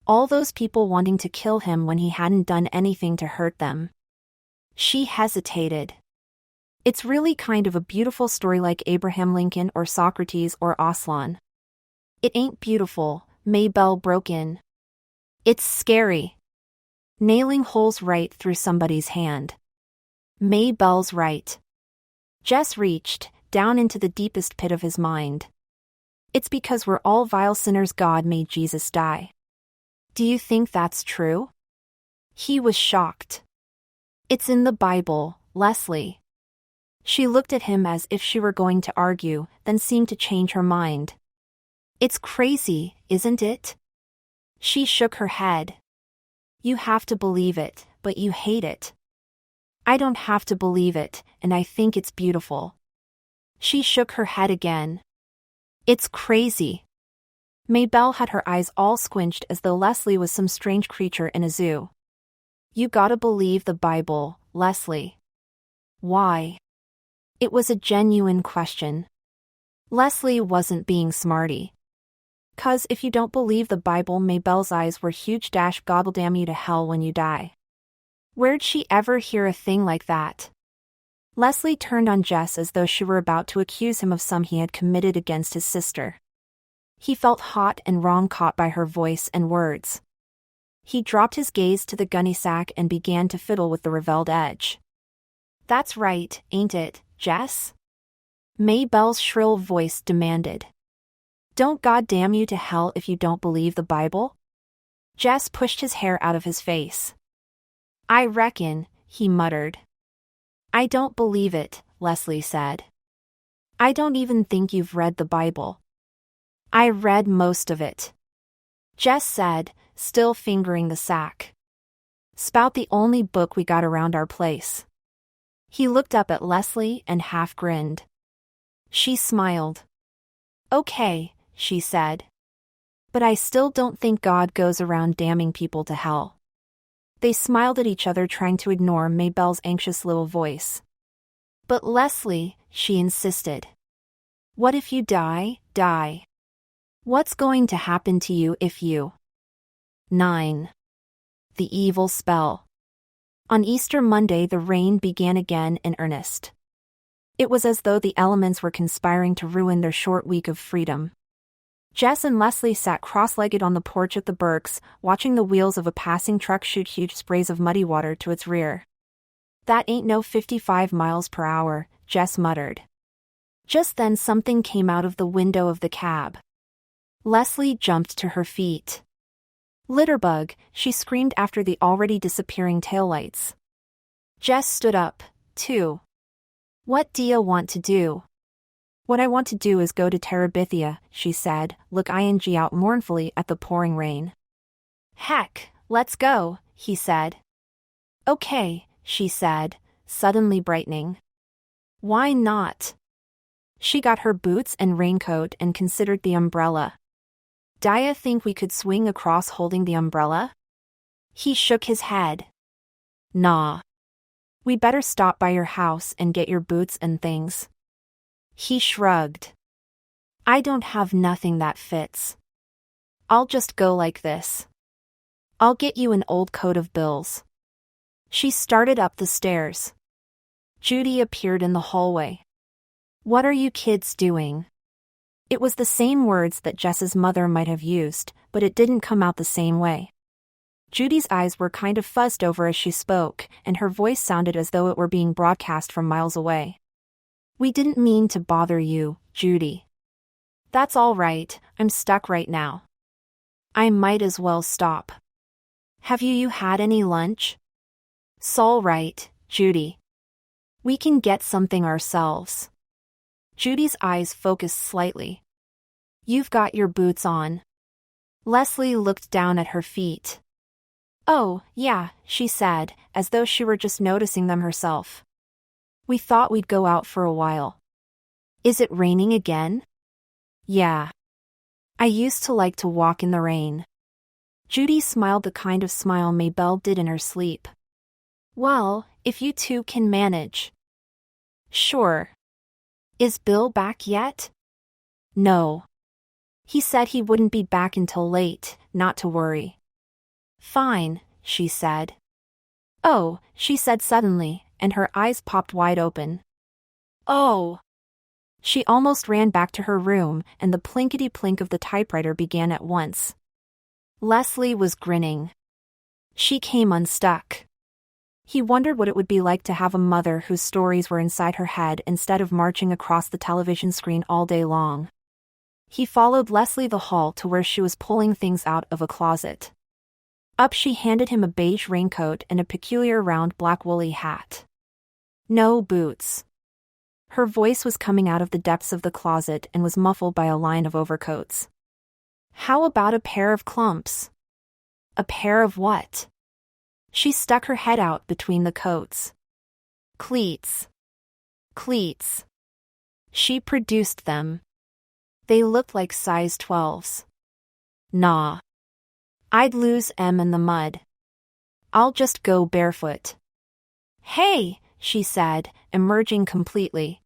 All those people wanting to kill him when he hadn't done anything to hurt them. She hesitated. It's really kind of a beautiful story like Abraham Lincoln or Socrates or Aslan. It ain't beautiful, Maybelle broke in. It's scary. Nailing holes right through somebody's hand. Maybelle's right. Jess reached down into the deepest pit of his mind. It's because we're all vile sinners God made Jesus die. Do you think that's true? He was shocked. It's in the Bible, Leslie. She looked at him as if she were going to argue, then seemed to change her mind. It's crazy, isn't it? She shook her head. You have to believe it, but you hate it. I don't have to believe it, and I think it's beautiful. She shook her head again. It's crazy. Maybelle had her eyes all squinched as though Leslie was some strange creature in a zoo. You gotta believe the Bible, Leslie. Why? It was a genuine question. Leslie wasn't being smarty. 'Cause if you don't believe the Bible, Maybelle's eyes were huge. Gobble damn you to hell when you die. Where'd she ever hear a thing like that? Leslie turned on Jess as though she were about to accuse him of some he had committed against his sister. He felt hot and wrong caught by her voice and words. He dropped his gaze to the gunny sack and began to fiddle with the reveled edge. That's right, ain't it, Jess? Maybelle's shrill voice demanded. Don't God damn you to hell if you don't believe the Bible? Jess pushed his hair out of his face. I reckon, he muttered. I don't believe it, Leslie said. I don't even think you've read the Bible. I read most of it. Jess said, still fingering the sack. Spout the only book we got around our place. He looked up at Leslie and half grinned. She smiled. Okay, she said. But I still don't think God goes around damning people to hell. They smiled at each other, trying to ignore Maybelle's anxious little voice. But Leslie, she insisted. What if you die? What's going to happen to you if you... 9. The evil spell. On Easter Monday the rain began again in earnest. It was as though the elements were conspiring to ruin their short week of freedom. Jess and Leslie sat cross-legged on the porch at the Burkes, watching the wheels of a passing truck shoot huge sprays of muddy water to its rear. That ain't no 55 miles per hour, Jess muttered. Just then something came out of the window of the cab. Leslie jumped to her feet. Litterbug, she screamed after the already disappearing taillights. Jess stood up, too. What do you want to do? What I want to do is go to Terabithia, she said, look ing out mournfully at the pouring rain. Heck, let's go, he said. Okay, she said, suddenly brightening. Why not? She got her boots and raincoat and considered the umbrella. Dia think we could swing across holding the umbrella? He shook his head. Nah. We better stop by your house and get your boots and things. He shrugged. I don't have nothing that fits. I'll just go like this. I'll get you an old coat of Bill's. She started up the stairs. Judy appeared in the hallway. What are you kids doing? It was the same words that Jess's mother might have used, but it didn't come out the same way. Judy's eyes were kind of fuzzed over as she spoke, and her voice sounded as though it were being broadcast from miles away. We didn't mean to bother you, Judy. That's all right, I'm stuck right now. I might as well stop. Have you had any lunch? S'all right, Judy. We can get something ourselves. Judy's eyes focused slightly. You've got your boots on. Leslie looked down at her feet. Oh, yeah, she said, as though she were just noticing them herself. We thought we'd go out for a while. Is it raining again? Yeah. I used to like to walk in the rain. Judy smiled the kind of smile Maybelle did in her sleep. Well, if you two can manage. Sure. Is Bill back yet? No. He said he wouldn't be back until late, not to worry. Fine, she said. Oh, she said suddenly, and her eyes popped wide open. Oh! She almost ran back to her room, and the plinkety-plink of the typewriter began at once. Leslie was grinning. She came unstuck. He wondered what it would be like to have a mother whose stories were inside her head instead of marching across the television screen all day long. He followed Leslie the hall to where she was pulling things out of a closet. Up she handed him a beige raincoat and a peculiar round black woolly hat. No boots. Her voice was coming out of the depths of the closet and was muffled by a line of overcoats. How about a pair of clumps? A pair of what? She stuck her head out between the coats. Cleats. Cleats. She produced them. They looked like size 12s. Nah. I'd lose em in the mud. I'll just go barefoot. Hey, she said, emerging completely.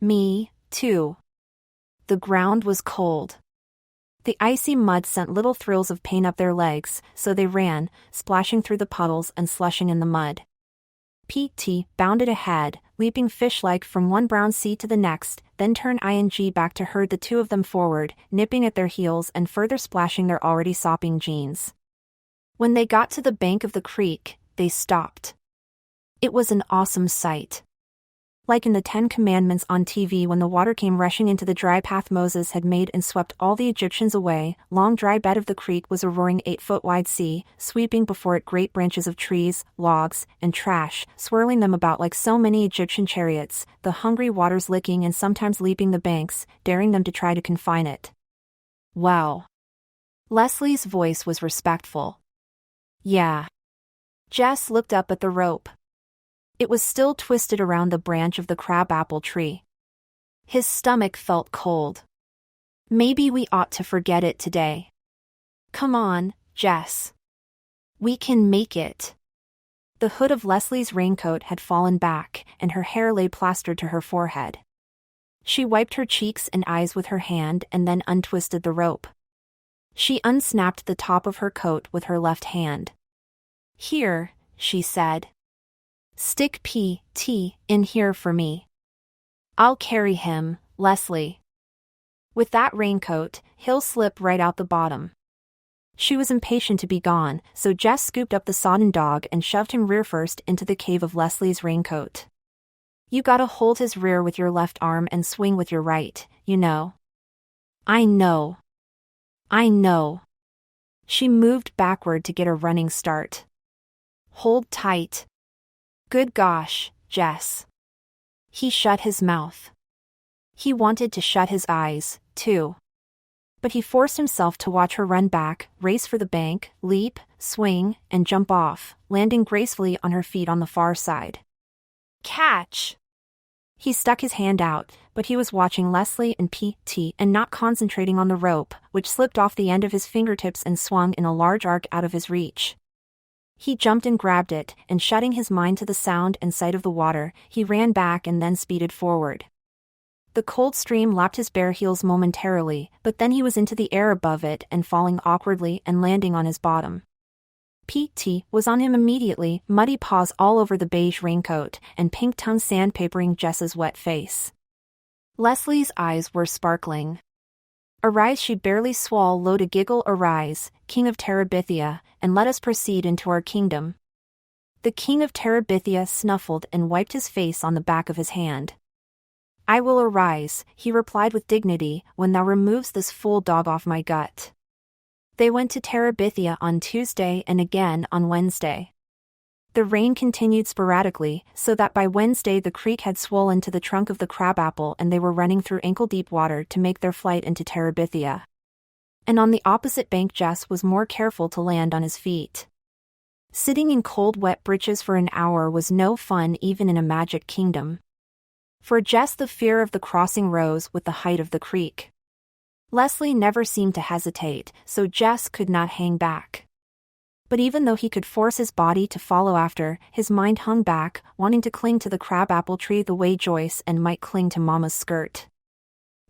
Me, too. The ground was cold. The icy mud sent little thrills of pain up their legs, so they ran, splashing through the puddles and slushing in the mud. P.T. bounded ahead, leaping fish-like from one brown sea to the next, then turned ing back to herd the two of them forward, nipping at their heels and further splashing their already sopping jeans. When they got to the bank of the creek, they stopped. It was an awesome sight. Like in the 10 Commandments on TV when the water came rushing into the dry path Moses had made and swept all the Egyptians away, long dry bed of the creek was a roaring 8-foot-wide sea, sweeping before it great branches of trees, logs, and trash, swirling them about like so many Egyptian chariots, the hungry waters licking and sometimes leaping the banks, daring them to try to confine it. Wow. Leslie's voice was respectful. Yeah. Jess looked up at the rope. It was still twisted around the branch of the crabapple tree. His stomach felt cold. Maybe we ought to forget it today. Come on, Jess. We can make it. The hood of Leslie's raincoat had fallen back, and her hair lay plastered to her forehead. She wiped her cheeks and eyes with her hand and then untwisted the rope. She unsnapped the top of her coat with her left hand. Here, she said. Stick P.T. in here for me. I'll carry him, Leslie. With that raincoat, he'll slip right out the bottom. She was impatient to be gone, so Jess scooped up the sodden dog and shoved him rear first into the cave of Leslie's raincoat. You gotta hold his rear with your left arm and swing with your right, you know. I know. She moved backward to get a running start. Hold tight. Good gosh, Jess. He shut his mouth. He wanted to shut his eyes, too. But he forced himself to watch her run back, race for the bank, leap, swing, and jump off, landing gracefully on her feet on the far side. Catch! He stuck his hand out, but he was watching Leslie and P.T. and not concentrating on the rope, which slipped off the end of his fingertips and swung in a large arc out of his reach. He jumped and grabbed it, and shutting his mind to the sound and sight of the water, he ran back and then speeded forward. The cold stream lapped his bare heels momentarily, but then he was into the air above it and falling awkwardly and landing on his bottom. P.T. was on him immediately, muddy paws all over the beige raincoat, and pink tongue sandpapering Jess's wet face. Leslie's eyes were sparkling. Arise, she barely swallowed a giggle. Arise, King of Terabithia, and let us proceed into our kingdom. The King of Terabithia snuffled and wiped his face on the back of his hand. I will arise, he replied with dignity, when thou removes this fool dog off my gut. They went to Terabithia on Tuesday and again on Wednesday. The rain continued sporadically, so that by Wednesday the creek had swollen to the trunk of the crabapple and they were running through ankle-deep water to make their flight into Terabithia. And on the opposite bank Jess was more careful to land on his feet. Sitting in cold wet breeches for an hour was no fun even in a magic kingdom. For Jess the fear of the crossing rose with the height of the creek. Leslie never seemed to hesitate, so Jess could not hang back. But even though he could force his body to follow after, his mind hung back, wanting to cling to the crabapple tree the way Joyce and Mike cling to Mama's skirt.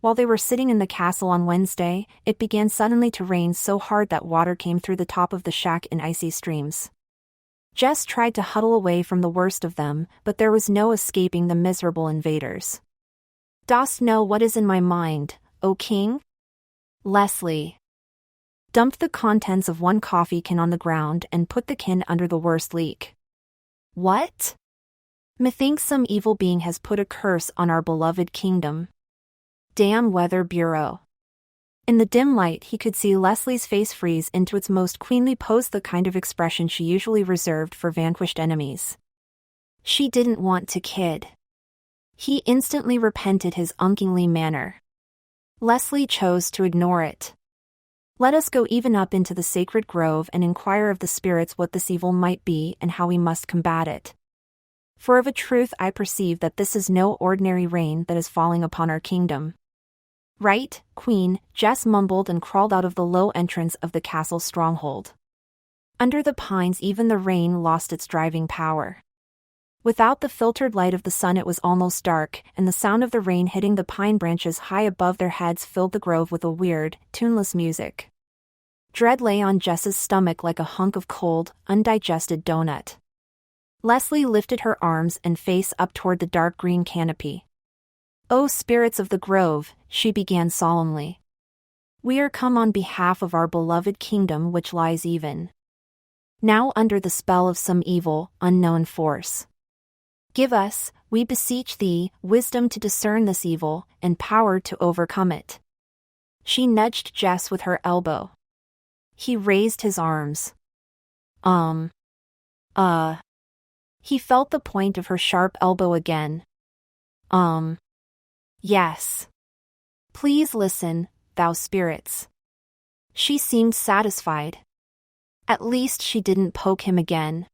While they were sitting in the castle on Wednesday, it began suddenly to rain so hard that water came through the top of the shack in icy streams. Jess tried to huddle away from the worst of them, but there was no escaping the miserable invaders. Dost know what is in my mind, O king? Leslie dumped the contents of one coffee can on the ground and put the can under the worst leak. What? Methinks some evil being has put a curse on our beloved kingdom. Damn Weather Bureau. In the dim light he could see Leslie's face freeze into its most queenly pose, the kind of expression she usually reserved for vanquished enemies. She didn't want to kid. He instantly repented his unkingly manner. Leslie chose to ignore it. Let us go even up into the sacred grove and inquire of the spirits what this evil might be and how we must combat it. For of a truth I perceive that this is no ordinary rain that is falling upon our kingdom. Right, Queen, Jess mumbled and crawled out of the low entrance of the castle stronghold. Under the pines even the rain lost its driving power. Without the filtered light of the sun it was almost dark, and the sound of the rain hitting the pine branches high above their heads filled the grove with a weird, tuneless music. Dread lay on Jess's stomach like a hunk of cold, undigested donut. Leslie lifted her arms and face up toward the dark green canopy. O spirits of the grove, she began solemnly. We are come on behalf of our beloved kingdom which lies even now under the spell of some evil, unknown force. Give us, we beseech thee, wisdom to discern this evil, and power to overcome it. She nudged Jess with her elbow. He raised his arms. He felt the point of her sharp elbow again. Yes. Please listen, thou spirits. She seemed satisfied. At least she didn't poke him again.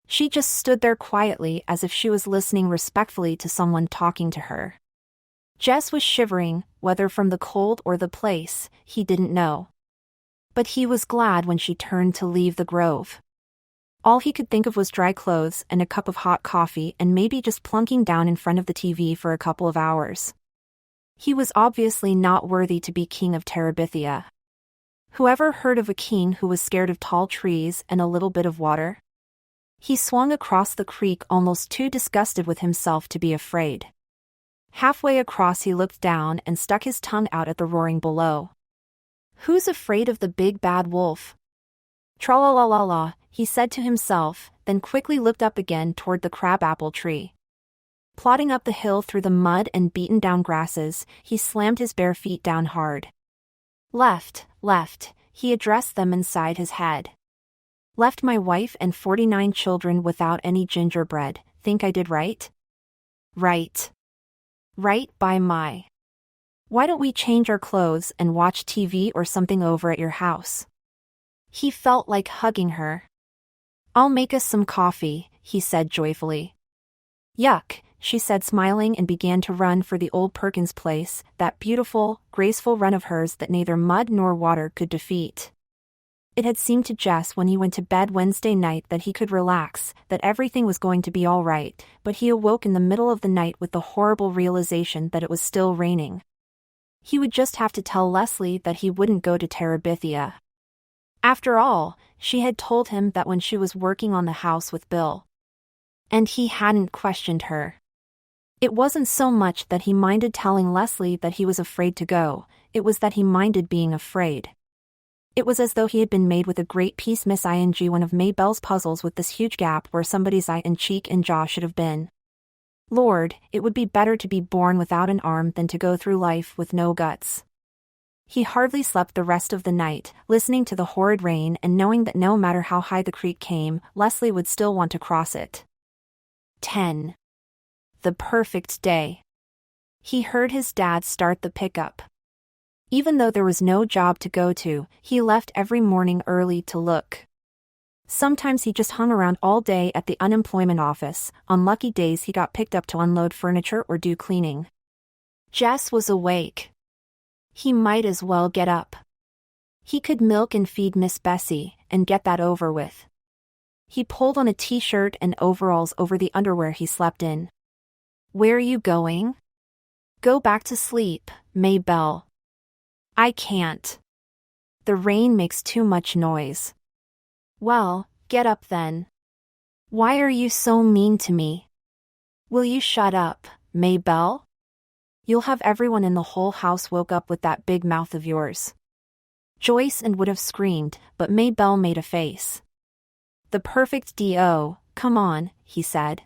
She just stood there quietly as if she was listening respectfully to someone talking to her. Jess was shivering, whether from the cold or the place, he didn't know. But he was glad when she turned to leave the grove. All he could think of was dry clothes and a cup of hot coffee and maybe just plunking down in front of the TV for a couple of hours. He was obviously not worthy to be king of Terabithia. Whoever heard of a king who was scared of tall trees and a little bit of water? He swung across the creek almost too disgusted with himself to be afraid. Halfway across he looked down and stuck his tongue out at the roaring below. Who's afraid of the big bad wolf? Tra-la-la-la-la, he said to himself, then quickly looked up again toward the crabapple tree. Plodding up the hill through the mud and beaten down grasses, he slammed his bare feet down hard. Left, left, he addressed them inside his head. Left my wife and 49 children without any gingerbread, think I did right? Right. Right by my. Why don't we change our clothes and watch TV or something over at your house? He felt like hugging her. I'll make us some coffee, he said joyfully. Yuck, she said smiling and began to run for the old Perkins place, that beautiful, graceful run of hers that neither mud nor water could defeat. It had seemed to Jess when he went to bed Wednesday night that he could relax, that everything was going to be all right, but he awoke in the middle of the night with the horrible realization that it was still raining. He would just have to tell Leslie that he wouldn't go to Terabithia. After all, she had told him that when she was working on the house with Bill. And he hadn't questioned her. It wasn't so much that he minded telling Leslie that he was afraid to go, it was that he minded being afraid. It was as though he had been made with a great piece ing one of Maybelle's puzzles with this huge gap where somebody's eye and cheek and jaw should have been. Lord, it would be better to be born without an arm than to go through life with no guts. He hardly slept the rest of the night, listening to the horrid rain and knowing that no matter how high the creek came, Leslie would still want to cross it. 10. The perfect day. He heard his dad start the pickup. Even though there was no job to go to, he left every morning early to look. Sometimes he just hung around all day at the unemployment office. On lucky days he got picked up to unload furniture or do cleaning. Jess was awake. He might as well get up. He could milk and feed Miss Bessie, and get that over with. He pulled on a t-shirt and overalls over the underwear he slept in. Where are you going? Go back to sleep, Maybelle. I can't. The rain makes too much noise. Well, get up then. Why are you so mean to me? Will you shut up, Maybelle? You'll have everyone in the whole house woke up with that big mouth of yours. Joyce and would have screamed, but Maybelle made a face. The perfect D.O., come on, he said.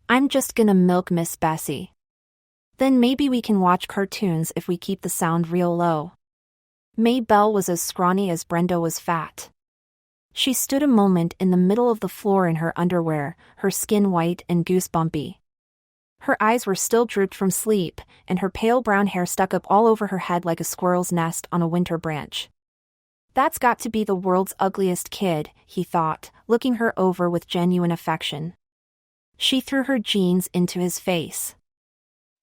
I'm just gonna milk Miss Bessie. Then maybe we can watch cartoons if we keep the sound real low. Maybelle was as scrawny as Brenda was fat. She stood a moment in the middle of the floor in her underwear, her skin white and goosebumpy. Her eyes were still drooped from sleep, and her pale brown hair stuck up all over her head like a squirrel's nest on a winter branch. That's got to be the world's ugliest kid, he thought, looking her over with genuine affection. She threw her jeans into his face.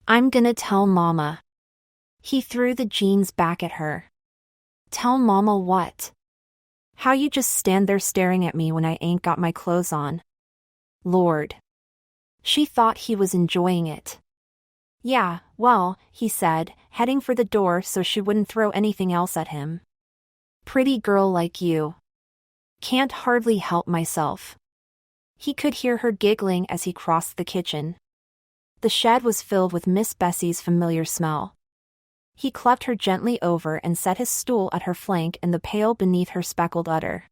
I'm gonna tell Mama. He threw the jeans back at her. Tell Mama what? How you just stand there staring at me when I ain't got my clothes on. Lord. She thought he was enjoying it. Yeah, well, he said, heading for the door so she wouldn't throw anything else at him. Pretty girl like you. Can't hardly help myself. He could hear her giggling as he crossed the kitchen. The shed was filled with Miss Bessie's familiar smell. He clubbed her gently over and set his stool at her flank in the pail beneath her speckled udder.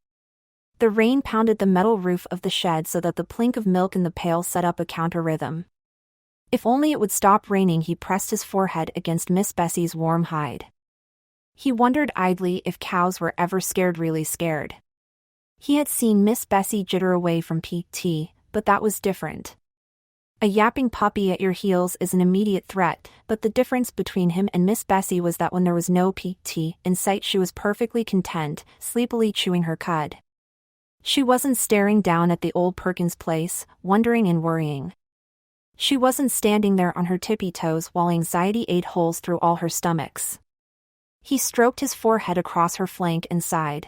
The rain pounded the metal roof of the shed so that the plink of milk in the pail set up a counter-rhythm. If only it would stop raining, he pressed his forehead against Miss Bessie's warm hide. He wondered idly if cows were ever scared, really scared. He had seen Miss Bessie jitter away from PT, but that was different. A yapping puppy at your heels is an immediate threat, but the difference between him and Miss Bessie was that when there was no PT in sight, she was perfectly content, sleepily chewing her cud. She wasn't staring down at the old Perkins place, wondering and worrying. She wasn't standing there on her tippy toes while anxiety ate holes through all her stomachs. He stroked his forehead across her flank and sighed.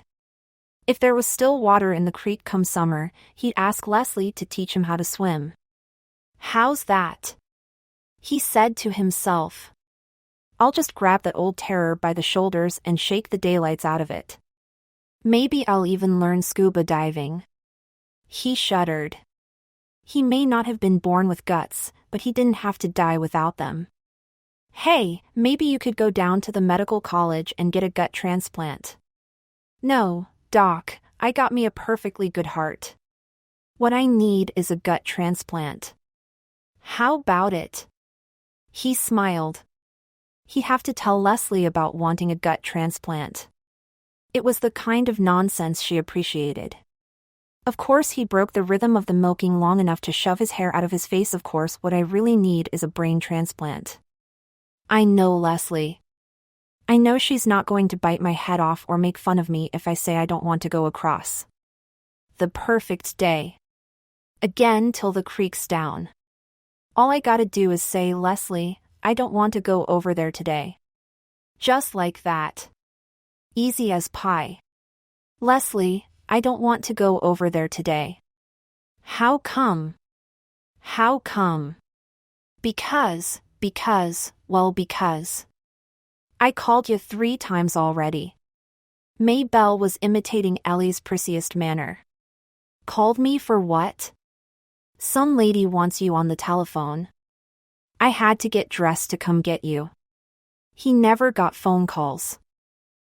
If there was still water in the creek come summer, he'd ask Leslie to teach him how to swim. How's that? He said to himself. I'll just grab that old terror by the shoulders and shake the daylights out of it. Maybe I'll even learn scuba diving. He shuddered. He may not have been born with guts, but he didn't have to die without them. Hey, maybe you could go down to the medical college and get a gut transplant. No, Doc, I got me a perfectly good heart. What I need is a gut transplant. How about it? He smiled. He'd have to tell Leslie about wanting a gut transplant. It was the kind of nonsense she appreciated. Of course he broke the rhythm of the milking long enough to shove his hair out of his face. Of course, what I really need is a brain transplant. I know Leslie. I know she's not going to bite my head off or make fun of me if I say I don't want to go across. The perfect day. Again till the creek's down. All I gotta do is say, Leslie, I don't want to go over there today. Just like that. Easy as pie. Leslie, I don't want to go over there today. How come? How come? Because. I called you 3 times already. Maybelle was imitating Ellie's precious manner. Called me for what? Some lady wants you on the telephone. I had to get dressed to come get you. He never got phone calls.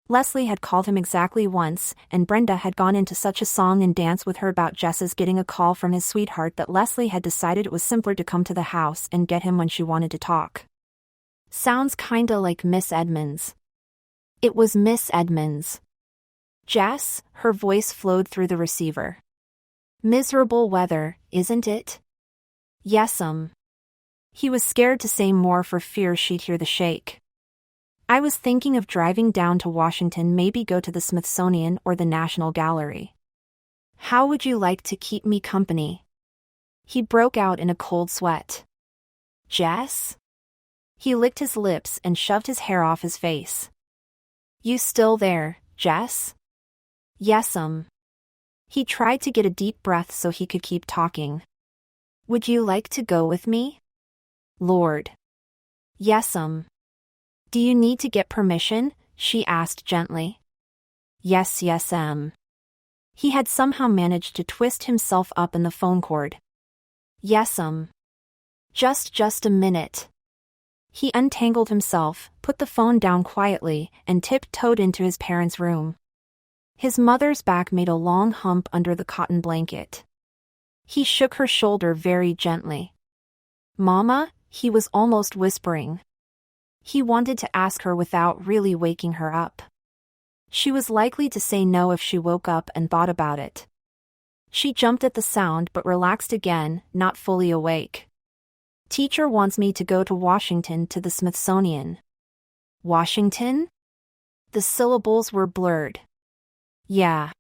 Leslie had called him exactly once, and Brenda had gone into such a song and dance with her about Jess's getting a call from his sweetheart that Leslie had decided it was simpler to come to the house and get him when she wanted to talk. Sounds kinda like Miss Edmonds. It was Miss Edmonds. Jess, her voice flowed through the receiver. Miserable weather, isn't it? Yes'm. He was scared to say more for fear she'd hear the shake. I was thinking of driving down to Washington, maybe go to the Smithsonian or the National Gallery. How would you like to keep me company? He broke out in a cold sweat. Jess? He licked his lips and shoved his hair off his face. You still there, Jess? Yes'm. He tried to get a deep breath so he could keep talking. Would you like to go with me? Lord. Yes'm. Do you need to get permission? She asked gently. Yes, yes'm. He had somehow managed to twist himself up in the phone cord. Yes'm. Just a minute. He untangled himself, put the phone down quietly, and tiptoed into his parents' room. His mother's back made a long hump under the cotton blanket. He shook her shoulder very gently. Mama, he was almost whispering. He wanted to ask her without really waking her up. She was likely to say no if she woke up and thought about it. She jumped at the sound but relaxed again, not fully awake. Teacher wants me to go to Washington to the Smithsonian. Washington? The syllables were blurred. Yeah.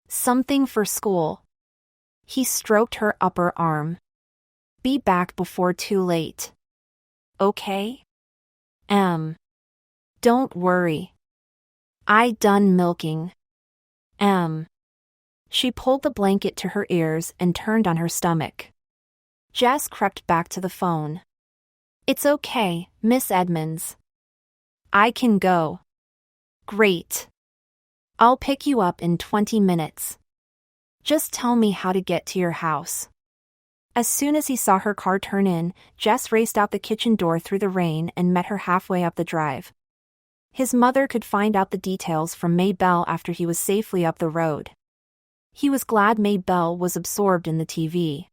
Something for school. He stroked her upper arm. Be back before too late. Okay? Don't worry. I done milking. She pulled the blanket to her ears and turned on her stomach. Jess crept back to the phone. It's okay, Miss Edmonds. I can go. Great. I'll pick you up in 20 minutes. Just tell me how to get to your house. As soon as he saw her car turn in, Jess raced out the kitchen door through the rain and met her halfway up the drive. His mother could find out the details from Maybelle after he was safely up the road. He was glad Maybelle was absorbed in the TV.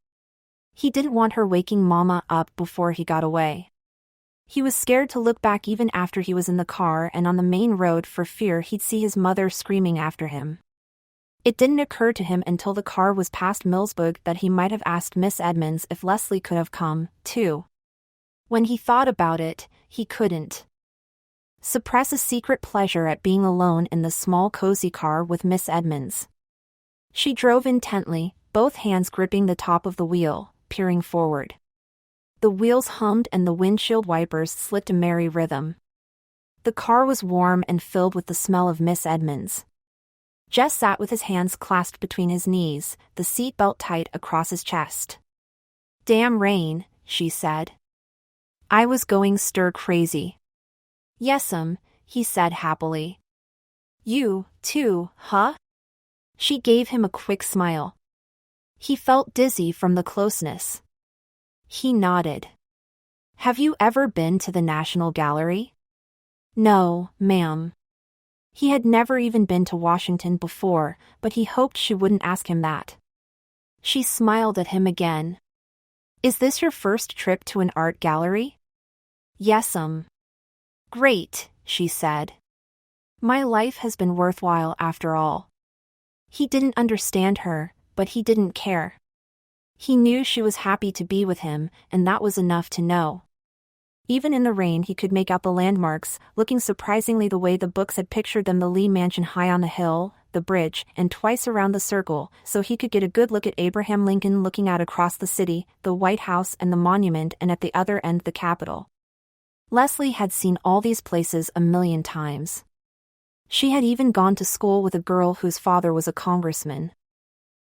He didn't want her waking Mama up before he got away. He was scared to look back even after he was in the car and on the main road for fear he'd see his mother screaming after him. It didn't occur to him until the car was past Millsburg that he might have asked Miss Edmonds if Leslie could have come, too. When he thought about it, he couldn't suppress a secret pleasure at being alone in the small cozy car with Miss Edmonds. She drove intently, both hands gripping the top of the wheel, peering forward. The wheels hummed and the windshield wipers slipped a merry rhythm. The car was warm and filled with the smell of Miss Edmonds. Jess sat with his hands clasped between his knees, the seat belt tight across his chest. Damn rain, she said. I was going stir crazy. Yes'm, he said happily. You, too, huh? She gave him a quick smile. He felt dizzy from the closeness. He nodded. Have you ever been to the National Gallery? No, ma'am. He had never even been to Washington before, but he hoped she wouldn't ask him that. She smiled at him again. Is this your first trip to an art gallery? Yes'm. Great, she said. My life has been worthwhile after all. He didn't understand her, but he didn't care. He knew she was happy to be with him, and that was enough to know. Even in the rain he could make out the landmarks, looking surprisingly the way the books had pictured them: the Lee Mansion high on the hill, the bridge, and twice around the circle, so he could get a good look at Abraham Lincoln looking out across the city, the White House and the monument, and at the other end the Capitol. Leslie had seen all these places a million times. She had even gone to school with a girl whose father was a congressman.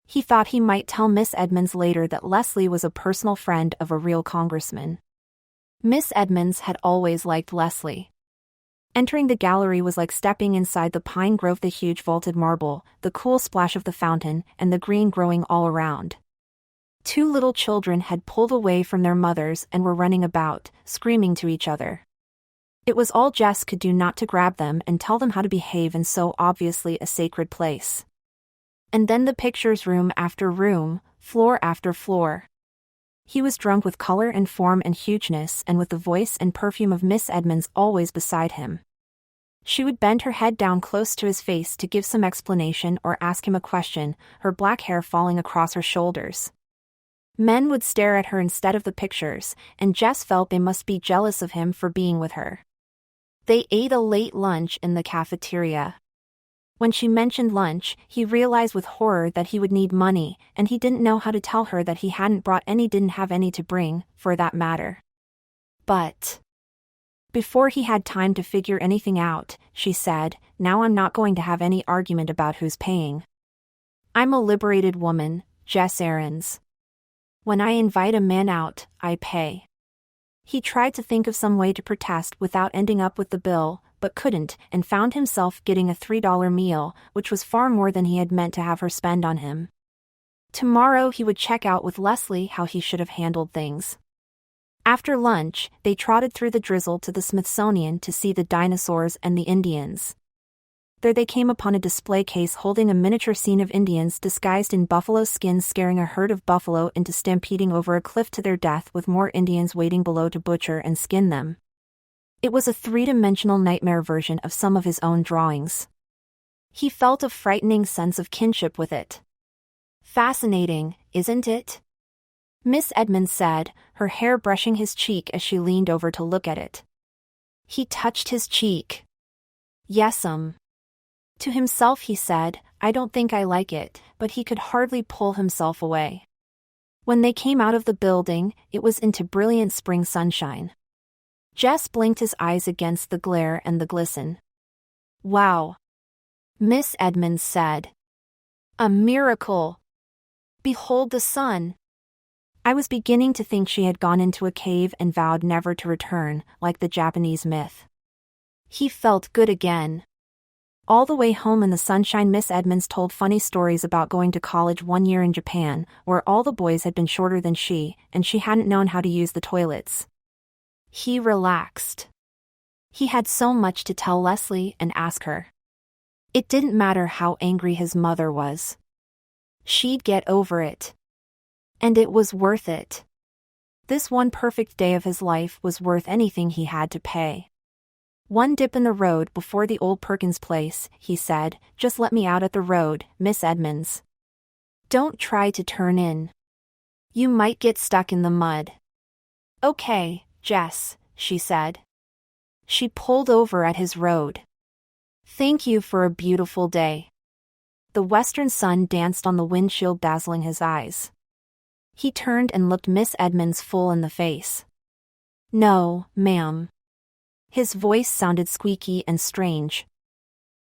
He thought he might tell Miss Edmonds later that Leslie was a personal friend of a real congressman. Miss Edmonds had always liked Leslie. Entering the gallery was like stepping inside the pine grove: the huge vaulted marble, the cool splash of the fountain, and the green growing all around. 2 little children had pulled away from their mothers and were running about, screaming to each other. It was all Jess could do not to grab them and tell them how to behave in so obviously a sacred place. And then the pictures, room after room, floor after floor. He was drunk with color and form and hugeness, and with the voice and perfume of Miss Edmonds always beside him. She would bend her head down close to his face to give some explanation or ask him a question, her black hair falling across her shoulders. Men would stare at her instead of the pictures, and Jess felt they must be jealous of him for being with her. They ate a late lunch in the cafeteria. When she mentioned lunch, he realized with horror that he would need money, and he didn't know how to tell her that he hadn't brought any, didn't have any to bring, for that matter. But before he had time to figure anything out, she said, "Now I'm not going to have any argument about who's paying. I'm a liberated woman, Jess Aarons. When I invite a man out, I pay." He tried to think of some way to protest without ending up with the bill, but couldn't, and found himself getting a $3 meal, which was far more than he had meant to have her spend on him. Tomorrow he would check out with Leslie how he should have handled things. After lunch, they trotted through the drizzle to the Smithsonian to see the dinosaurs and the Indians. There they came upon a display case holding a miniature scene of Indians disguised in buffalo skins scaring a herd of buffalo into stampeding over a cliff to their death, with more Indians waiting below to butcher and skin them. It was a 3-dimensional nightmare version of some of his own drawings. He felt a frightening sense of kinship with it. Fascinating, isn't it? Miss Edmonds said, her hair brushing his cheek as she leaned over to look at it. He touched his cheek. Yes'm. To himself he said, "I don't think I like it," but he could hardly pull himself away. When they came out of the building, it was into brilliant spring sunshine. Jess blinked his eyes against the glare and the glisten. "Wow," Miss Edmonds said. "A miracle. Behold the sun." I was beginning to think she had gone into a cave and vowed never to return, like the Japanese myth. He felt good again. All the way home in the sunshine, Miss Edmonds told funny stories about going to college one year in Japan, where all the boys had been shorter than she, and she hadn't known how to use the toilets. He relaxed. He had so much to tell Leslie and ask her. It didn't matter how angry his mother was. She'd get over it. And it was worth it. This one perfect day of his life was worth anything he had to pay. "One dip in the road before the old Perkins place," he said. "Just let me out at the road, Miss Edmonds. Don't try to turn in. You might get stuck in the mud." "Okay, Jess," she said. She pulled over at his road. "Thank you for a beautiful day." The western sun danced on the windshield, dazzling his eyes. He turned and looked Miss Edmonds full in the face. "No, ma'am." His voice sounded squeaky and strange.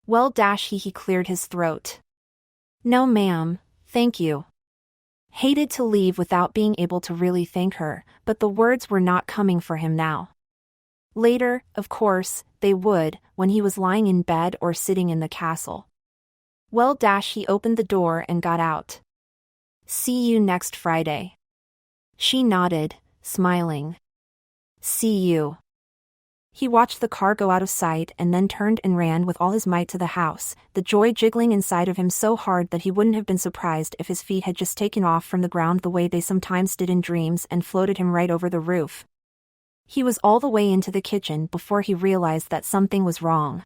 "Well, he cleared his throat. "No, ma'am, thank you." Hated to leave without being able to really thank her, but the words were not coming for him now. Later, of course, they would, when he was lying in bed or sitting in the castle. Well, he opened the door and got out. "See you next Friday." She nodded, smiling. See you. He watched the car go out of sight and then turned and ran with all his might to the house, the joy jiggling inside of him so hard that he wouldn't have been surprised if his feet had just taken off from the ground the way they sometimes did in dreams and floated him right over the roof. He was all the way into the kitchen before he realized that something was wrong.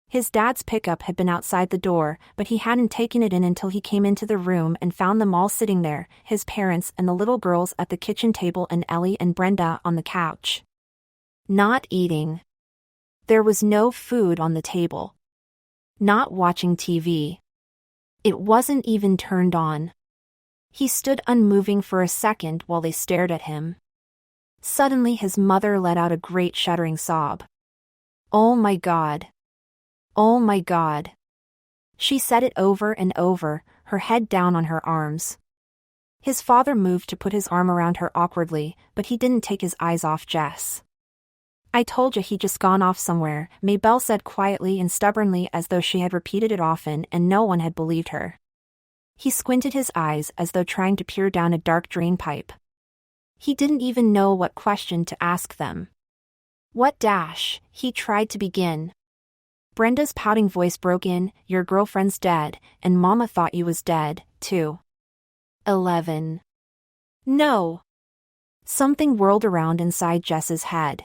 His dad's pickup had been outside the door, but he hadn't taken it in until he came into the room and found them all sitting there, his parents and the little girls at the kitchen table and Ellie and Brenda on the couch. Not eating. There was no food on the table. Not watching TV. It wasn't even turned on. He stood unmoving for a second while they stared at him. Suddenly his mother let out a great shuddering sob. Oh my God. Oh my God. She said it over and over, her head down on her arms. His father moved to put his arm around her awkwardly, but he didn't take his eyes off Jess. I told you he'd just gone off somewhere, Maybelle said quietly and stubbornly as though she had repeated it often and no one had believed her. He squinted his eyes as though trying to peer down a dark drain pipe. He didn't even know what question to ask them. What dash, he tried to begin. Brenda's pouting voice broke in, your girlfriend's dead, and Mama thought you was dead, too. 11. No. Something whirled around inside Jess's head.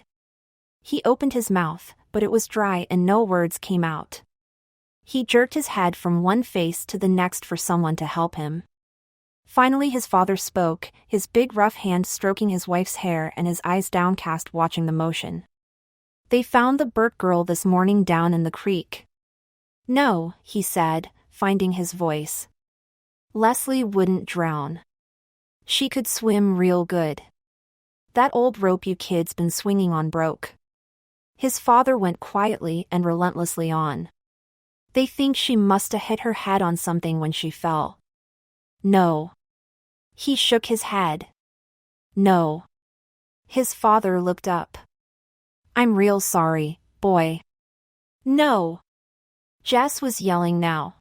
He opened his mouth, but it was dry and no words came out. He jerked his head from one face to the next for someone to help him. Finally his father spoke, his big rough hand stroking his wife's hair and his eyes downcast watching the motion. They found the Burke girl this morning down in the creek. No, he said, finding his voice. Leslie wouldn't drown. She could swim real good. That old rope you kids been swinging on broke. His father went quietly and relentlessly on. They think she must have hit her head on something when she fell. No. He shook his head. No. His father looked up. I'm real sorry, boy. No. Jess was yelling now.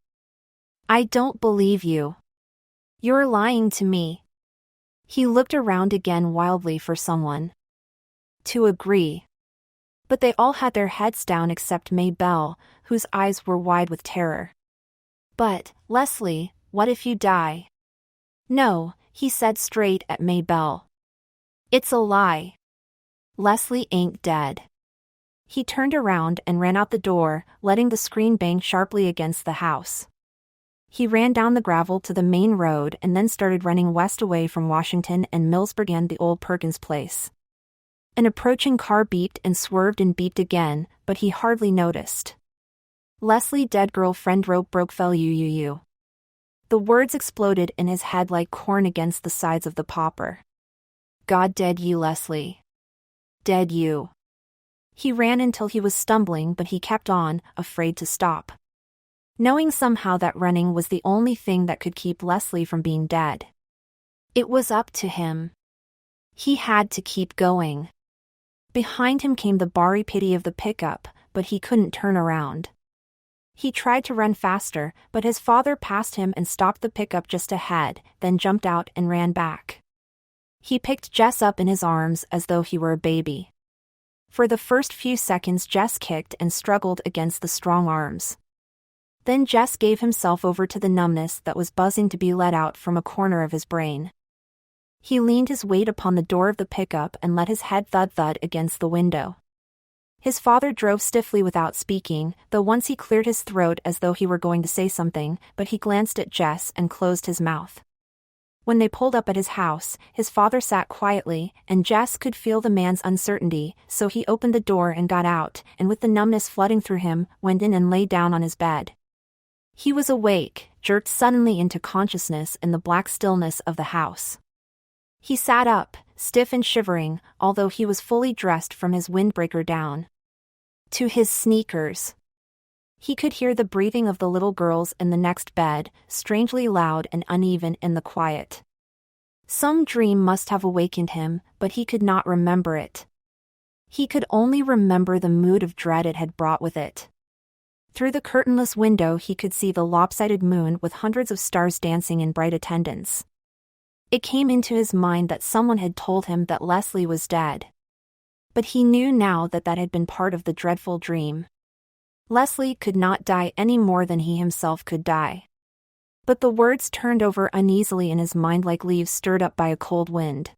I don't believe you. You're lying to me. He looked around again wildly for someone to agree. But they all had their heads down except Maybelle, whose eyes were wide with terror. But, Leslie, what if you die? No, he said straight at Maybelle. It's a lie. Leslie ain't dead. He turned around and ran out the door, letting the screen bang sharply against the house. He ran down the gravel to the main road and then started running west away from Washington and Millsburg and the old Perkins place. An approaching car beeped and swerved and beeped again, but he hardly noticed. Leslie dead girlfriend rope broke fell you. The words exploded in his head like corn against the sides of the popper. God dead you, Leslie. Dead you. He ran until he was stumbling, but he kept on, afraid to stop. Knowing somehow that running was the only thing that could keep Leslie from being dead. It was up to him. He had to keep going. Behind him came the bari pity of the pickup, but he couldn't turn around. He tried to run faster, but his father passed him and stopped the pickup just ahead, then jumped out and ran back. He picked Jess up in his arms as though he were a baby. For the first few seconds Jess kicked and struggled against the strong arms. Then Jess gave himself over to the numbness that was buzzing to be let out from a corner of his brain. He leaned his weight upon the door of the pickup and let his head thud against the window. His father drove stiffly without speaking, though once he cleared his throat as though he were going to say something, but he glanced at Jess and closed his mouth. When they pulled up at his house, his father sat quietly, and Jess could feel the man's uncertainty, so he opened the door and got out, and with the numbness flooding through him, went in and lay down on his bed. He was awake, jerked suddenly into consciousness in the black stillness of the house. He sat up, stiff and shivering, although he was fully dressed from his windbreaker down to his sneakers. He could hear the breathing of the little girls in the next bed, strangely loud and uneven in the quiet. Some dream must have awakened him, but he could not remember it. He could only remember the mood of dread it had brought with it. Through the curtainless window he could see the lopsided moon with hundreds of stars dancing in bright attendance. It came into his mind that someone had told him that Leslie was dead. But he knew now that that had been part of the dreadful dream. Leslie could not die any more than he himself could die. But the words turned over uneasily in his mind like leaves stirred up by a cold wind.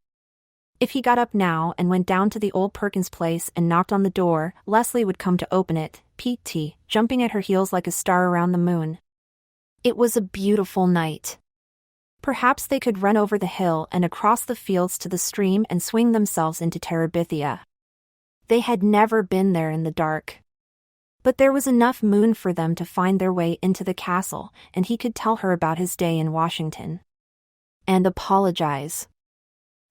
If he got up now and went down to the old Perkins place and knocked on the door, Leslie would come to open it, P.T., jumping at her heels like a star around the moon. It was a beautiful night. Perhaps they could run over the hill and across the fields to the stream and swing themselves into Terabithia. They had never been there in the dark. But there was enough moon for them to find their way into the castle, and he could tell her about his day in Washington. And apologize.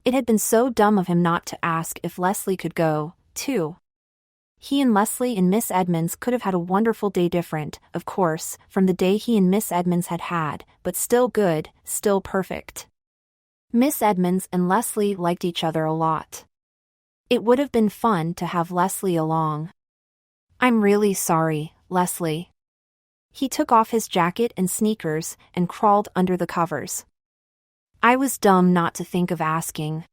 It had been so dumb of him not to ask if Leslie could go, too. He and Leslie and Miss Edmonds could have had a wonderful day, different, of course, from the day he and Miss Edmonds had had, but still good, still perfect. Miss Edmonds and Leslie liked each other a lot. It would have been fun to have Leslie along. "I'm really sorry, Leslie." He took off his jacket and sneakers and crawled under the covers. "I was dumb not to think of asking."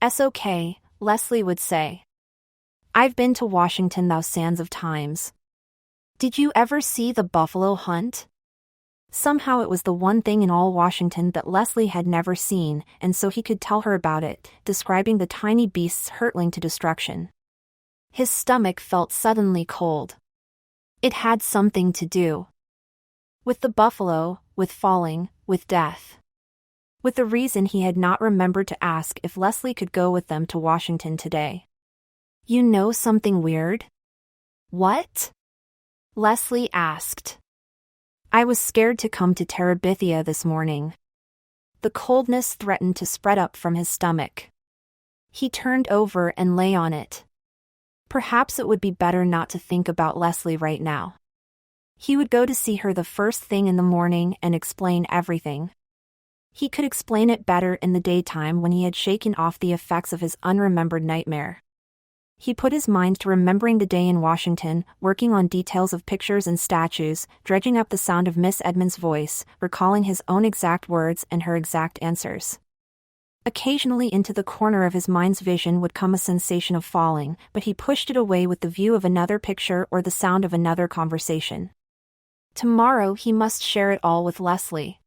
"Es okay," Leslie would say. "I've been to Washington thousands of times. Did you ever see the buffalo hunt?" Somehow it was the one thing in all Washington that Leslie had never seen, and so he could tell her about it, describing the tiny beasts hurtling to destruction. His stomach felt suddenly cold. It had something to do with the buffalo, with falling, with death. With the reason he had not remembered to ask if Leslie could go with them to Washington today. "You know something weird?" "What?" Leslie asked. "I was scared to come to Terabithia this morning." The coldness threatened to spread up from his stomach. He turned over and lay on it. Perhaps it would be better not to think about Leslie right now. He would go to see her the first thing in the morning and explain everything. He could explain it better in the daytime when he had shaken off the effects of his unremembered nightmare. He put his mind to remembering the day in Washington, working on details of pictures and statues, dredging up the sound of Miss Edmonds' voice, recalling his own exact words and her exact answers. Occasionally into the corner of his mind's vision would come a sensation of falling, but he pushed it away with the view of another picture or the sound of another conversation. Tomorrow he must share it all with Leslie.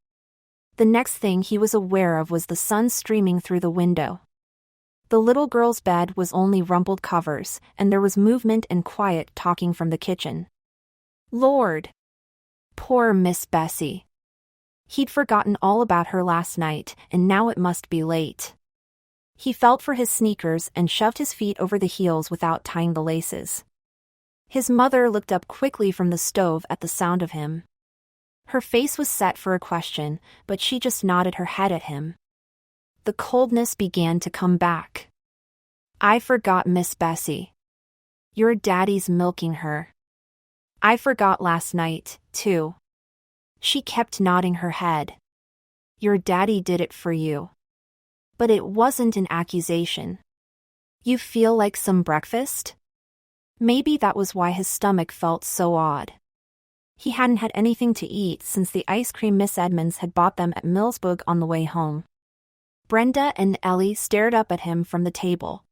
The next thing he was aware of was the sun streaming through the window. The little girl's bed was only rumpled covers, and there was movement and quiet talking from the kitchen. Lord! Poor Miss Bessie. He'd forgotten all about her last night, and now it must be late. He felt for his sneakers and shoved his feet over the heels without tying the laces. His mother looked up quickly from the stove at the sound of him. Her face was set for a question, but she just nodded her head at him. The coldness began to come back. "I forgot Miss Bessie. Your daddy's milking her. I forgot last night, too." She kept nodding her head. "Your daddy did it for you." But it wasn't an accusation. "You feel like some breakfast?" Maybe that was why his stomach felt so odd. He hadn't had anything to eat since the ice cream Miss Edmonds had bought them at Millsburg on the way home. Brenda and Ellie stared up at him from the table.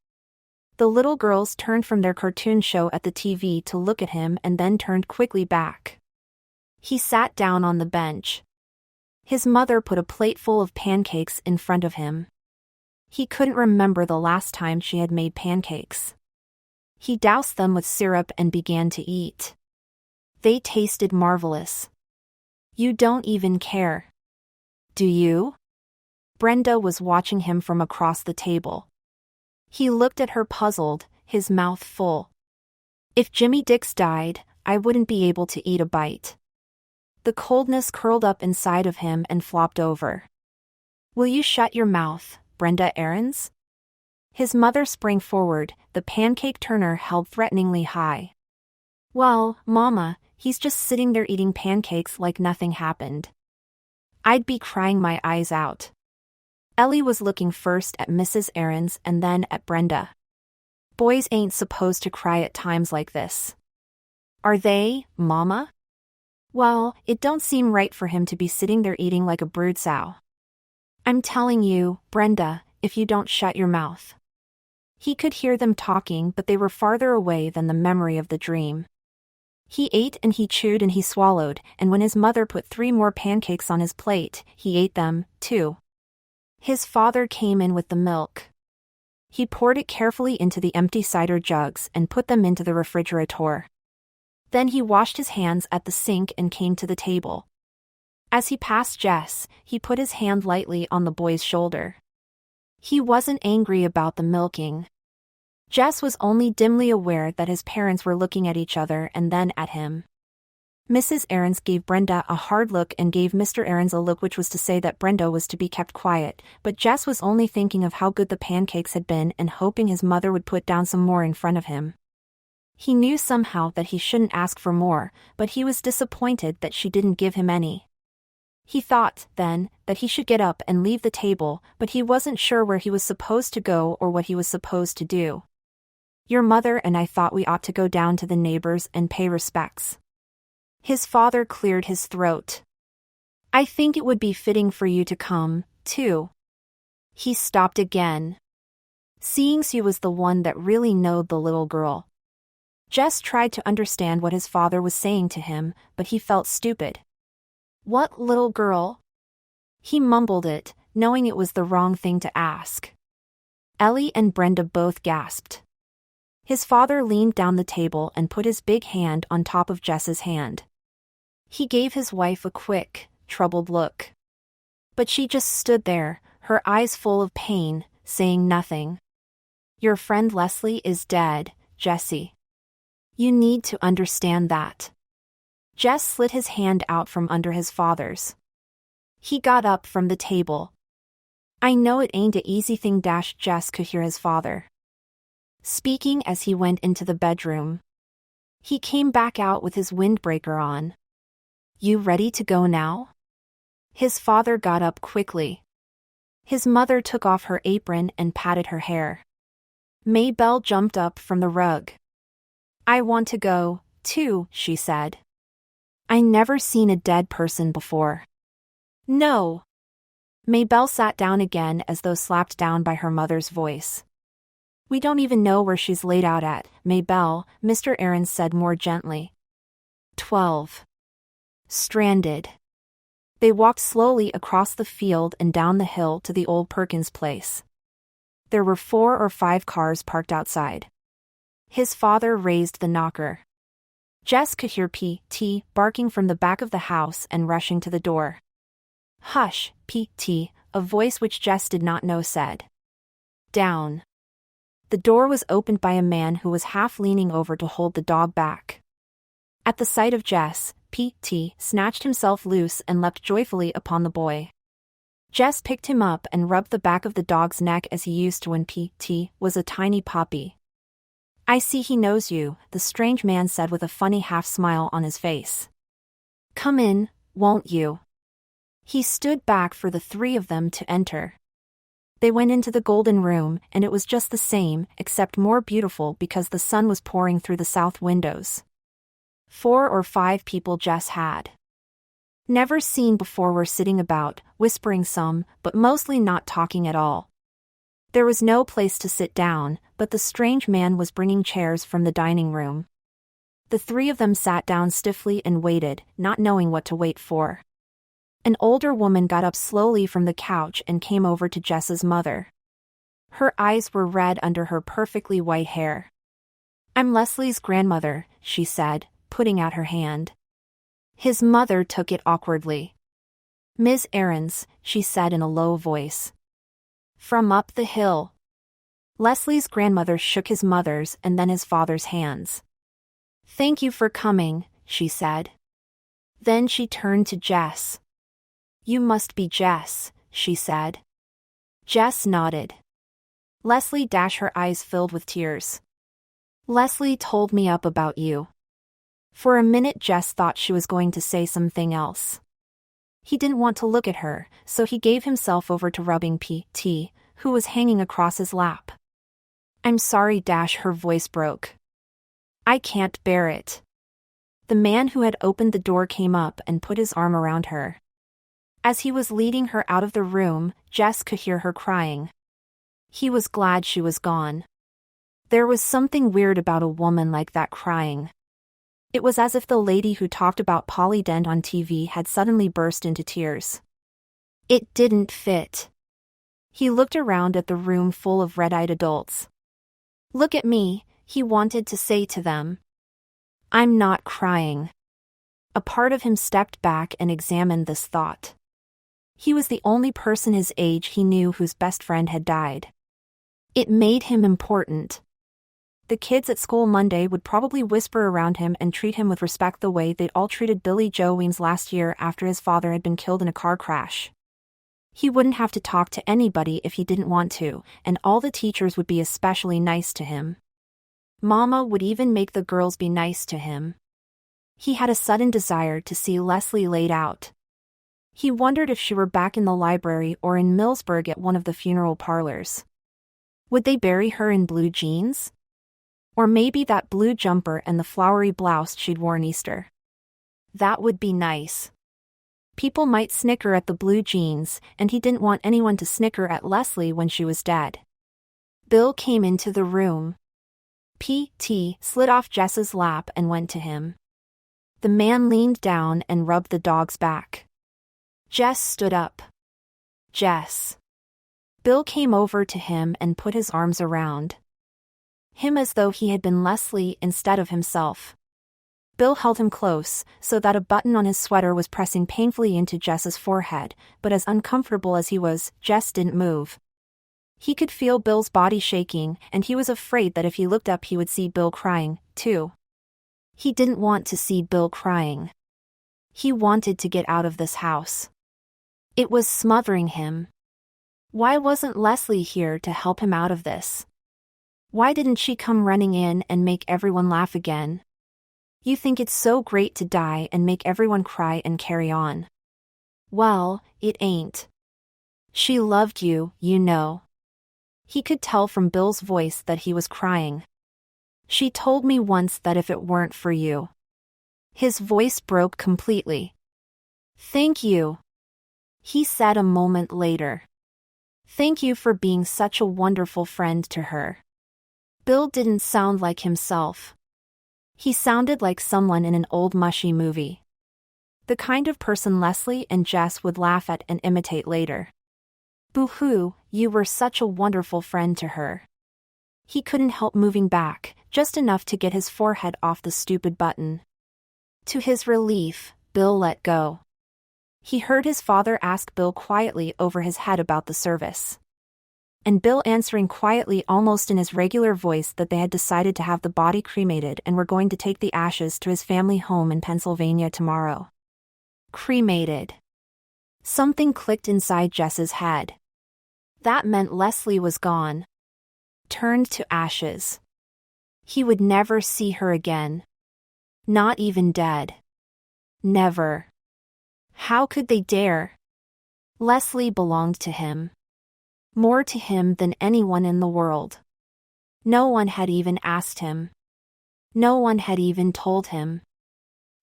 The little girls turned from their cartoon show at the TV to look at him and then turned quickly back. He sat down on the bench. His mother put a plate full of pancakes in front of him. He couldn't remember the last time she had made pancakes. He doused them with syrup and began to eat. They tasted marvelous. "You don't even care. Do you?" Brenda was watching him from across the table. He looked at her puzzled, his mouth full. "If Jimmy Dix died, I wouldn't be able to eat a bite." The coldness curled up inside of him and flopped over. "Will you shut your mouth, Brenda Aarons?" His mother sprang forward, the pancake turner held threateningly high. "Well, Mama, he's just sitting there eating pancakes like nothing happened. I'd be crying my eyes out." Ellie was looking first at Mrs. Aarons and then at Brenda. "Boys ain't supposed to cry at times like this." "Are they, Mama?" "Well, it don't seem right for him to be sitting there eating like a brood sow." "I'm telling you, Brenda, if you don't shut your mouth." He could hear them talking, but they were farther away than the memory of the dream. He ate and he chewed and he swallowed, and when his mother put 3 more pancakes on his plate, he ate them, too. His father came in with the milk. He poured it carefully into the empty cider jugs and put them into the refrigerator. Then he washed his hands at the sink and came to the table. As he passed Jess, he put his hand lightly on the boy's shoulder. He wasn't angry about the milking. Jess was only dimly aware that his parents were looking at each other and then at him. Mrs. Aarons gave Brenda a hard look and gave Mr. Aarons a look, which was to say that Brenda was to be kept quiet, but Jess was only thinking of how good the pancakes had been and hoping his mother would put down some more in front of him. He knew somehow that he shouldn't ask for more, but he was disappointed that she didn't give him any. He thought, then, that he should get up and leave the table, but he wasn't sure where he was supposed to go or what he was supposed to do. Your mother and I thought we ought to go down to the neighbors and pay respects. His father cleared his throat. I think it would be fitting for you to come, too. He stopped again. Seeing she was the one that really knowed the little girl. Jess tried to understand what his father was saying to him, but he felt stupid. What little girl? He mumbled it, knowing it was the wrong thing to ask. Ellie and Brenda both gasped. His father leaned down the table and put his big hand on top of Jess's hand. He gave his wife a quick, troubled look. But she just stood there, her eyes full of pain, saying nothing. Your friend Leslie is dead, Jessie. You need to understand that. Jess slid his hand out from under his father's. He got up from the table. I know it ain't a easy thing. Jess could hear his father speaking as he went into the bedroom. He came back out with his windbreaker on. You ready to go now? His father got up quickly. His mother took off her apron and patted her hair. Maybelle jumped up from the rug. I want to go, too, she said. I never seen a dead person before. No. Maybelle sat down again as though slapped down by her mother's voice. We don't even know where she's laid out at, Maybelle, Mr. Aarons said more gently. 12. Stranded. They walked slowly across the field and down the hill to the old Perkins place. There were 4 or 5 cars parked outside. His father raised the knocker. Jess could hear P.T. barking from the back of the house and rushing to the door. Hush, P.T., a voice which Jess did not know said. Down. The door was opened by a man who was half leaning over to hold the dog back. At the sight of Jess, P.T. snatched himself loose and leapt joyfully upon the boy. Jess picked him up and rubbed the back of the dog's neck as he used to when P.T. was a tiny puppy. I see he knows you, the strange man said with a funny half-smile on his face. Come in, won't you? He stood back for the 3 of them to enter. They went into the golden room, and it was just the same, except more beautiful because the sun was pouring through the south windows. 4 or 5 people Jess had never seen before were sitting about, whispering some, but mostly not talking at all. There was no place to sit down, but the strange man was bringing chairs from the dining room. The 3 of them sat down stiffly and waited, not knowing what to wait for. An older woman got up slowly from the couch and came over to Jess's mother. Her eyes were red under her perfectly white hair. I'm Leslie's grandmother, she said, putting out her hand. His mother took it awkwardly. Ms. Aarons, she said in a low voice. From up the hill. Leslie's grandmother shook his mother's and then his father's hands. Thank you for coming, she said. Then she turned to Jess. You must be Jess, she said. Jess nodded. Leslie her eyes filled with tears. Leslie told me up about you. For a minute Jess thought she was going to say something else. He didn't want to look at her, so he gave himself over to rubbing P.T., who was hanging across his lap. I'm sorry, her voice broke. I can't bear it. The man who had opened the door came up and put his arm around her. As he was leading her out of the room, Jess could hear her crying. He was glad she was gone. There was something weird about a woman like that crying. It was as if the lady who talked about Polly Dent on TV had suddenly burst into tears. It didn't fit. He looked around at the room full of red-eyed adults. Look at me, he wanted to say to them. I'm not crying. A part of him stepped back and examined this thought. He was the only person his age he knew whose best friend had died. It made him important. The kids at school Monday would probably whisper around him and treat him with respect the way they'd all treated Billy Joe Weems last year after his father had been killed in a car crash. He wouldn't have to talk to anybody if he didn't want to, and all the teachers would be especially nice to him. Mama would even make the girls be nice to him. He had a sudden desire to see Leslie laid out. He wondered if she were back in the library or in Millsburg at one of the funeral parlors. Would they bury her in blue jeans? Or maybe that blue jumper and the flowery blouse she'd worn Easter. That would be nice. People might snicker at the blue jeans, and he didn't want anyone to snicker at Leslie when she was dead. Bill came into the room. P.T. slid off Jess's lap and went to him. The man leaned down and rubbed the dog's back. Jess stood up. Jess. Bill came over to him and put his arms around him as though he had been Leslie instead of himself. Bill held him close, so that a button on his sweater was pressing painfully into Jess's forehead, but as uncomfortable as he was, Jess didn't move. He could feel Bill's body shaking, and he was afraid that if he looked up he would see Bill crying, too. He didn't want to see Bill crying. He wanted to get out of this house. It was smothering him. Why wasn't Leslie here to help him out of this? Why didn't she come running in and make everyone laugh again? You think it's so great to die and make everyone cry and carry on. Well, it ain't. She loved you, you know. He could tell from Bill's voice that he was crying. She told me once that if it weren't for you. His voice broke completely. Thank you, he said a moment later. Thank you for being such a wonderful friend to her. Bill didn't sound like himself. He sounded like someone in an old mushy movie. The kind of person Leslie and Jess would laugh at and imitate later. Boo-hoo, you were such a wonderful friend to her. He couldn't help moving back, just enough to get his forehead off the stupid button. To his relief, Bill let go. He heard his father ask Bill quietly over his head about the service. And Bill answering quietly almost in his regular voice that they had decided to have the body cremated and were going to take the ashes to his family home in Pennsylvania tomorrow. Cremated. Something clicked inside Jess's head. That meant Leslie was gone. Turned to ashes. He would never see her again. Not even dead. Never. How could they dare? Leslie belonged to him. More to him than anyone in the world. No one had even asked him. No one had even told him.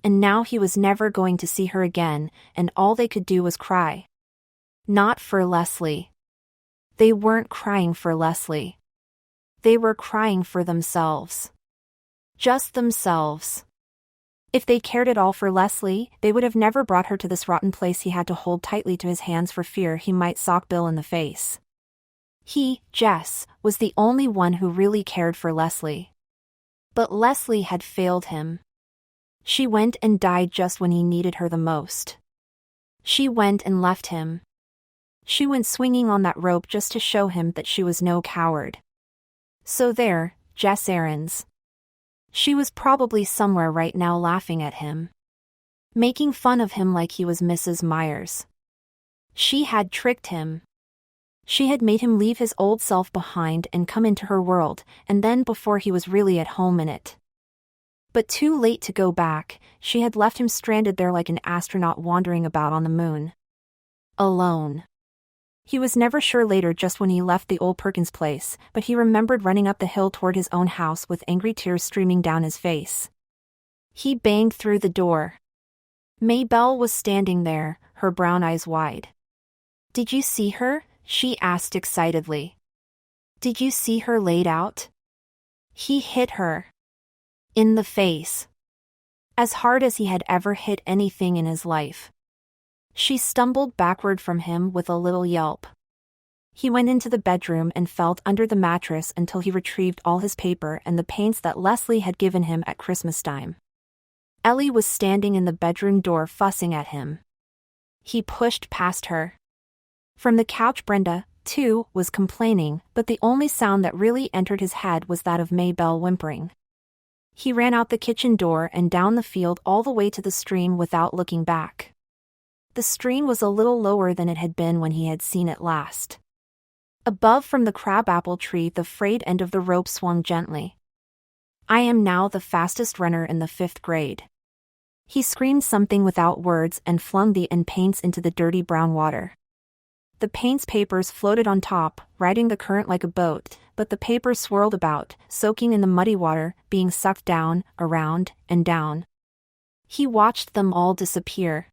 And now he was never going to see her again, and all they could do was cry. Not for Leslie. They weren't crying for Leslie. They were crying for themselves. Just themselves. If they cared at all for Leslie, they would have never brought her to this rotten place he had to hold tightly to his hands for fear he might sock Bill in the face. He, Jess, was the only one who really cared for Leslie. But Leslie had failed him. She went and died just when he needed her the most. She went and left him. She went swinging on that rope just to show him that she was no coward. So there, Jess Aarons. She was probably somewhere right now laughing at him. Making fun of him like he was Mrs. Myers. She had tricked him. She had made him leave his old self behind and come into her world, and then before he was really at home in it. But too late to go back, she had left him stranded there like an astronaut wandering about on the moon. Alone. He was never sure later just when he left the old Perkins place, but he remembered running up the hill toward his own house with angry tears streaming down his face. He banged through the door. Maybelle was standing there, her brown eyes wide. "Did you see her?" she asked excitedly. "Did you see her laid out?" He hit her. In the face. As hard as he had ever hit anything in his life. She stumbled backward from him with a little yelp. He went into the bedroom and felt under the mattress until he retrieved all his paper and the paints that Leslie had given him at Christmas time. Ellie was standing in the bedroom door fussing at him. He pushed past her. From the couch Brenda, too, was complaining, but the only sound that really entered his head was that of Maybelle whimpering. He ran out the kitchen door and down the field all the way to the stream without looking back. The stream was a little lower than it had been when he had seen it last. Above from the crabapple tree the frayed end of the rope swung gently. I am now the fastest runner in the 5th grade. He screamed something without words and flung the paints into the dirty brown water. The paints papers floated on top, riding the current like a boat, but the papers swirled about, soaking in the muddy water, being sucked down, around, and down. He watched them all disappear.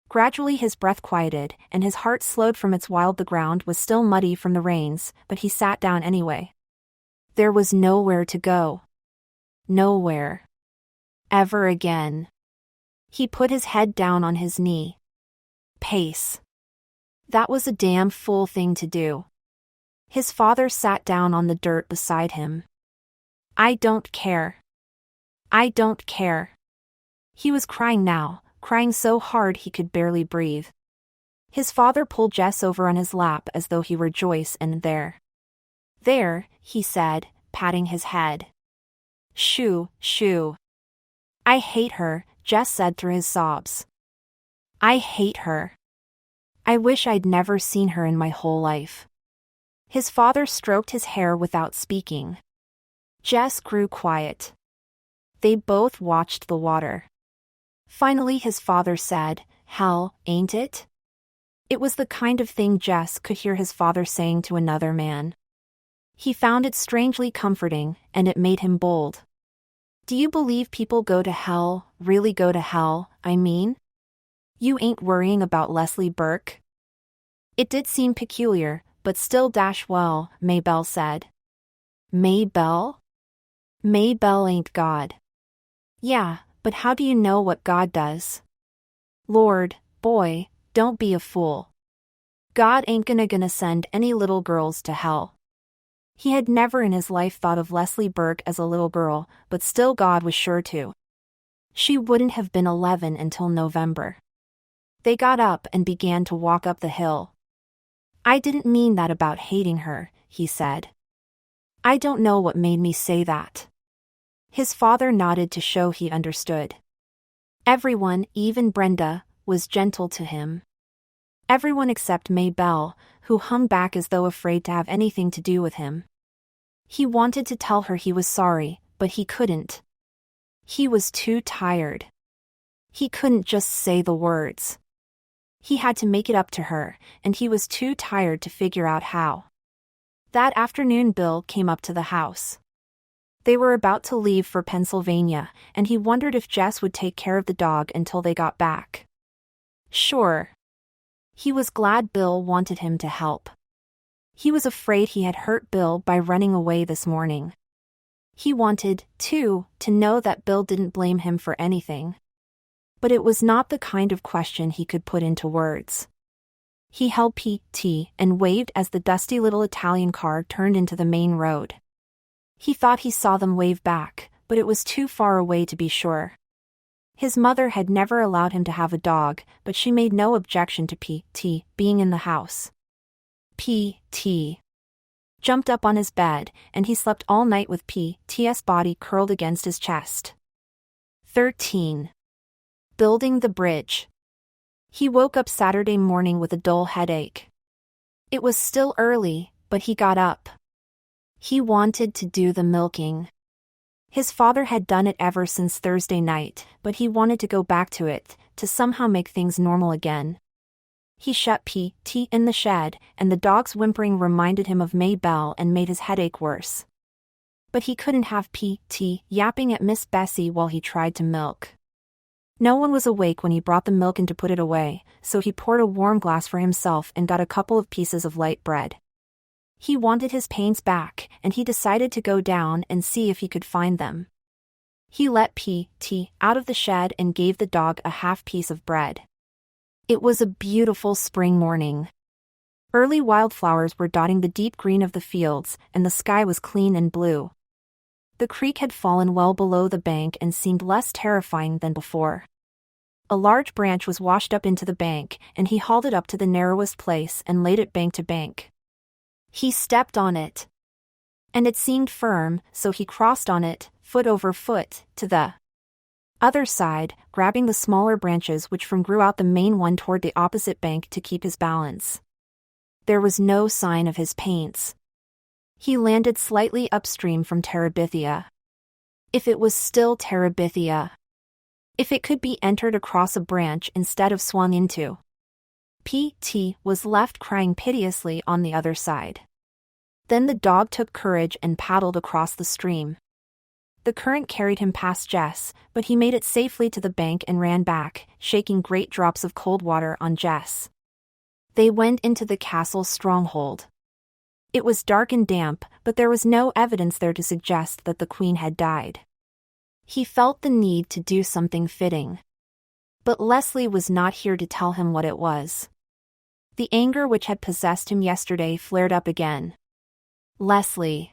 Gradually his breath quieted, and his heart slowed from its wild. The ground was still muddy from the rains, but he sat down anyway. There was nowhere to go. Nowhere. Ever again. He put his head down on his knee. Pace. That was a damn fool thing to do. His father sat down on the dirt beside him. I don't care. I don't care. He was crying now, crying so hard he could barely breathe. His father pulled Jess over on his lap as though he were Joyce and there. There, he said, patting his head. Shoo, shoo. I hate her, Jess said through his sobs. I hate her. I wish I'd never seen her in my whole life. His father stroked his hair without speaking. Jess grew quiet. They both watched the water. Finally his father said, Hell, ain't it? It was the kind of thing Jess could hear his father saying to another man. He found it strangely comforting, and it made him bold. Do you believe people go to hell, really go to hell, I mean? You ain't worrying about Leslie Burke? It did seem peculiar, but still well, Maybelle said. Maybelle? Maybelle ain't God. Yeah, but how do you know what God does? Lord, boy, don't be a fool. God ain't gonna send any little girls to hell. He had never in his life thought of Leslie Burke as a little girl, but still God was sure to. She wouldn't have been 11 until November. They got up and began to walk up the hill. I didn't mean that about hating her, he said. I don't know what made me say that. His father nodded to show he understood. Everyone, even Brenda, was gentle to him. Everyone except Maybelle, who hung back as though afraid to have anything to do with him. He wanted to tell her he was sorry, but he couldn't. He was too tired. He couldn't just say the words. He had to make it up to her, and he was too tired to figure out how. That afternoon Bill came up to the house. They were about to leave for Pennsylvania, and he wondered if Jess would take care of the dog until they got back. Sure. He was glad Bill wanted him to help. He was afraid he had hurt Bill by running away this morning. He wanted, too, to know that Bill didn't blame him for anything. But it was not the kind of question he could put into words. He held P.T. and waved as the dusty little Italian car turned into the main road. He thought he saw them wave back, but it was too far away to be sure. His mother had never allowed him to have a dog, but she made no objection to P.T. being in the house. P.T. jumped up on his bed, and he slept all night with P.T.'s body curled against his chest. 13. Building the bridge. He woke up Saturday morning with a dull headache. It was still early, but he got up. He wanted to do the milking. His father had done it ever since Thursday night, but he wanted to go back to it, to somehow make things normal again. He shut P.T. in the shed, and the dog's whimpering reminded him of Maybelle and made his headache worse. But he couldn't have P.T. yapping at Miss Bessie while he tried to milk. No one was awake when he brought the milk in to put it away, so he poured a warm glass for himself and got a couple of pieces of light bread. He wanted his paints back, and he decided to go down and see if he could find them. He let P.T. out of the shed and gave the dog a half piece of bread. It was a beautiful spring morning. Early wildflowers were dotting the deep green of the fields, and the sky was clean and blue. The creek had fallen well below the bank and seemed less terrifying than before. A large branch was washed up into the bank, and he hauled it up to the narrowest place and laid it bank to bank. He stepped on it. And it seemed firm, so he crossed on it, foot over foot, to the other side, grabbing the smaller branches which grew out the main one toward the opposite bank to keep his balance. There was no sign of his paints. He landed slightly upstream from Terabithia. If it was still Terabithia. If it could be entered across a branch instead of swung into. P.T. was left crying piteously on the other side. Then the dog took courage and paddled across the stream. The current carried him past Jess, but he made it safely to the bank and ran back, shaking great drops of cold water on Jess. They went into the castle's stronghold. It was dark and damp, but there was no evidence there to suggest that the queen had died. He felt the need to do something fitting. But Leslie was not here to tell him what it was. The anger which had possessed him yesterday flared up again. Leslie.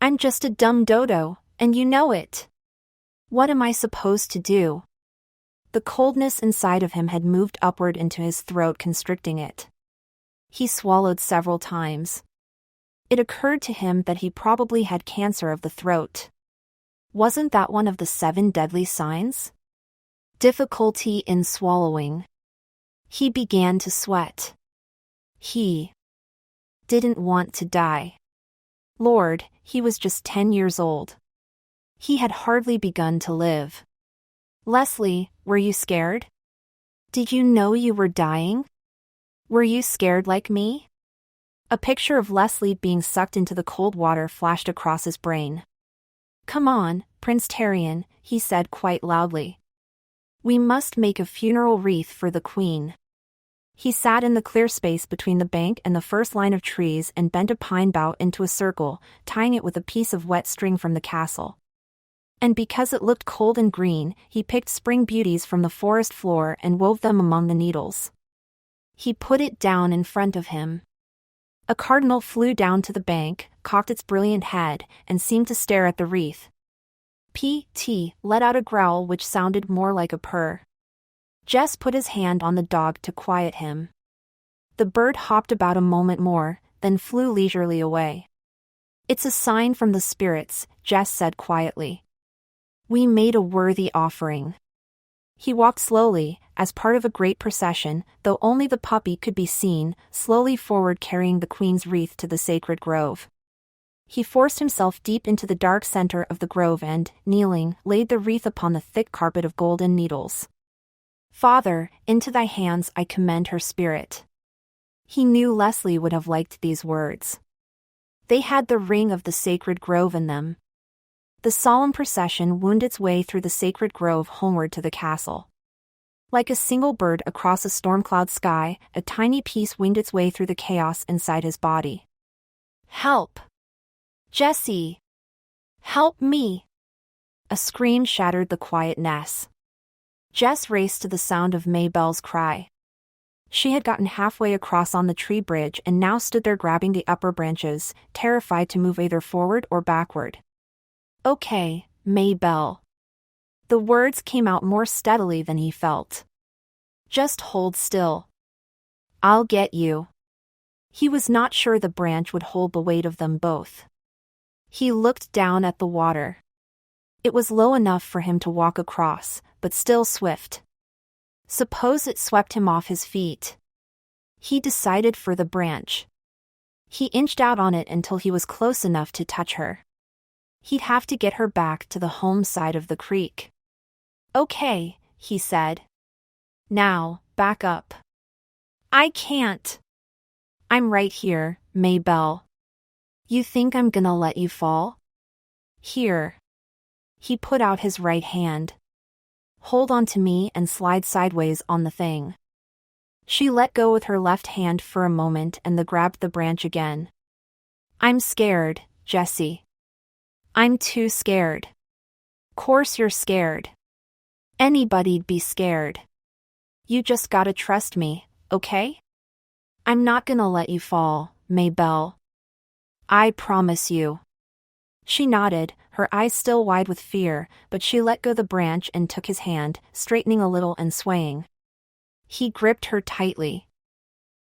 I'm just a dumb dodo, and you know it. What am I supposed to do? The coldness inside of him had moved upward into his throat, constricting it. He swallowed several times. It occurred to him that he probably had cancer of the throat. Wasn't that one of the 7 deadly signs? Difficulty in swallowing. He began to sweat. He didn't want to die. Lord, he was just 10 years old. He had hardly begun to live. Leslie, were you scared? Did you know you were dying? Were you scared like me? A picture of Leslie being sucked into the cold water flashed across his brain. Come on, Prince Tarian, he said quite loudly. We must make a funeral wreath for the queen. He sat in the clear space between the bank and the first line of trees and bent a pine bough into a circle, tying it with a piece of wet string from the castle. And because it looked cold and green, he picked spring beauties from the forest floor and wove them among the needles. He put it down in front of him. A cardinal flew down to the bank, cocked its brilliant head, and seemed to stare at the wreath. P.T. let out a growl which sounded more like a purr. Jess put his hand on the dog to quiet him. The bird hopped about a moment more, then flew leisurely away. It's a sign from the spirits, Jess said quietly. We made a worthy offering. He walked slowly, as part of a great procession, though only the puppy could be seen, slowly forward carrying the queen's wreath to the sacred grove. He forced himself deep into the dark center of the grove and, kneeling, laid the wreath upon the thick carpet of golden needles. Father, into thy hands I commend her spirit. He knew Leslie would have liked these words. They had the ring of the sacred grove in them. The solemn procession wound its way through the sacred grove homeward to the castle. Like a single bird across a storm-cloud sky, a tiny piece winged its way through the chaos inside his body. Help! Jessie! Help me! A scream shattered the quietness. Jess raced to the sound of Maybelle's cry. She had gotten halfway across on the tree bridge and now stood there grabbing the upper branches, terrified to move either forward or backward. Okay, Maybelle. The words came out more steadily than he felt. Just hold still. I'll get you. He was not sure the branch would hold the weight of them both. He looked down at the water. It was low enough for him to walk across, but still swift. Suppose it swept him off his feet. He decided for the branch. He inched out on it until he was close enough to touch her. He'd have to get her back to the home side of the creek. Okay, he said. Now, back up. I can't. I'm right here, Maybelle. You think I'm gonna let you fall? Here. He put out his right hand. Hold on to me and slide sideways on the thing. She let go with her left hand for a moment and grabbed the branch again. I'm scared, Jessie. I'm too scared. Course you're scared. Anybody'd be scared. You just gotta trust me, okay? I'm not gonna let you fall, Maybelle. I promise you. She nodded, her eyes still wide with fear, but she let go the branch and took his hand, straightening a little and swaying. He gripped her tightly.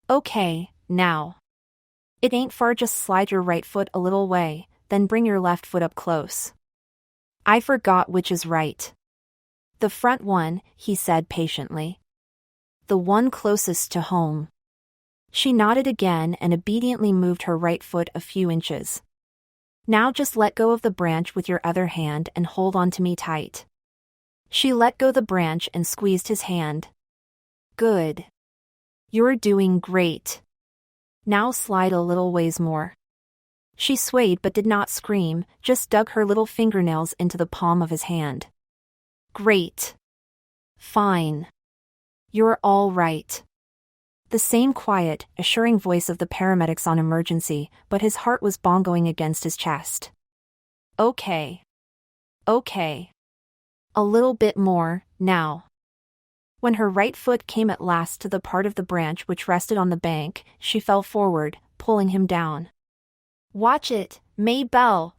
Okay, now. It ain't far, just slide your right foot a little way, then bring your left foot up close. I forgot which is right. The front one, he said patiently. The one closest to home. She nodded again and obediently moved her right foot a few inches. Now just let go of the branch with your other hand and hold on to me tight. She let go the branch and squeezed his hand. Good. You're doing great. Now slide a little ways more. She swayed but did not scream, just dug her little fingernails into the palm of his hand. Great. Fine. You're all right. The same quiet, assuring voice of the paramedics on emergency, but his heart was bongoing against his chest. Okay. Okay. A little bit more, now. When her right foot came at last to the part of the branch which rested on the bank, she fell forward, pulling him down. Watch it, Maybelle!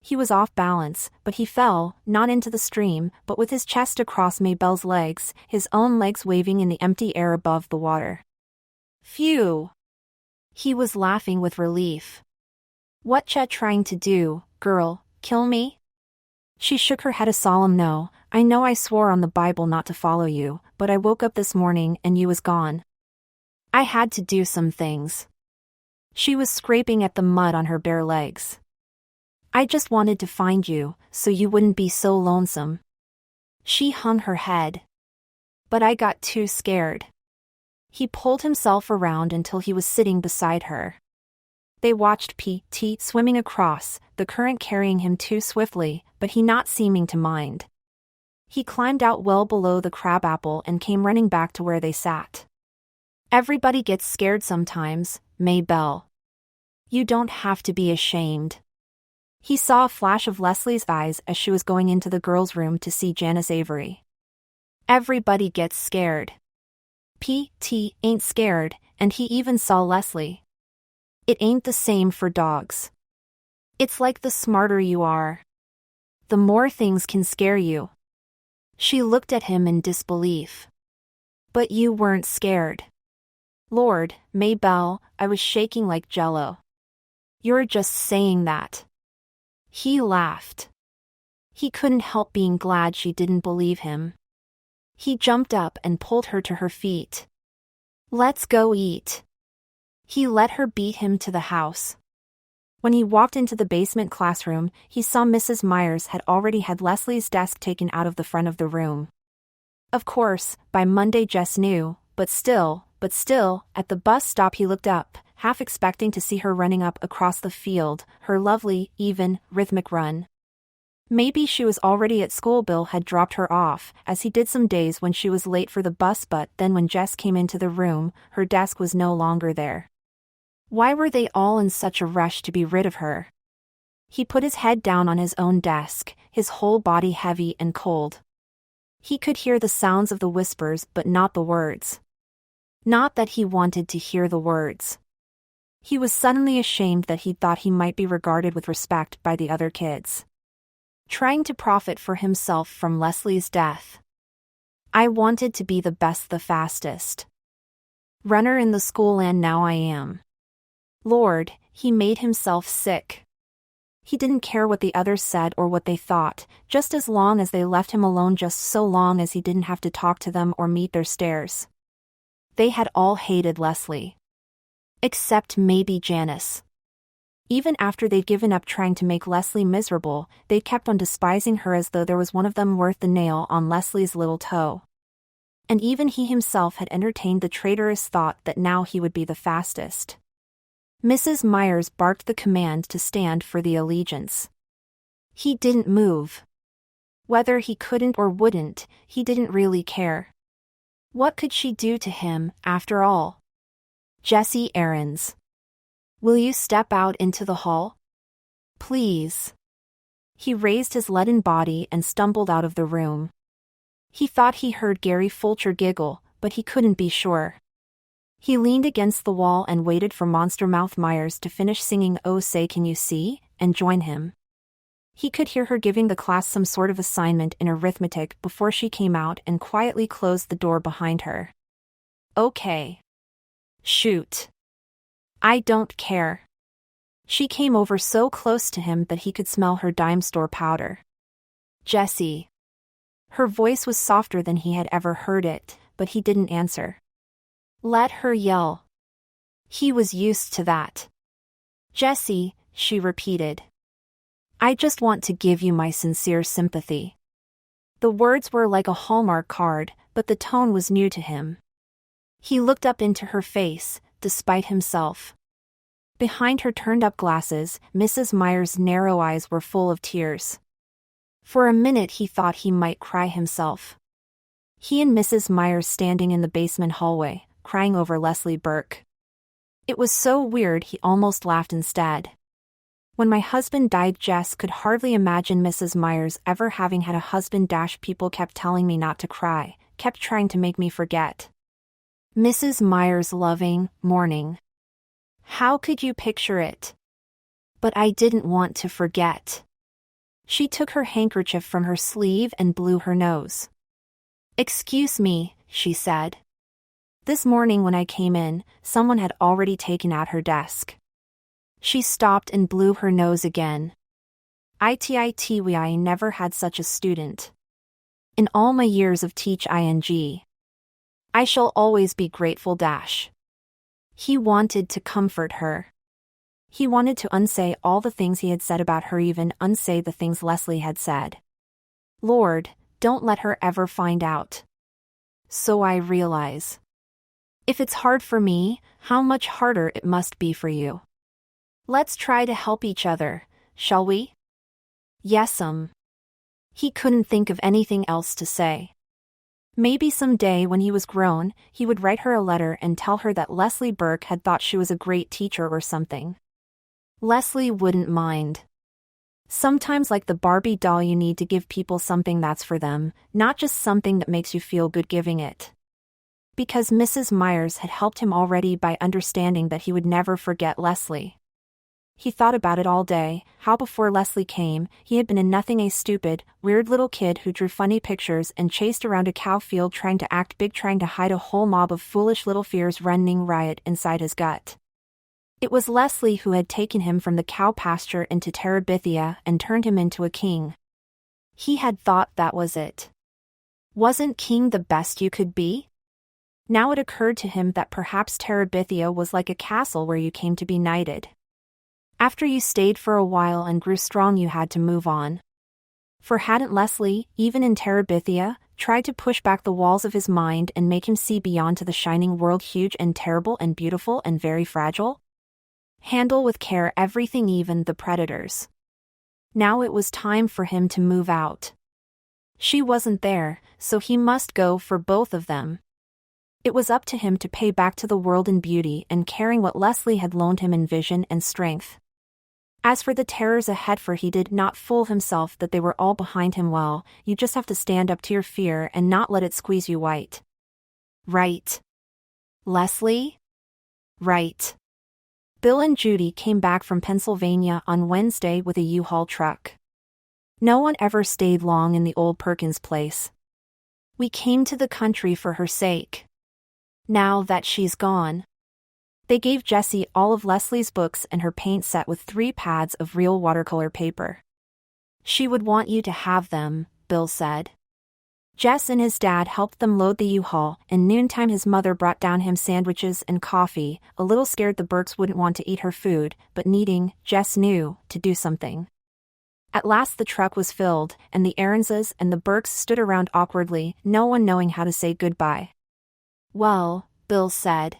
He was off balance, but he fell, not into the stream, but with his chest across Maybelle's legs, his own legs waving in the empty air above the water. Phew! He was laughing with relief. What ya trying to do, girl, kill me? She shook her head a solemn no. I know I swore on the Bible not to follow you, but I woke up this morning and you was gone. I had to do some things. She was scraping at the mud on her bare legs. I just wanted to find you, so you wouldn't be so lonesome. She hung her head. But I got too scared. He pulled himself around until he was sitting beside her. They watched P.T. swimming across, the current carrying him too swiftly, but he not seeming to mind. He climbed out well below the crabapple and came running back to where they sat. Everybody gets scared sometimes, Maybelle. You don't have to be ashamed. He saw a flash of Leslie's eyes as she was going into the girls' room to see Janice Avery. Everybody gets scared. P.T. ain't scared, and he even saw Leslie. It ain't the same for dogs. It's like the smarter you are, the more things can scare you. She looked at him in disbelief. But you weren't scared. Lord, Maybelle, I was shaking like jello. You're just saying that. He laughed. He couldn't help being glad she didn't believe him. He jumped up and pulled her to her feet. Let's go eat. He let her beat him to the house. When he walked into the basement classroom, he saw Mrs. Myers had already had Leslie's desk taken out of the front of the room. Of course, by Monday Jess knew, but still, at the bus stop he looked up, half expecting to see her running up across the field, her lovely, even, rhythmic run. Maybe she was already at school. Bill had dropped her off, as he did some days when she was late for the bus, but then when Jess came into the room, her desk was no longer there. Why were they all in such a rush to be rid of her? He put his head down on his own desk, his whole body heavy and cold. He could hear the sounds of the whispers but not the words. Not that he wanted to hear the words. He was suddenly ashamed that he thought he might be regarded with respect by the other kids. Trying to profit for himself from Leslie's death. I wanted to be the best, the fastest runner in the school, and now I am. Lord, he made himself sick. He didn't care what the others said or what they thought, just as long as they left him alone, just so long as he didn't have to talk to them or meet their stares. They had all hated Leslie. Except maybe Janice. Even after they'd given up trying to make Leslie miserable, they kept on despising her as though there was one of them worth the nail on Leslie's little toe. And even he himself had entertained the traitorous thought that now he would be the fastest. Mrs. Myers barked the command to stand for the allegiance. He didn't move. Whether he couldn't or wouldn't, he didn't really care. What could she do to him, after all? Jessie Aarons. Will you step out into the hall? Please. He raised his leaden body and stumbled out of the room. He thought he heard Gary Fulcher giggle, but he couldn't be sure. He leaned against the wall and waited for Monster Mouth Myers to finish singing "Oh Say Can You See?" and join him. He could hear her giving the class some sort of assignment in arithmetic before she came out and quietly closed the door behind her. Okay. Shoot. I don't care. She came over so close to him that he could smell her dime store powder. Jessie. Her voice was softer than he had ever heard it, but he didn't answer. Let her yell. He was used to that. Jessie, she repeated. I just want to give you my sincere sympathy. The words were like a Hallmark card, but the tone was new to him. He looked up into her face, despite himself. Behind her turned-up glasses, Mrs. Myers' narrow eyes were full of tears. For a minute he thought he might cry himself. He and Mrs. Myers standing in the basement hallway, crying over Leslie Burke. It was so weird he almost laughed instead. When my husband died, Jess could hardly imagine Mrs. Myers ever having had a husband. People kept telling me not to cry, kept trying to make me forget. Mrs. Myers' loving, mourning. How could you picture it? But I didn't want to forget. She took her handkerchief from her sleeve and blew her nose. Excuse me, she said. This morning when I came in, someone had already taken out her desk. She stopped and blew her nose again. I never had such a student. In all my years of teach ing. I shall always be grateful. He wanted to comfort her. He wanted to unsay all the things he had said about her, even unsay the things Leslie had said. Lord, don't let her ever find out. So I realize. If it's hard for me, how much harder it must be for you. Let's try to help each other, shall we? Yes'm. He couldn't think of anything else to say. Maybe someday when he was grown, he would write her a letter and tell her that Leslie Burke had thought she was a great teacher or something. Leslie wouldn't mind. Sometimes, like the Barbie doll, you need to give people something that's for them, not just something that makes you feel good giving it. Because Mrs. Myers had helped him already by understanding that he would never forget Leslie. He thought about it all day, how before Leslie came, he had been a stupid, weird little kid who drew funny pictures and chased around a cow field trying to act big, trying to hide a whole mob of foolish little fears running riot inside his gut. It was Leslie who had taken him from the cow pasture into Terabithia and turned him into a king. He had thought that was it. Wasn't king the best you could be? Now it occurred to him that perhaps Terabithia was like a castle where you came to be knighted. After you stayed for a while and grew strong, you had to move on. For hadn't Leslie, even in Terabithia, tried to push back the walls of his mind and make him see beyond to the shining world, huge and terrible and beautiful and very fragile? Handle with care everything, even the predators. Now it was time for him to move out. She wasn't there, so he must go for both of them. It was up to him to pay back to the world in beauty and caring what Leslie had loaned him in vision and strength. As for the terrors ahead, for he did not fool himself that they were all behind him. Well, you just have to stand up to your fear and not let it squeeze you white. Right. Leslie? Right. Bill and Judy came back from Pennsylvania on Wednesday with a U-Haul truck. No one ever stayed long in the old Perkins place. We came to the country for her sake. Now that she's gone. They gave Jessie all of Leslie's books and her paint set with 3 pads of real watercolor paper. She would want you to have them, Bill said. Jess and his dad helped them load the U-Haul, and noontime his mother brought down him sandwiches and coffee, a little scared the Burkes wouldn't want to eat her food, but needing, Jess knew, to do something. At last the truck was filled, and the Aaronses and the Burkes stood around awkwardly, no one knowing how to say goodbye. Well, Bill said.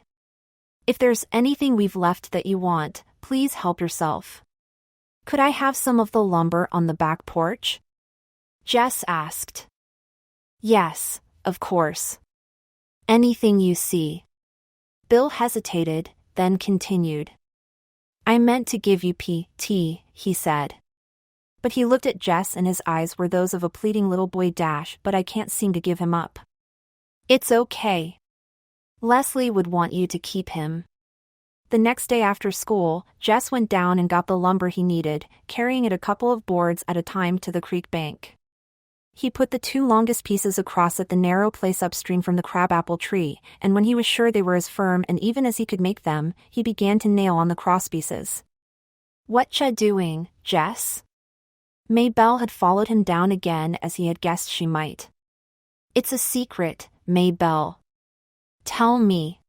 If there's anything we've left that you want, please help yourself. Could I have some of the lumber on the back porch? Jess asked. Yes, of course. Anything you see. Bill hesitated, then continued. I meant to give you tea, he said. But he looked at Jess and his eyes were those of a pleading little boy. But I can't seem to give him up. It's okay. Leslie would want you to keep him. The next day after school, Jess went down and got the lumber he needed, carrying it a couple of boards at a time to the creek bank. He put the 2 longest pieces across at the narrow place upstream from the crabapple tree, and when he was sure they were as firm and even as he could make them, he began to nail on the crosspieces. Whatcha doing, Jess? Maybelle had followed him down again as he had guessed she might. It's a secret, Maybelle. Tell me.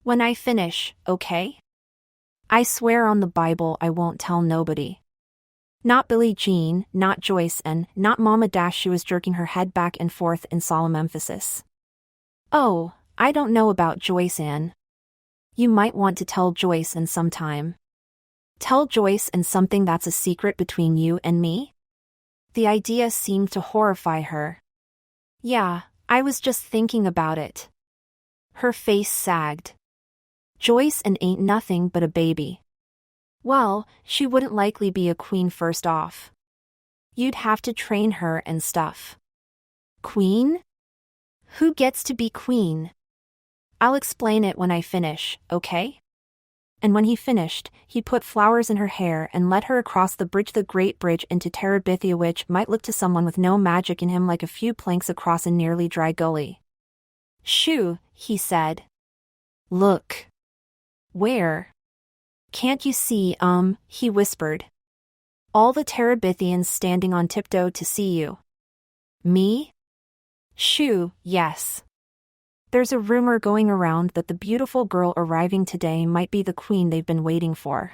When I finish, okay? I swear on the Bible I won't tell nobody. Not Billie Jean, not Joyce, and not Mama. She was jerking her head back and forth in solemn emphasis. Oh, I don't know about Joyce, Anne. You might want to tell Joyce and sometime. Tell Joyce and something that's a secret between you and me? The idea seemed to horrify her. Yeah, I was just thinking about it. Her face sagged. Joyce and ain't nothing but a baby. Well, she wouldn't likely be a queen first off. You'd have to train her and stuff. Queen? Who gets to be queen? I'll explain it when I finish, okay? And when he finished, he put flowers in her hair and led her across the great bridge into Terabithia, which might look to someone with no magic in him like a few planks across a nearly dry gully. Shoo, he said. Look. Where? Can't you see, he whispered. All the Terabithians standing on tiptoe to see you. Me? Shoo, yes. There's a rumor going around that the beautiful girl arriving today might be the queen they've been waiting for.